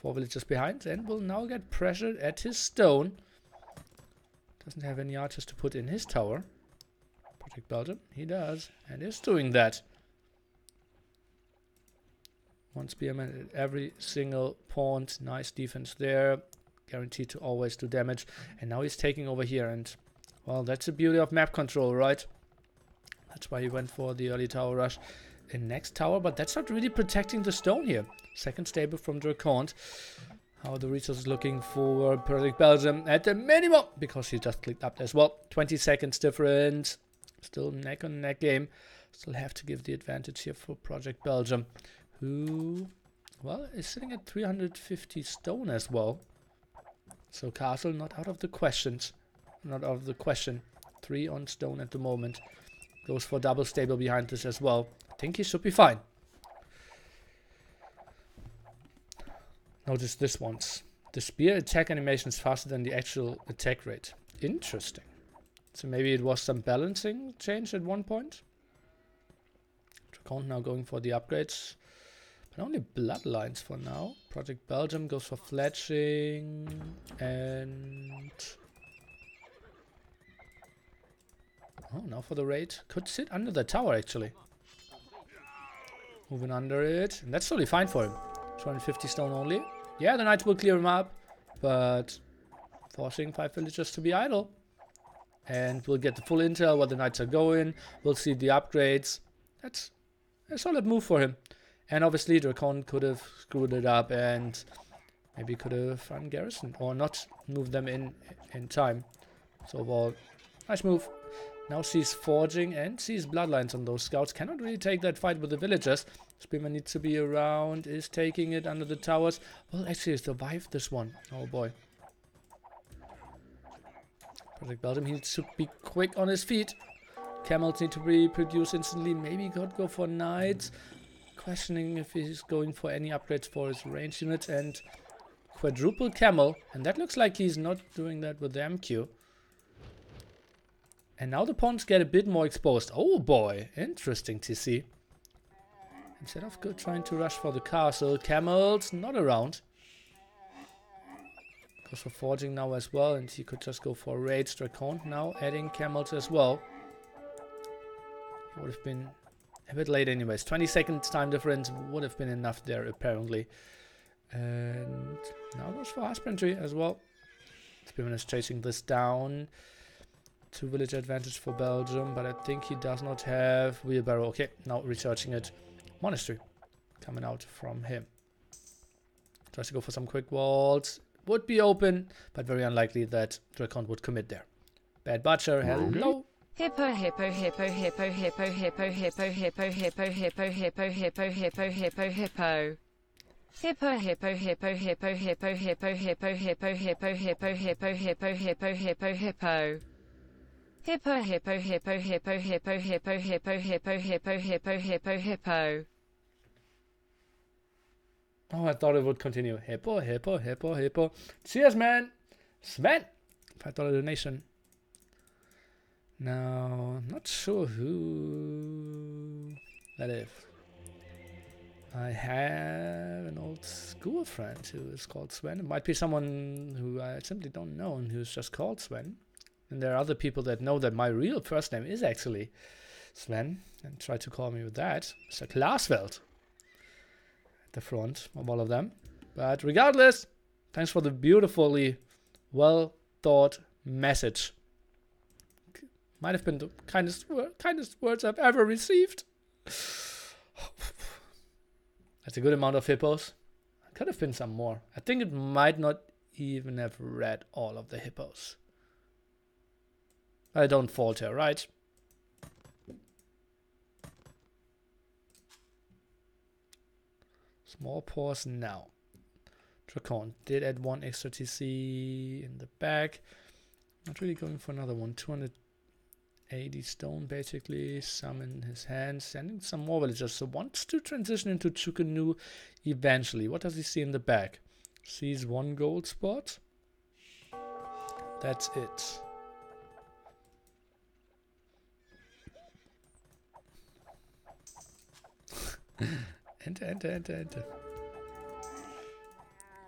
4 villagers behind and will now get pressured at his stone. Doesn't have any archers to put in his tower. Project Belgium, he does and is doing that. One spearman at every single pawn. Nice defense there. Guaranteed to always do damage. And now he's taking over here. And, well, that's the beauty of map control, right? That's why he went for the early tower rush in next tower. But that's not really protecting the stone here. Second stable from DraconT. How the resources looking for Project Belgium at the minimum. Because he just clicked up as well. 20 seconds difference. Still neck on neck game. Still have to give the advantage here for Project Belgium. Who, well, is sitting at 350 stone as well. So castle not out of the questions. Not out of the question. 3 on stone at the moment. Goes for double stable behind this as well. I think he should be fine. Notice this once. The spear attack animation is faster than the actual attack rate. Interesting. So maybe it was some balancing change at one point. DraconT now going for the upgrades. But only bloodlines for now. Project Belgium goes for fletching. And... oh, now for the raid. Could sit under the tower actually. Moving under it. And that's totally fine for him. 250 stone only. Yeah, the knights will clear him up. But forcing 5 villagers to be idle. And we'll get the full intel where the knights are going. We'll see the upgrades. That's a solid move for him. And obviously DraconT could have screwed it up and maybe could have ungarrisoned or not moved them in time. So overall, nice move. Now sees forging and sees bloodlines on those scouts. Cannot really take that fight with the villagers. Spearman needs to be around, is taking it under the towers. Well, actually survived this one. Oh boy. Project Belgium needs to be quick on his feet. Camels need to be produced instantly. Maybe could go for knights. Questioning if he's going for any upgrades for his range units and quadruple camel. And that looks like he's not doing that with the MQ. And now the pawns get a bit more exposed. Oh boy, interesting to see. Instead of trying to rush for the castle, camels not around. Goes for forging now as well, and he could just go for raids. DraconT now adding camels as well. He would have been a bit late anyways. 20 seconds time difference would have been enough there apparently. And now goes for husbandry as well. Spearman is chasing this down. 2 village advantage for Belgium, but I think he does not have wheelbarrow. Okay, now researching it. Monastery coming out from him. Tries to go for some quick walls. Would be open, but very unlikely that DraconT would commit there. Bad Butcher, hello. Hippo hippo hippo hippo hippo hippo hippo hippo hippo hippo hippo hippo hippo hippo hippo. Hippo hippo hippo hippo hippo hippo hippo hippo hippo hippo hippo hippo hippo hippo hippo. Hippo hippo hippo hippo hippo hippo hippo hippo hippo hippo hippo hippo. Oh, I thought it would continue. Hippo, hippo, hippo, hippo. Cheers, man. Sven. $5 donation. Now, not sure who that is. I have an old school friend who is called Sven. It might be someone who I simply don't know and who's just called Sven. And there are other people that know that my real first name is actually Sven and try to call me with that. Mr. Glasveld. The front of all of them, but regardless, thanks for the beautifully well thought message. Might have been the kindest words I've ever received. That's a good amount of hippos. Could have been some more. I think it might not even have read all of the hippos. I don't falter, right? Small pause now. DraconT did add 1 extra TC in the back. Not really going for another one. 280 stone basically. Some in his hands. Sending some more villagers. So wants to transition into Chukanu eventually. What does he see in the back? Sees 1 gold spot. That's it. Enter.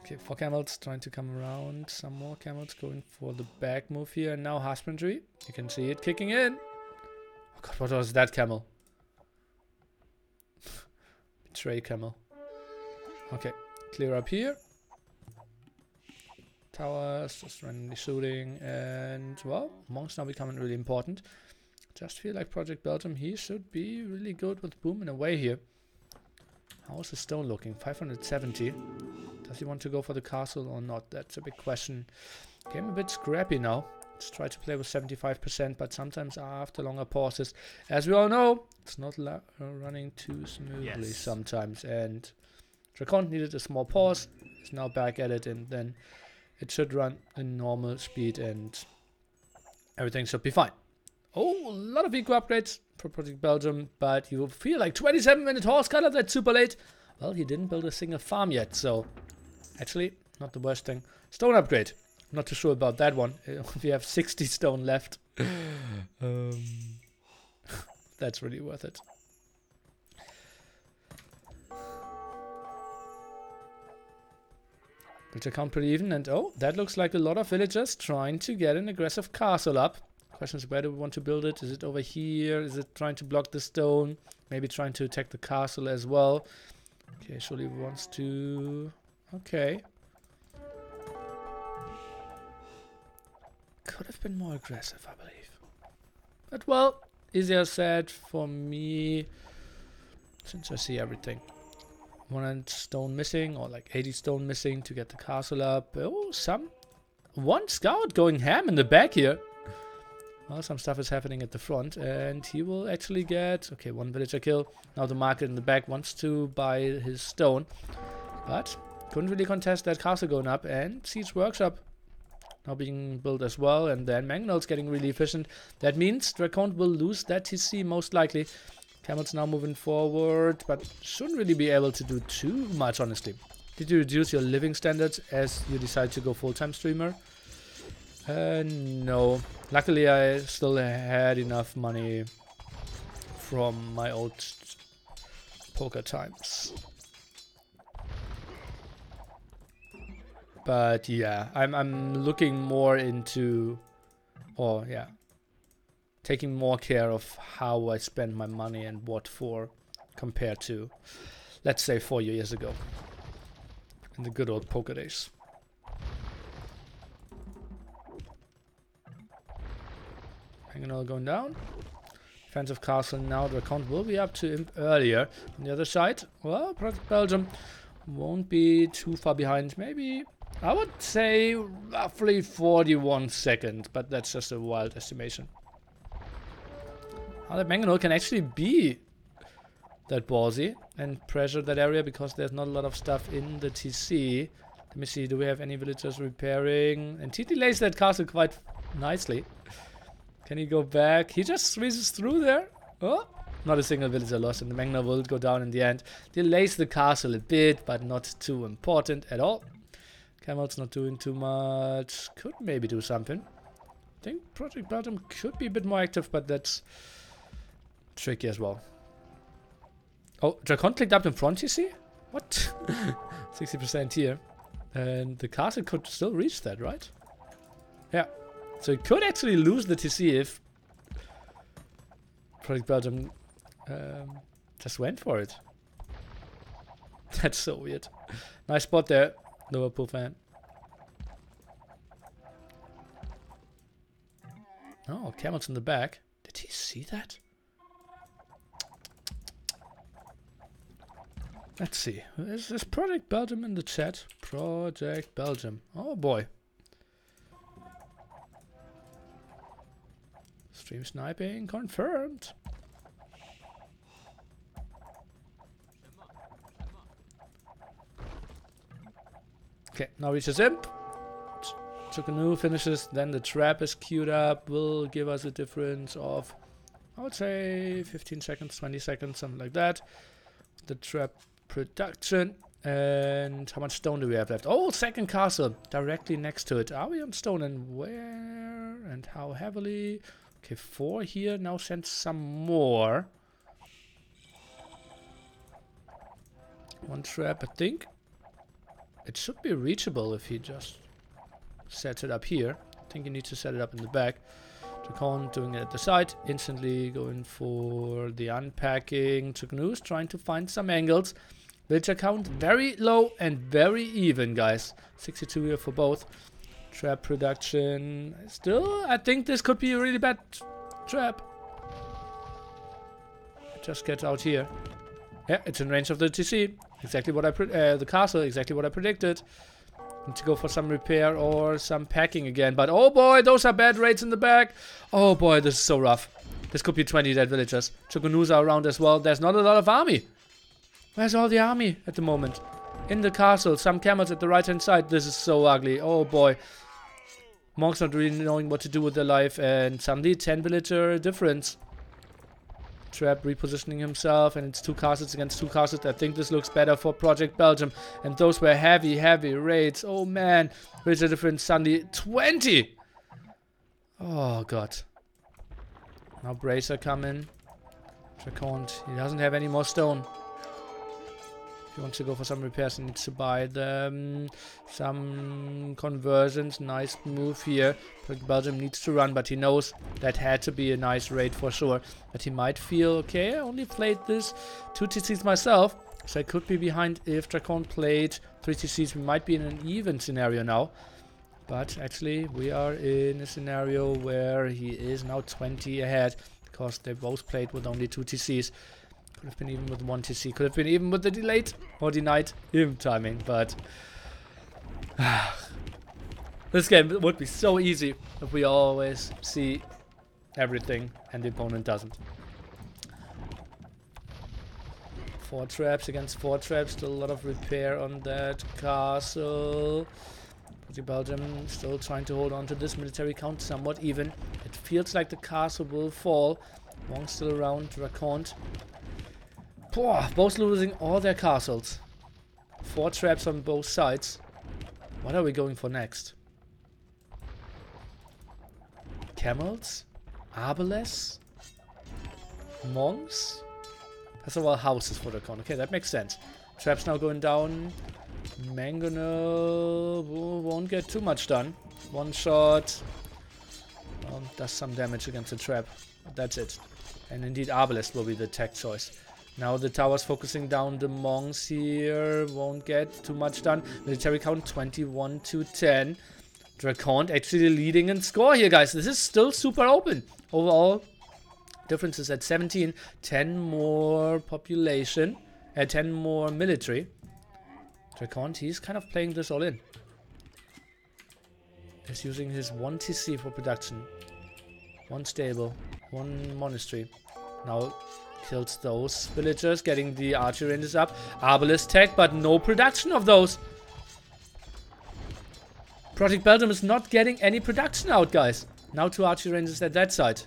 Okay, 4 camels trying to come around. Some more camels going for the back move here. And now husbandry. You can see it kicking in. Oh god, what was that camel? Betray camel. Okay, clear up here. Towers, just randomly shooting. And, well, monks now becoming really important. Just feel like Project Belgium, he should be really good with booming away here. How's the stone looking? 570. Does he want to go for the castle or not? That's a big question. Game a bit scrappy now. Let's try to play with 75%, but sometimes after longer pauses, as we all know, it's not running too smoothly sometimes. And DraconT needed a small pause. He's now back at it, and then it should run in normal speed, and everything should be fine. Oh, a lot of eco upgrades for Project Belgium, but you will feel like 27-minute horse color, that's super late. Well, he didn't build a single farm yet, so actually, not the worst thing. Stone upgrade. Not too sure about that one. We have 60 stone left. That's really worth it. Villager count pretty even, and oh, that looks like a lot of villagers trying to get an aggressive castle up. Question is, where do we want to build it? Is it over here? Is it trying to block the stone? Maybe trying to attack the castle as well. Okay, surely wants to... Okay. Could have been more aggressive, I believe. But well, easier said for me, since I see everything. 100 stone missing, or like 80 stone missing to get the castle up. Oh, one scout going ham in the back here. Well, some stuff is happening at the front, and he will actually get... Okay, 1 villager kill. Now the market in the back wants to buy his stone, but couldn't really contest that castle going up, and Siege Workshop now being built as well, and then Mangonel's getting really efficient. That means DraconT will lose that TC most likely. Camel's now moving forward, but shouldn't really be able to do too much, honestly. Did you reduce your living standards as you decide to go full-time streamer? No. Luckily, I still had enough money from my old poker times. But yeah, I'm looking more into, taking more care of how I spend my money and what for, compared to, let's say, 4 years ago, in the good old poker days. Mangonel going down. Defensive castle now. DraconT will be up to Imp earlier. On the other side, well, Project Belgium won't be too far behind. Maybe, I would say, roughly 41 seconds, but that's just a wild estimation. How that Mangonel can actually be that ballsy and pressure that area because there's not a lot of stuff in the TC. Let me see, do we have any villagers repairing? And he delays that castle quite nicely. Can he go back? He just squeezes through there. Oh, not a single villager lost, and the Mangonel will go down in the end. Delays the castle a bit, but not too important at all. Camel's not doing too much. Could maybe do something. I think Project Belgium could be a bit more active, but that's tricky as well. Oh, DraconT clicked up in front, you see? What? 60% here. And the castle could still reach that, right? Yeah. So it could actually lose the TC if Project Belgium just went for it. That's so weird. Nice spot there, Liverpool fan. Oh, Camel's in the back. Did he see that? Let's see. Is Project Belgium in the chat? Project Belgium. Oh boy. Stream sniping confirmed. Okay, now reaches Imp. Chukanu finishes, then the trap is queued up. Will give us a difference of, I would say, 15 seconds, 20 seconds, something like that. The trap production. And how much stone do we have left? Oh, second castle directly next to it. Are we on stone, and where and how heavily? Okay, 4 here. Now send some more. 1 trap, I think. It should be reachable if he just sets it up here. I think he needs to set it up in the back. DraconT doing it at the side. Instantly going for the unpacking. Chuknu's trying to find some angles. Villager count very low and very even, guys. 62 here for both. Trap production. Still, I think this could be a really bad trap. It just gets out here. Yeah, it's in range of the TC. Exactly what I the castle. Exactly what I predicted. Need to go for some repair or some packing again. But oh boy, those are bad raids in the back. Oh boy, this is so rough. This could be 20 dead villagers. Chukunus are around as well. There's not a lot of army. Where's all the army at the moment? In the castle, some camels at the right hand side. This is so ugly. Oh boy. Monks not really knowing what to do with their life, and suddenly 10 villager difference. Trap repositioning himself, and it's 2 castles against 2 castles. I think this looks better for Project Belgium, and those were heavy raids. Oh man, villager difference suddenly 20. Oh god. Now Bracer coming. DraconT, he doesn't have any more stone. If he wants to go for some repairs, he needs to buy them. Some conversions. Nice move here. Belgium needs to run, but he knows that had to be a nice raid for sure. But he might feel, okay, I only played this 2 TCs myself, so I could be behind. If DraconT played 3 TCs, we might be in an even scenario now. But actually, we are in a scenario where he is now 20 ahead, because they both played with only 2 TCs. Could have been even with 1 TC. Could have been even with the delayed or denied him timing. But this game would be so easy if we always see everything and the opponent doesn't. 4 traps against 4 traps. Still a lot of repair on that castle. Belgium still trying to hold on to this military count somewhat even. It feels like the castle will fall. Wong's still around. DraconT. Both losing all their castles. 4 traps on both sides. What are we going for next? Camels? Arbalest? Monks? That's all houses for DraconT. Okay, that makes sense. Traps now going down. Mangonel won't get too much done. 1 shot. Does some damage against the trap. But that's it. And indeed Arbalest will be the tech choice. Now the tower's focusing down the monks here. Won't get too much done. Military count 21 to 10. DraconT actually leading in score here, guys. This is still super open. Overall, difference is at 17. 10 more population. 10 more military. DraconT, he's kind of playing this all in. He's using his 1 TC for production. 1 stable. 1 monastery. Now kills those villagers, getting the archery ranges up. Arbalest tech, but no production of those. Project Belgium is not getting any production out, guys. Now 2 archery ranges at that side.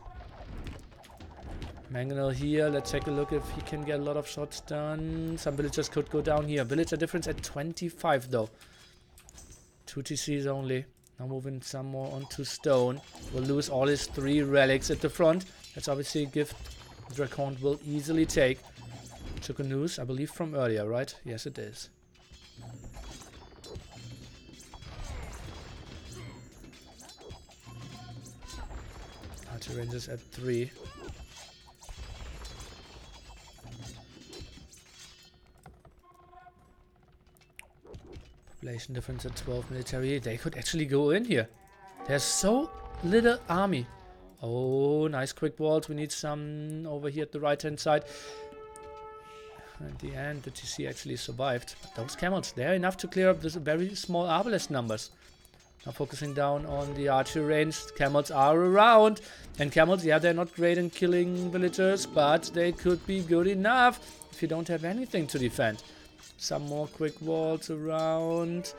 Mangonel here. Let's take a look if he can get a lot of shots done. Some villagers could go down here. Villager difference at 25 though. 2 TCs only. Now moving some more onto stone. Will lose all his 3 relics at the front. That's obviously a gift DraconT will easily take. Took a news, I believe, from earlier, right? Yes, it is. Archer Rangers at 3. Population difference at 12 military. They could actually go in here. There's so little army. Oh, nice quick walls. We need some over here at the right hand side. At the end, the TC actually survived. But those camels, they're enough to clear up this very small arbalest numbers. Now focusing down on the archery range. Camels are around. And camels, yeah, they're not great in killing villagers, but they could be good enough if you don't have anything to defend. Some more quick walls around.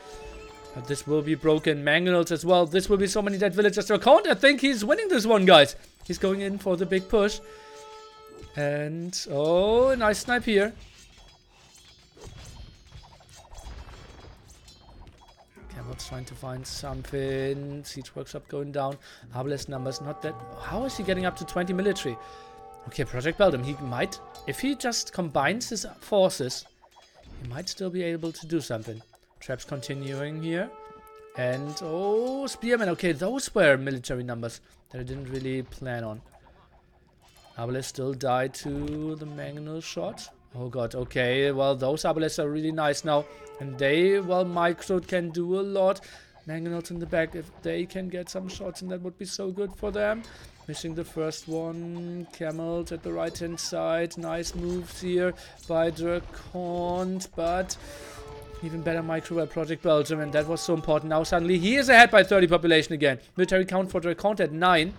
But this will be broken. Mangonels as well. This will be so many dead villagers. DraconT, I think he's winning this one, guys. He's going in for the big push. And, oh, nice snipe here. Camel's trying to find something. Siege workshop going down. Arbalest numbers not that. How is he getting up to 20 military? Okay, Project Belgium. He might, if he just combines his forces, he might still be able to do something. Traps continuing here. And, oh, Spearmen. Okay, those were military numbers that I didn't really plan on. Arbalest still died to the Mangonel shot. Oh god, okay. Well, those Arbalests are really nice now. And they, well, micro can do a lot. Mangonels in the back, if they can get some shots, and that would be so good for them. Missing the first one. Camels at the right hand side. Nice moves here by DraconT, but even better micro by Project Belgium, and that was so important. Now suddenly he is ahead by 30 population again. Military count for DraconT at 9.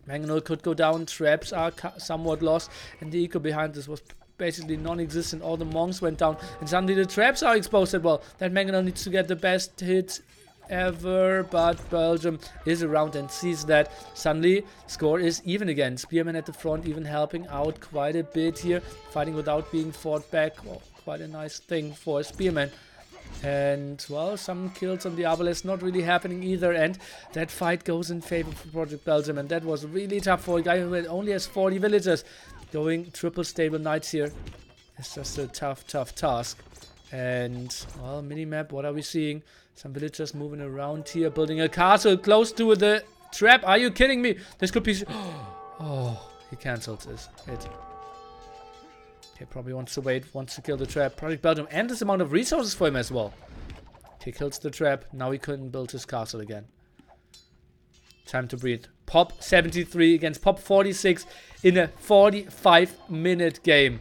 Mangonel could go down. Traps are somewhat lost, and the eco behind this was basically non-existent. All the monks went down, and suddenly the traps are exposed as well. That Mangonel needs to get the best hit ever, but Belgium is around and sees that. Suddenly score is even again. Spearman at the front even helping out quite a bit here, fighting without being fought back. Oh, quite a nice thing for a Spearman. And, well, some kills on the Arbalest not really happening either, and that fight goes in favor for Project Belgium, and that was really tough for a guy who only has 40 villagers. Going triple stable knights here is just a tough task. And, well, minimap, what are we seeing? Some villagers moving around here, building a castle close to the trap. Are you kidding me? This could be... Oh, he cancelled this hit. Okay, probably wants to wait, wants to kill the trap. Project Belgium, and this amount of resources for him as well. Okay, kills the trap. Now he couldn't build his castle again. Time to breathe. Pop 73 against Pop 46 in a 45-minute game.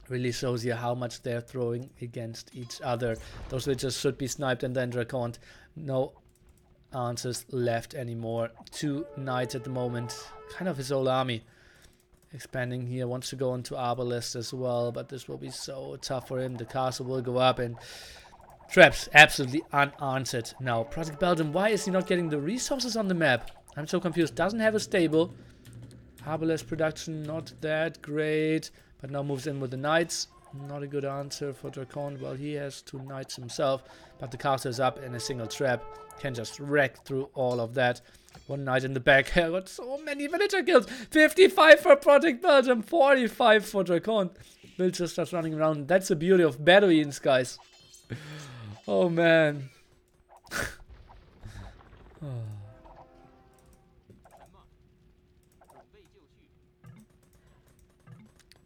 Really shows you how much they're throwing against each other. Those witches should be sniped, and then DraconT. No answers left anymore. 2 knights at the moment. Kind of his whole army. Expanding here, wants to go into Arbalest as well, but this will be so tough for him. The castle will go up, and traps absolutely unanswered. Now, Project Belgium, why is he not getting the resources on the map? I'm so confused. Doesn't have a stable. Arbalest production, not that great, but now moves in with the knights. Not a good answer for DraconT. Well, he has 2 knights himself, but the castle is up in a single trap. Can just wreck through all of that. 1 knight in the back. I got so many villager kills. 55 for Project Belgium, 45 for DraconT. Villagers just running around. That's the beauty of Bedouins, guys. Oh, man. Oh.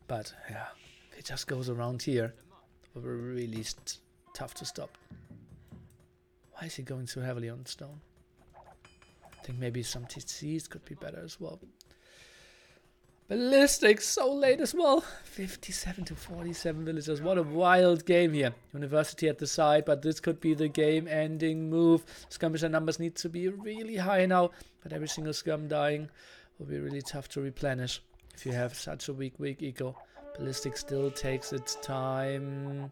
But, yeah, if it just goes around here, it will be really tough to stop. Why is he going so heavily on stone? I think maybe some TCs could be better as well. Ballistics so late as well. 57 to 47 villagers. What a wild game here. University at the side, but this could be the game-ending move. Skirmisher numbers need to be really high now, but every single skirm dying will be really tough to replenish if you have such a weak eco. Ballistic still takes its time.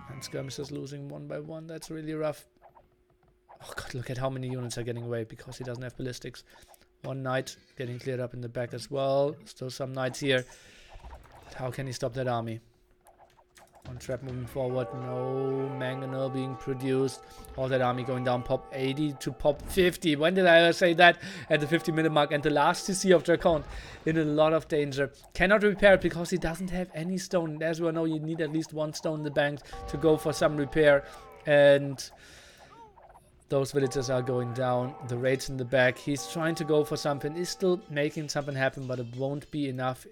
And skirmishers losing one by one. That's really rough. Oh god, look at how many units are getting away because he doesn't have ballistics. One knight getting cleared up in the back as well. Still some knights here. But how can he stop that army? One trap moving forward. No mangonel being produced. All that army going down. Pop 80 to pop 50. When did I ever say that? At the 50-minute mark. And the last TC of DraconT in a lot of danger. Cannot repair it because he doesn't have any stone. As we know, you need at least one stone in the bank to go for some repair. And those villagers are going down. The raids in the back. He's trying to go for something. He's still making something happen, but it won't be enough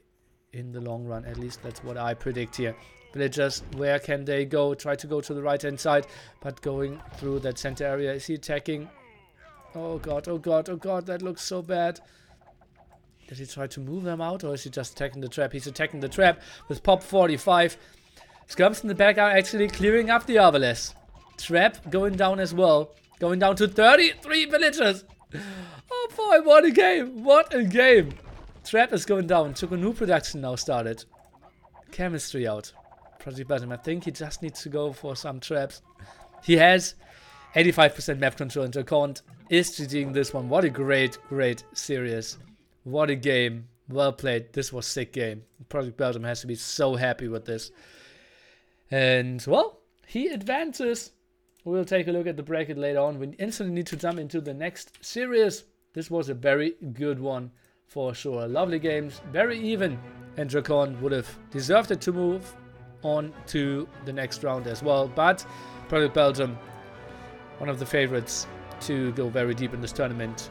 in the long run. At least that's what I predict here. Villagers, where can they go? Try to go to the right-hand side, but going through that center area. Is he attacking? Oh god, oh god, oh god, that looks so bad. Did he try to move them out, or is he just attacking the trap? He's attacking the trap with pop 45. Skirms in the back are actually clearing up the Avalanche. Trap going down as well. Going down to 33 villagers. Oh boy, what a game. What a game. Trap is going down. Took a new production now started. Chemistry out. Project Belgium. I think he just needs to go for some traps. He has 85% map control and DraconT is GGing this one. What a great series. What a game. Well played. This was a sick game. Project Belgium has to be so happy with this. And well, he advances. We'll take a look at the bracket later on. We instantly need to jump into the next series. This was a very good one for sure. Lovely games, very even. And DraconT would have deserved it to move on to the next round as well. But Project Belgium, one of the favorites to go very deep in this tournament,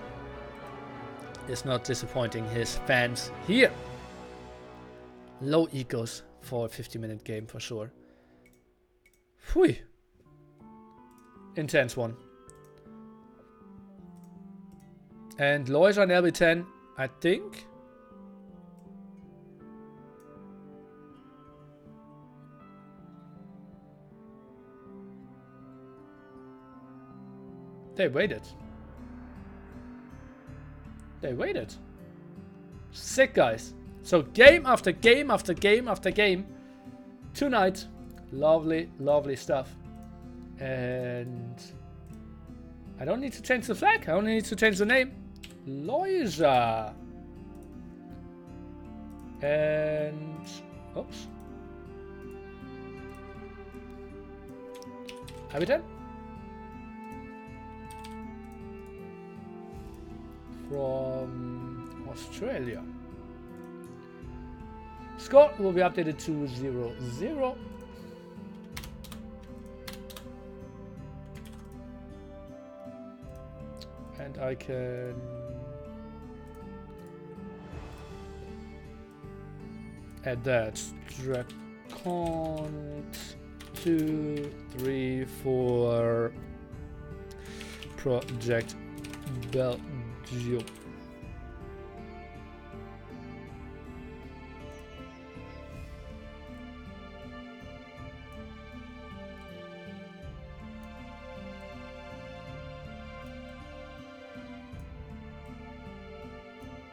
is not disappointing his fans here. Low ecos for a 50-minute game for sure. Whew. Intense one. And Loisa on LB10, I think. They waited. They waited. Sick, guys. So game after game after game after game. Tonight. Lovely, lovely stuff. And I don't need to change the flag. I only need to change the name. Loisa. And oops. Habitat. From Australia. Score will be updated to 0-0. And I can add that DraconT 2, 3, 4 Project Belgium.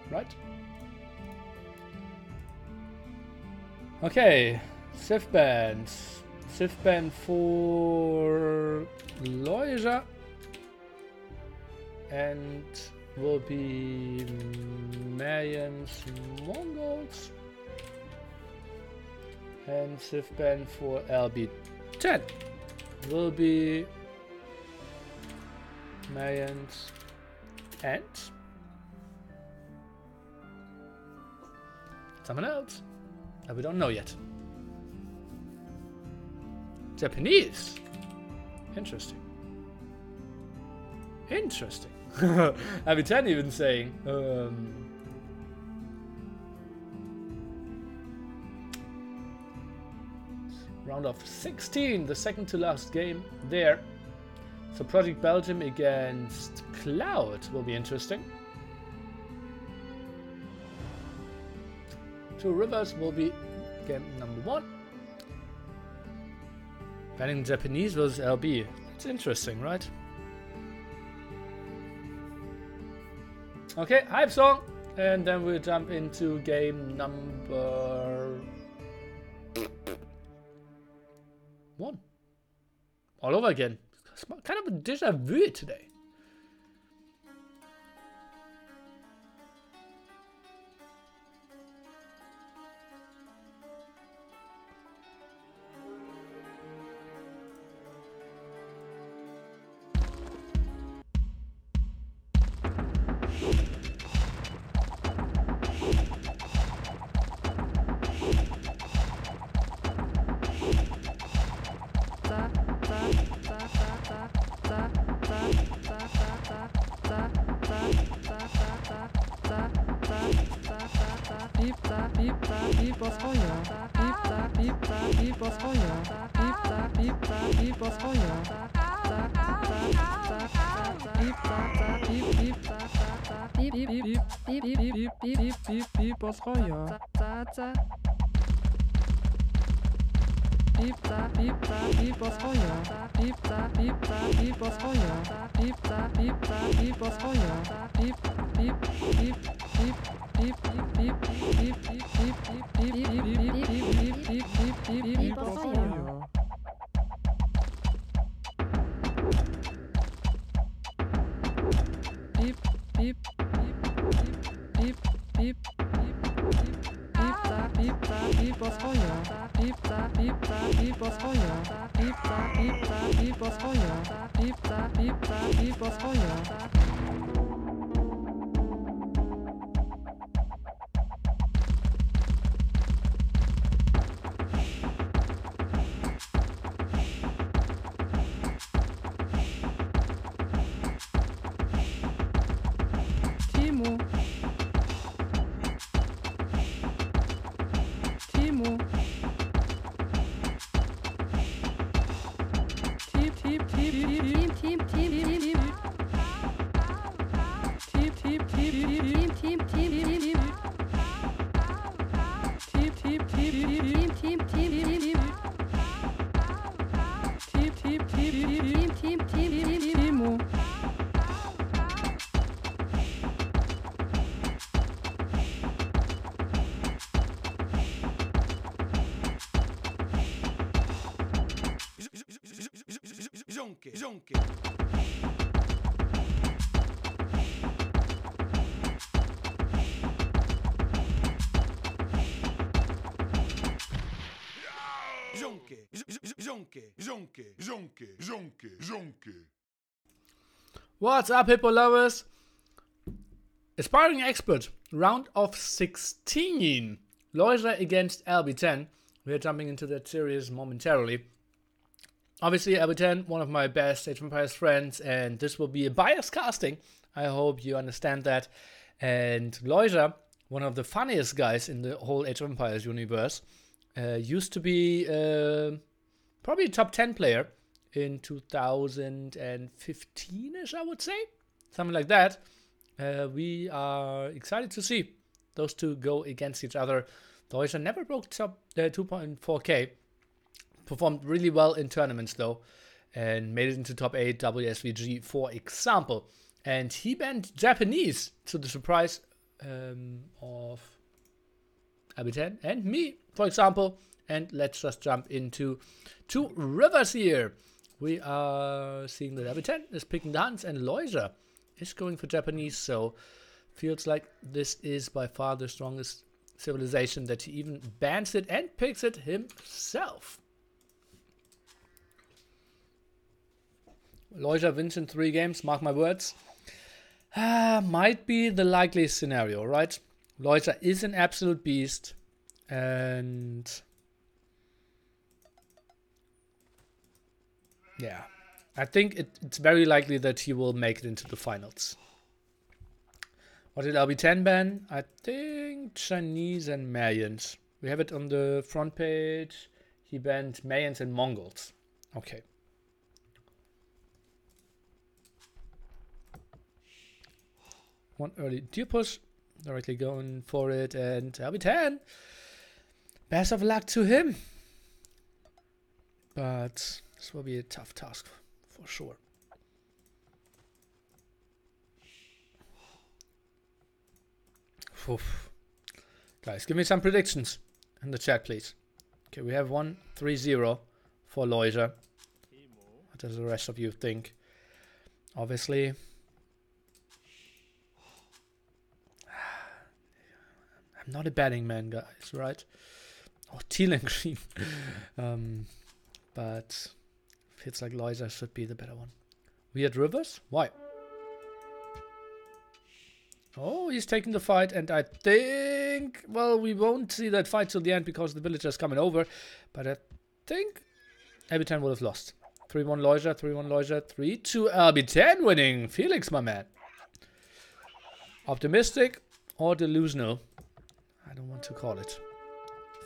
Right. Okay. Sif band. Sif band for Loisa. And will be Mayans Mongols. And Sif band for LB10 will be Mayans and someone else that we don't know yet. Japanese. Interesting. Interesting. LB10 even saying. Round of 16, the second to last game there. So Project Belgium against Cloud will be interesting. Two Rivers will be game number 1. Banning Japanese versus LB. That's interesting, right? Okay, hype song. And then we'll jump into game number 1. All over again. It's kind of a déjà vu today. What's up, Hippo lovers? Aspiring Expert, round of 16. Loiser against LB10. We're jumping into that series momentarily. Obviously, LB10, one of my best Age of Empires friends, and this will be a biased casting. I hope you understand that. And Loiser, one of the funniest guys in the whole Age of Empires universe, used to be probably a top 10 player in 2015-ish, I would say. Something like that. We are excited to see those two go against each other. Loiser never broke top 2.4k. Performed really well in tournaments though, and made it into top 8 WSVG, for example. And he banned Japanese, to the surprise of LB10 and me, for example. And let's just jump into two rivers here. We are seeing that LB10 is picking the Huns and Loiser is going for Japanese, so feels like this is by far the strongest civilization that he even bans it and picks it himself. Loiser wins in 3 games, mark my words. Might be the likeliest scenario, right? Loiser is an absolute beast, and yeah, I think it's very likely that he will make it into the finals. What did LB10 ban? I think Chinese and Mayans. We have it on the front page He banned Mayans and Mongols. Okay. One early deer push. Directly going for it, and LB10. Best of luck to him. But this will be a tough task for sure. Oof. Guys, give me some predictions in the chat, please. Okay, we have 1-3-0 for Loiser. What does the rest of you think? Obviously, I'm not a betting man, guys, right? Oh, teal and green. But feels like Loiser should be the better one. Weird Rivers? Why? Oh, he's taking the fight, and I think, well, we won't see that fight till the end because the villager's coming over, but I think LB10 would have lost. 3-1 Loiser, 3-1 Loiser, 3-2 LB10 winning. Felix, my man. Optimistic or delusional? I don't want to call it.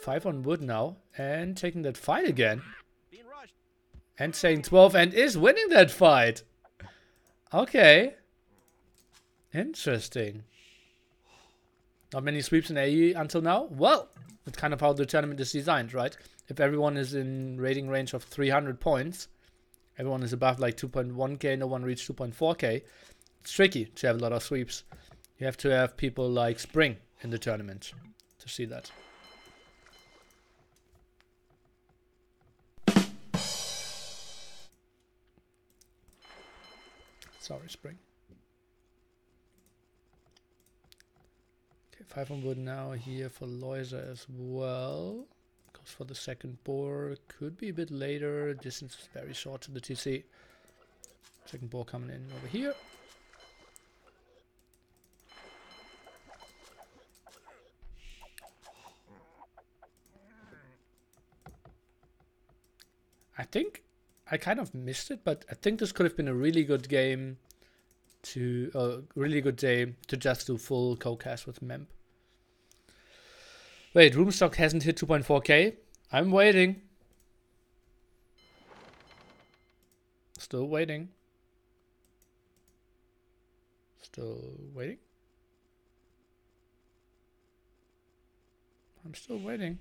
5 on wood now, and taking that fight again. And saying 12, and is winning that fight. Okay. Interesting. Not many sweeps in AE until now? Well, that's kind of how the tournament is designed, right? If everyone is in rating range of 300 points, everyone is above like 2.1k, no one reached 2.4k, it's tricky to have a lot of sweeps. You have to have people like Spring in the tournament to see that. Sorry, Spring. 5 on wood now here for Loiser as well. Goes for the second boar. Could be a bit later. Distance is very short to the TC. Second boar coming in over here. I think I kind of missed it, but I think this could have been a really good game to really good day to just do full co-cast with Memp. Wait, Roomstock hasn't hit 2.4k. I'm waiting. Still waiting. Still waiting. I'm still waiting.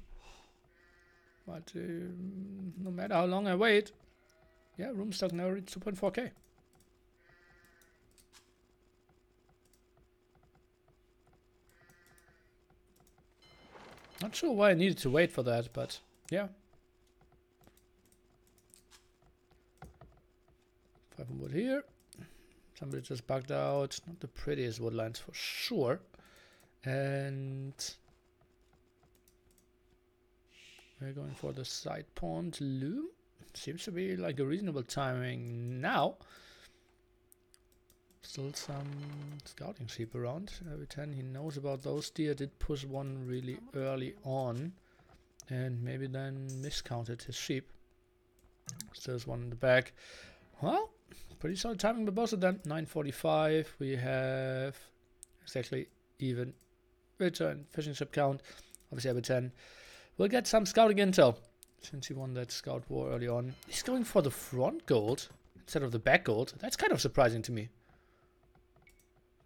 But no matter how long I wait, yeah, Roomstock now reached 2.4k. Not sure why I needed to wait for that, but yeah. 5 on wood here. Somebody just bugged out. Not the prettiest woodlines for sure. And we're going for the side pond loom. Seems to be like a reasonable timing now. Still some scouting sheep around. Every 10 he knows about those deer. Did push one really early on. And maybe then miscounted his sheep. Still has one in the back. Well, pretty solid timing by both of them. 9:45. We have exactly even return fishing ship count. Obviously every 10. We'll get some scouting intel. Since he won that scout war early on. He's going for the front gold instead of the back gold. That's kind of surprising to me.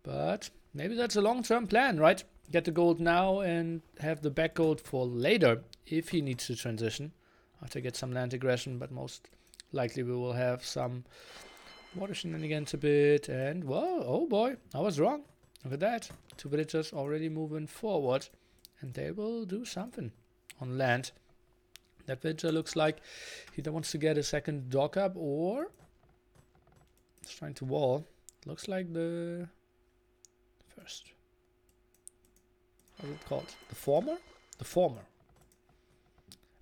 But maybe that's a long-term plan, right? Get the gold now and have the back gold for later if he needs to transition. After get some land aggression, but most likely we will have some water shenanigans a bit. And, whoa, oh boy, I was wrong. Look at that. 2 villagers already moving forward. And they will do something on land. That villager looks like he either wants to get a second dock up or he's trying to wall. Looks like the first. How's it called? The former? The former.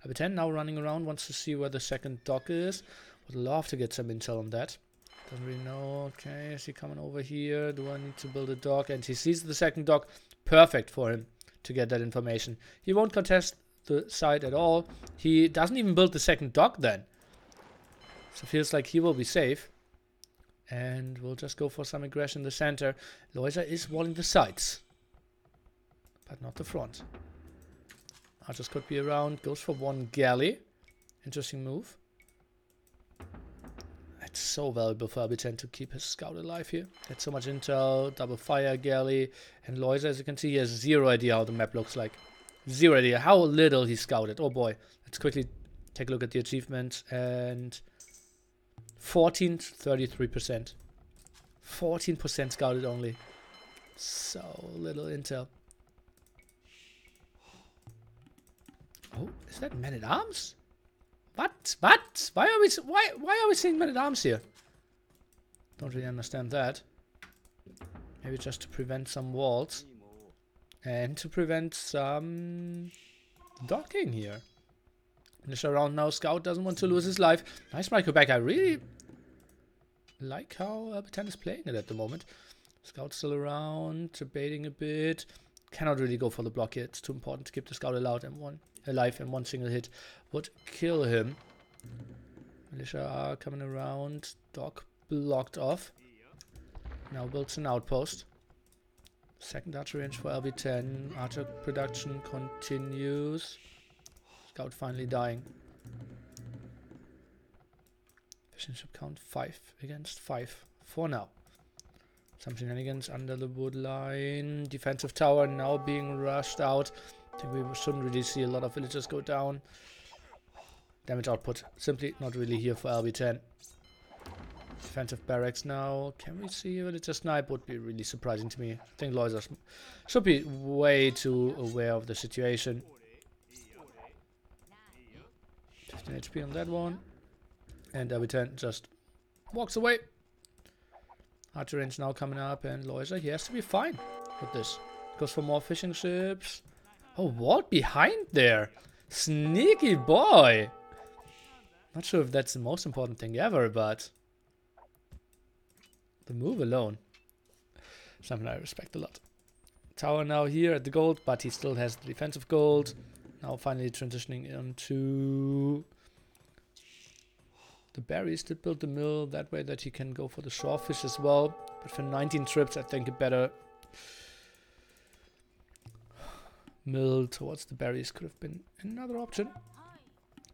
LB10 now running around, wants to see where the second dock is. Would love to get some intel on that. Doesn't really know. Okay, is he coming over here? Do I need to build a dock? And he sees the second dock. Perfect for him to get that information. He won't contest the site at all. He doesn't even build the second dock then. So feels like he will be safe. And we'll just go for some aggression in the center. Loiser is walling the sides. But not the front. Archers could be around. Goes for one galley. Interesting move. It's so valuable for LB10 to keep his scout alive here. Get so much intel, double fire galley, and Loiser, as you can see, he has zero idea how the map looks like. Zero idea how little he scouted. Oh boy. Let's quickly take a look at the achievements. And 33%. 14% scouted only. So little intel. Oh, is that man-at-arms? What? What? Why are we seeing man-at-arms here? Don't really understand that. Maybe just to prevent some walls. And to prevent some docking here. Finish around now. Scout doesn't want to lose his life. Nice micro back. I really like how LB10 is playing it at the moment. Scout still around, debating a bit. Cannot really go for the block here. It's too important to keep the scout alive, and one single hit would kill him. Militia are coming around. Dock blocked off. Now builds an outpost. Second archer range for LB10. Archer production continues. Scout finally dying. Fishing ship count 5 against 5 for now. Some shenanigans under the wood line. Defensive tower now being rushed out. I think we shouldn't really see a lot of villagers go down. Damage output simply not really here for LB10. Defensive barracks now. Can we see a villager snipe? Would be really surprising to me. I think Loiser should be way too aware of the situation. 15 HP on that one. And LB10 just walks away. Archer range now coming up, and Loiser, he has to be fine with this. Goes for more fishing ships. Oh, walled behind there. Sneaky boy. Not sure if that's the most important thing ever, but the move alone, something I respect a lot. Tower now here at the gold, but he still has the defensive gold. Now finally transitioning into the berries to build the mill that way that he can go for the shorefish as well. But for 19 trips, I think a better mill towards the berries could have been another option.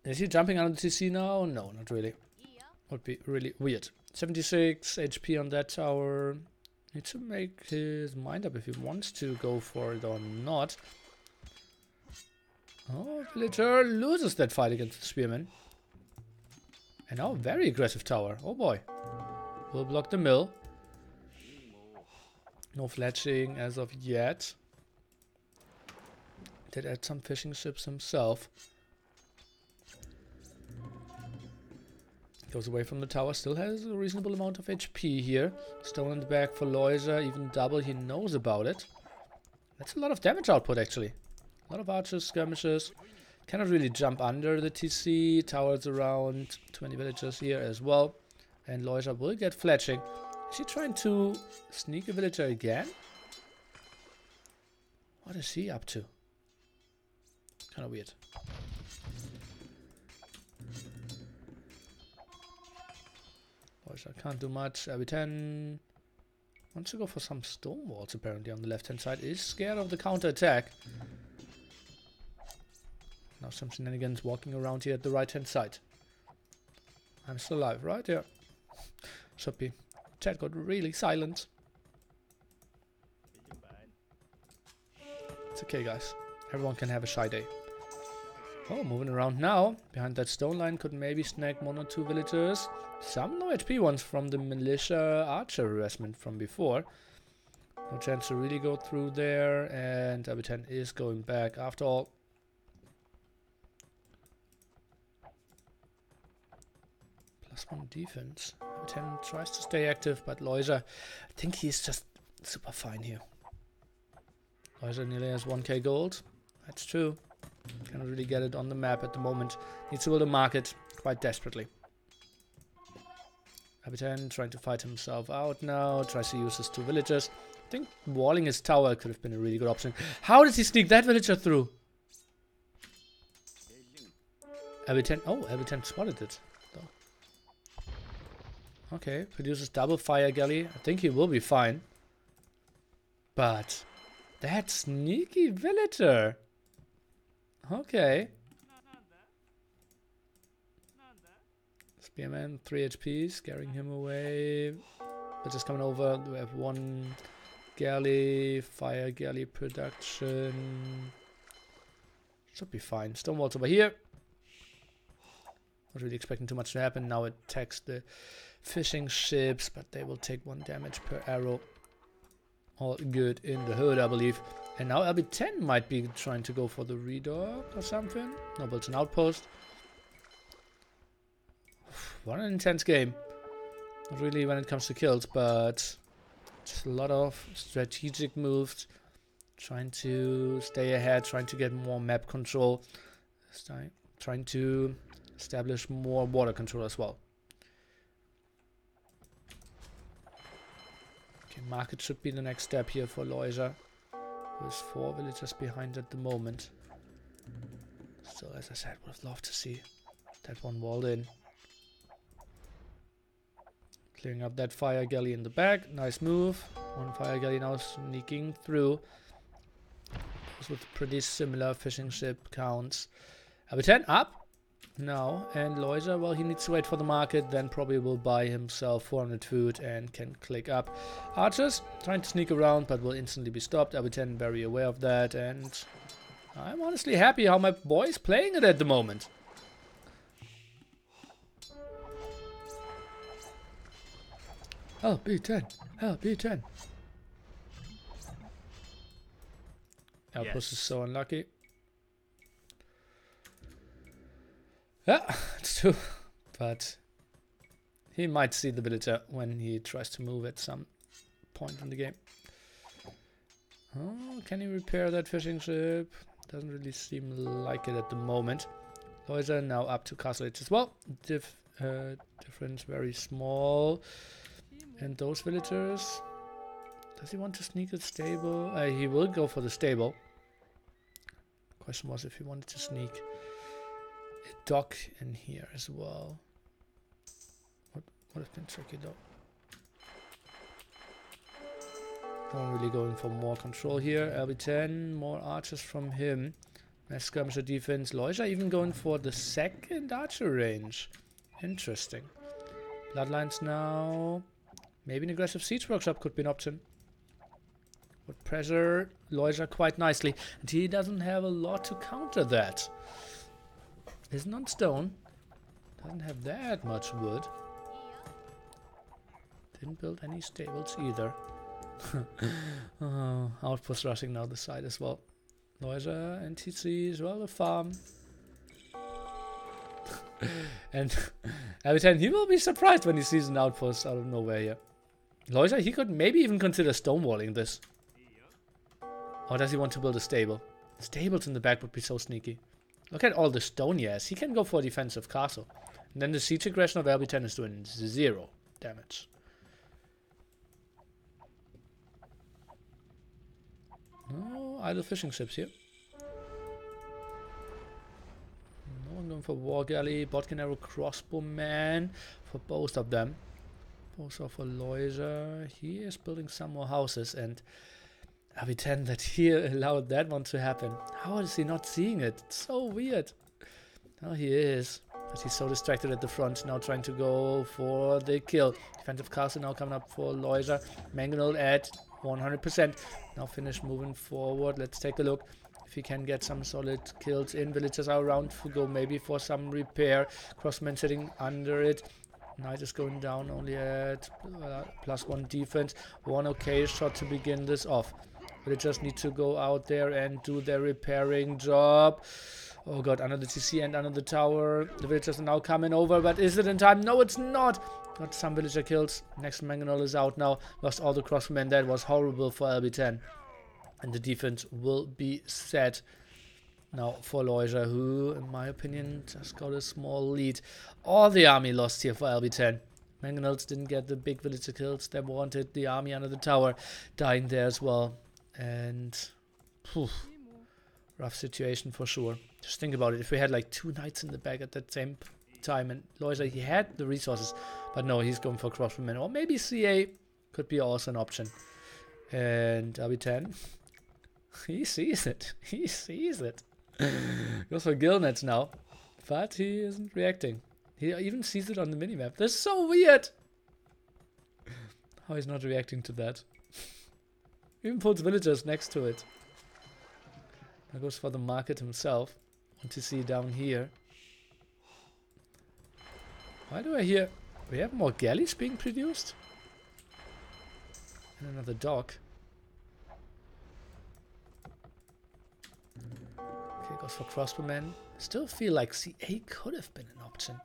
Is he jumping on the TC now? No, not really. Would be really weird. 76 HP on that tower. Needs to make his mind up if he wants to go for it or not. Oh, villager loses that fight against the spearman. And now a very aggressive tower. Oh boy. Will block the mill. No fletching as of yet. Did add some fishing ships himself. Goes away from the tower. Still has a reasonable amount of HP here. Stone in the back for Loiser. Even double. He knows about it. That's a lot of damage output actually. A lot of archers, skirmishes. Cannot really jump under the TC. Towers around. 20 villagers here as well. And Loiser will get fletching. Is he trying to sneak a villager again? What is he up to? Kind of weird. Loiser can't do much. LB10 wants to go for some stone walls apparently on the left hand side. Is scared of the counter attack. Now some shenanigans walking around here at the right hand side. I'm still alive, right? Yeah. Should be. Chat got really silent. It's okay, guys. Everyone can have a shy day. Oh, moving around now. Behind that stone line could maybe snag 1 or 2 villagers. Some low HP ones from the militia archer harassment from before. No chance to really go through there. And LB10 is going back after all. +1 defense. LB10 tries to stay active, but Loiser, I think he's just super fine here. Loiser nearly has 1k gold. That's true. Cannot really get it on the map at the moment. Needs to build a market quite desperately. LB10 trying to fight himself out now. Tries to use his 2 villagers. I think walling his tower could have been a really good option. How did he sneak that villager through? LB10. Oh, LB10 spotted it. Okay, produces double fire galley. I think he will be fine. But that sneaky villager. Okay. Spearman, 3 HP, scaring him away. But just coming over. We have 1 galley, fire galley production. Should be fine. Stonewall's over here. Not really expecting too much to happen. Now it attacks the fishing ships, but they will take 1 damage per arrow. All good in the hood, I believe. And now LB10 might be trying to go for the redock or something. No, but it's an outpost. What an intense game. Not really when it comes to kills, but just a lot of strategic moves. Trying to stay ahead, trying to get more map control. Trying to establish more water control as well. Okay, market should be the next step here for Loisa. With 4 villagers behind at the moment. Still, as I said, would have loved to see that one walled in. Clearing up that fire galley in the back. Nice move. 1 fire galley now sneaking through. With pretty similar fishing ship counts. LB10 up now. And Loisa, well, he needs to wait for the market. Then probably will buy himself 400 food and can click up. Archers trying to sneak around, but will instantly be stopped. LB10 very aware of that. And I'm honestly happy how my boy is playing it at the moment. LB10. LB10. Outpost is so unlucky. Yeah, it's true. But he might see the villager when he tries to move at some point in the game. Oh, can he repair that fishing ship? Doesn't really seem like it at the moment. Loisa now up to Castle Edge as well. Difference very small. And those villagers... Does he want to sneak a stable? He will go for the stable. Question was if he wanted to sneak a dock in here as well. Would have been tricky though. Not really going for more control here. LB10, more archers from him. Nice skirmisher defense. Loisa even going for the 2nd archer range. Interesting. Bloodlines now. Maybe an aggressive siege workshop could be an option. Would pressure Loisa quite nicely. And he doesn't have a lot to counter that. Isn't on stone. Doesn't have that much wood. Didn't build any stables either. Oh, outpost rushing now the side as well. Loisa, NTC as well, the farm. And every time he will be surprised when he sees an outpost out of nowhere here. Loisa, he could maybe even consider stonewalling this. Or does he want to build a stable? Stables in the back would be so sneaky. Look at all the stone he has. He can go for a defensive castle. And then the siege aggression of LB10 is doing 0 damage. No idle fishing ships here. No one going for war galley, botkin arrow, crossbowman for both of them. Also for Loisa. He is building some more houses and LB10 that he allowed that one to happen. How is he not seeing it? It's so weird. Now he is. But he's so distracted at the front, now trying to go for the kill. Defensive castle now coming up for Loisa. Mangonel at 100%. Now finish moving forward. Let's take a look if he can get some solid kills in. Villagers are around to go maybe for some repair. Crossman sitting under it. Knight is going down only at +1 defense. 1 okay shot to begin this off. They just need to go out there and do their repairing job. Oh god, under the TC and under the tower. The villagers are now coming over, but is it in time? No, it's not. Got some villager kills. Next Mangonel is out now. Lost all the crossmen. That was horrible for LB10. And the defense will be set now for Loisa, who, in my opinion, just got a small lead. All the army lost here for LB10. Mangonels didn't get the big villager kills they wanted. The army under the tower dying there as well. And rough situation for sure. Just think about it. If we had like 2 knights in the back at that same time, and Loisa, he had the resources, but no, he's going for crossbowmen, or maybe CA could be also an option. And LB10, he sees it. He sees it. Goes for gill nets now, but he isn't reacting. He even sees it on the minimap. That's so weird. How he's not reacting to that. Even puts villagers next to it. That goes for the market himself. Want to see down here. Why do I hear... We have more galleys being produced? And another dock. Okay, goes for crossbowmen. Still feel like CA could have been an option.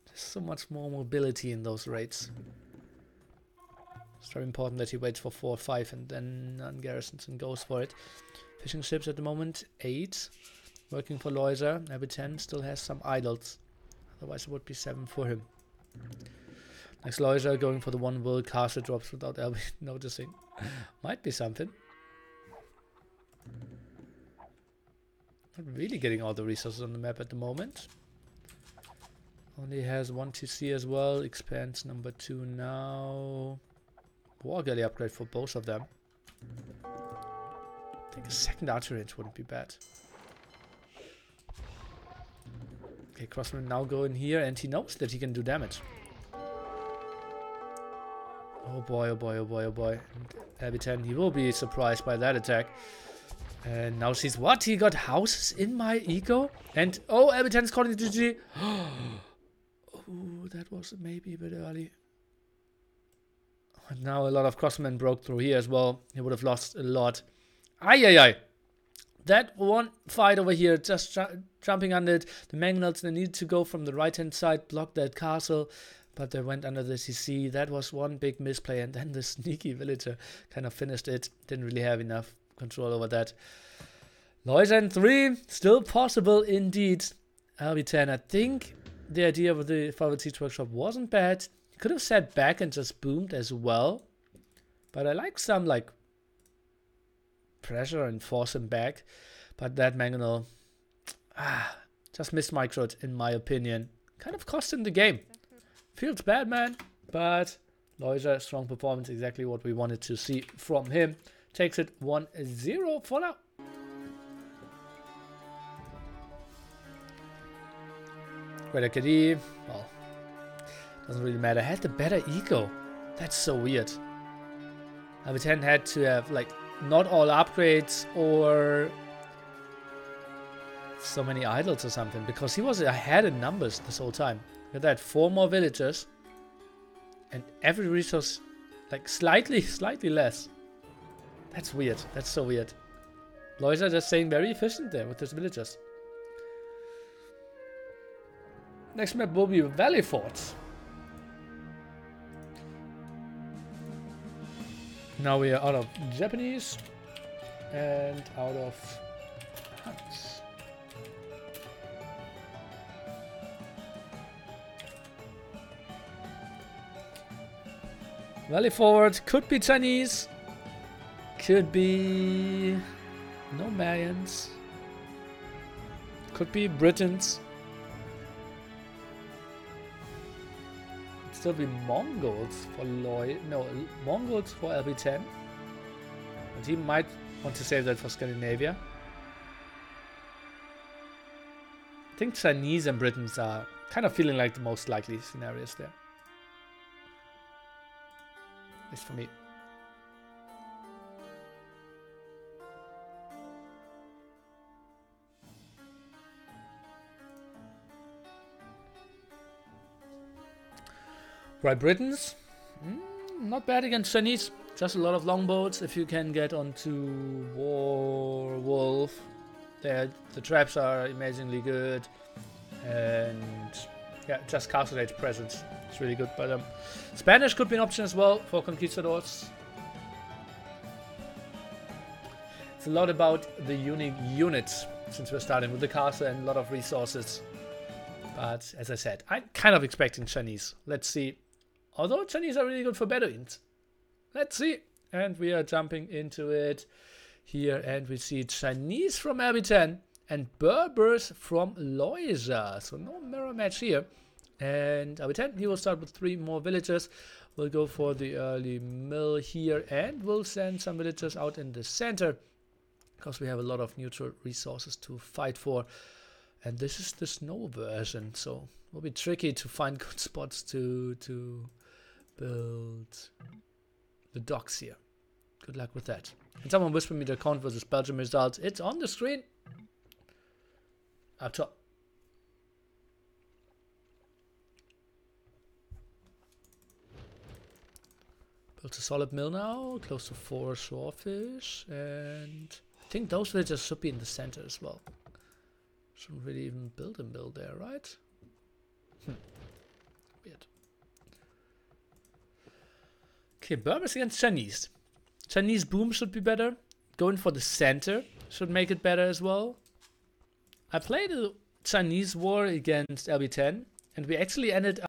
There's so much more mobility in those raids. It's very important that he waits for 4 or 5 and then ungarrisons and goes for it. Fishing ships at the moment, 8. Working for Loiser. Every 10 still has some idols. Otherwise it would be 7 for him. Next Loiser going for the 1 world castle drops without ever noticing. Might be something. Not really getting all the resources on the map at the moment. Only has 1 TC as well. Expands number 2 now. War galley upgrade for both of them. I think a second archer range wouldn't be bad. Okay, Crossman now go in here and he knows that he can do damage. Oh boy, oh boy, oh boy, oh boy. And LB10, he will be surprised by that attack. And now sees what? He got houses in my eco? And oh, LB10 is caught in the GG. Oh, that was maybe a bit early. And now a lot of crossmen broke through here as well. He would have lost a lot. Ay, ay, ay. That one fight over here, just jumping under it. The Mangonels, they needed to go from the right-hand side, block that castle. But they went under the CC. That was one big misplay. And then the sneaky villager kind of finished it. Didn't really have enough control over that. Loiser 3, still possible indeed. LB10, I think the idea of the forward siege workshop wasn't bad. Could have sat back and just boomed as well. But I like some like pressure and force him back. But that Mangonel just mismicroed in my opinion. Kind of cost him the game. Feels bad, man. But Loiser, strong performance, exactly what we wanted to see from him. Takes it 1-0 for now. Great KD. Well, doesn't really matter. Had the better eco. That's so weird. LB10 had to have like not all upgrades or so many idols or something because he was ahead in numbers this whole time. Look at that, 4 more villagers and every resource like slightly less. That's weird. That's so weird. Loiser just staying very efficient there with his villagers. Next map will be Valley Forts. Now we are out of Japanese and out of Huns. Valley Fort could be Chinese, could be no Mayans, could be Britons. Still be Mongols for Mongols for LB10. And he might want to save that for Scandinavia. I think Chinese and Britons are kind of feeling like the most likely scenarios there. At least for me. Right, Britons, not bad against Chinese. Just a lot of longboats. If you can get onto Wolf, the traps are amazingly good, and yeah, just castle age presence. It's really good. But Spanish could be an option as well for conquistadors. It's a lot about the unique units since we're starting with the castle and a lot of resources. But as I said, I'm kind of expecting Chinese. Let's see. Although Chinese are really good for Bedouins. Let's see. And we are jumping into it here. And we see Chinese from LB10 and Berbers from Loiser. So no mirror match here. And LB10, he will start with 3 more villagers. We'll go for the early mill here. And we'll send some villagers out in the center. Because we have a lot of neutral resources to fight for. And this is the snow version, so it will be tricky to find good spots to build the docks here. Good luck with that. And someone whispered me the DraconT versus Belgium results. It's on the screen. Up top. Built a solid mill now, close to 4 shorefish, and I think those villagers should be in the center as well. Shouldn't really even build a mill there, right? Weird. Okay, Burmese against Chinese. Chinese boom should be better. Going for the center should make it better as well. I played a Chinese war against LB10, and we actually ended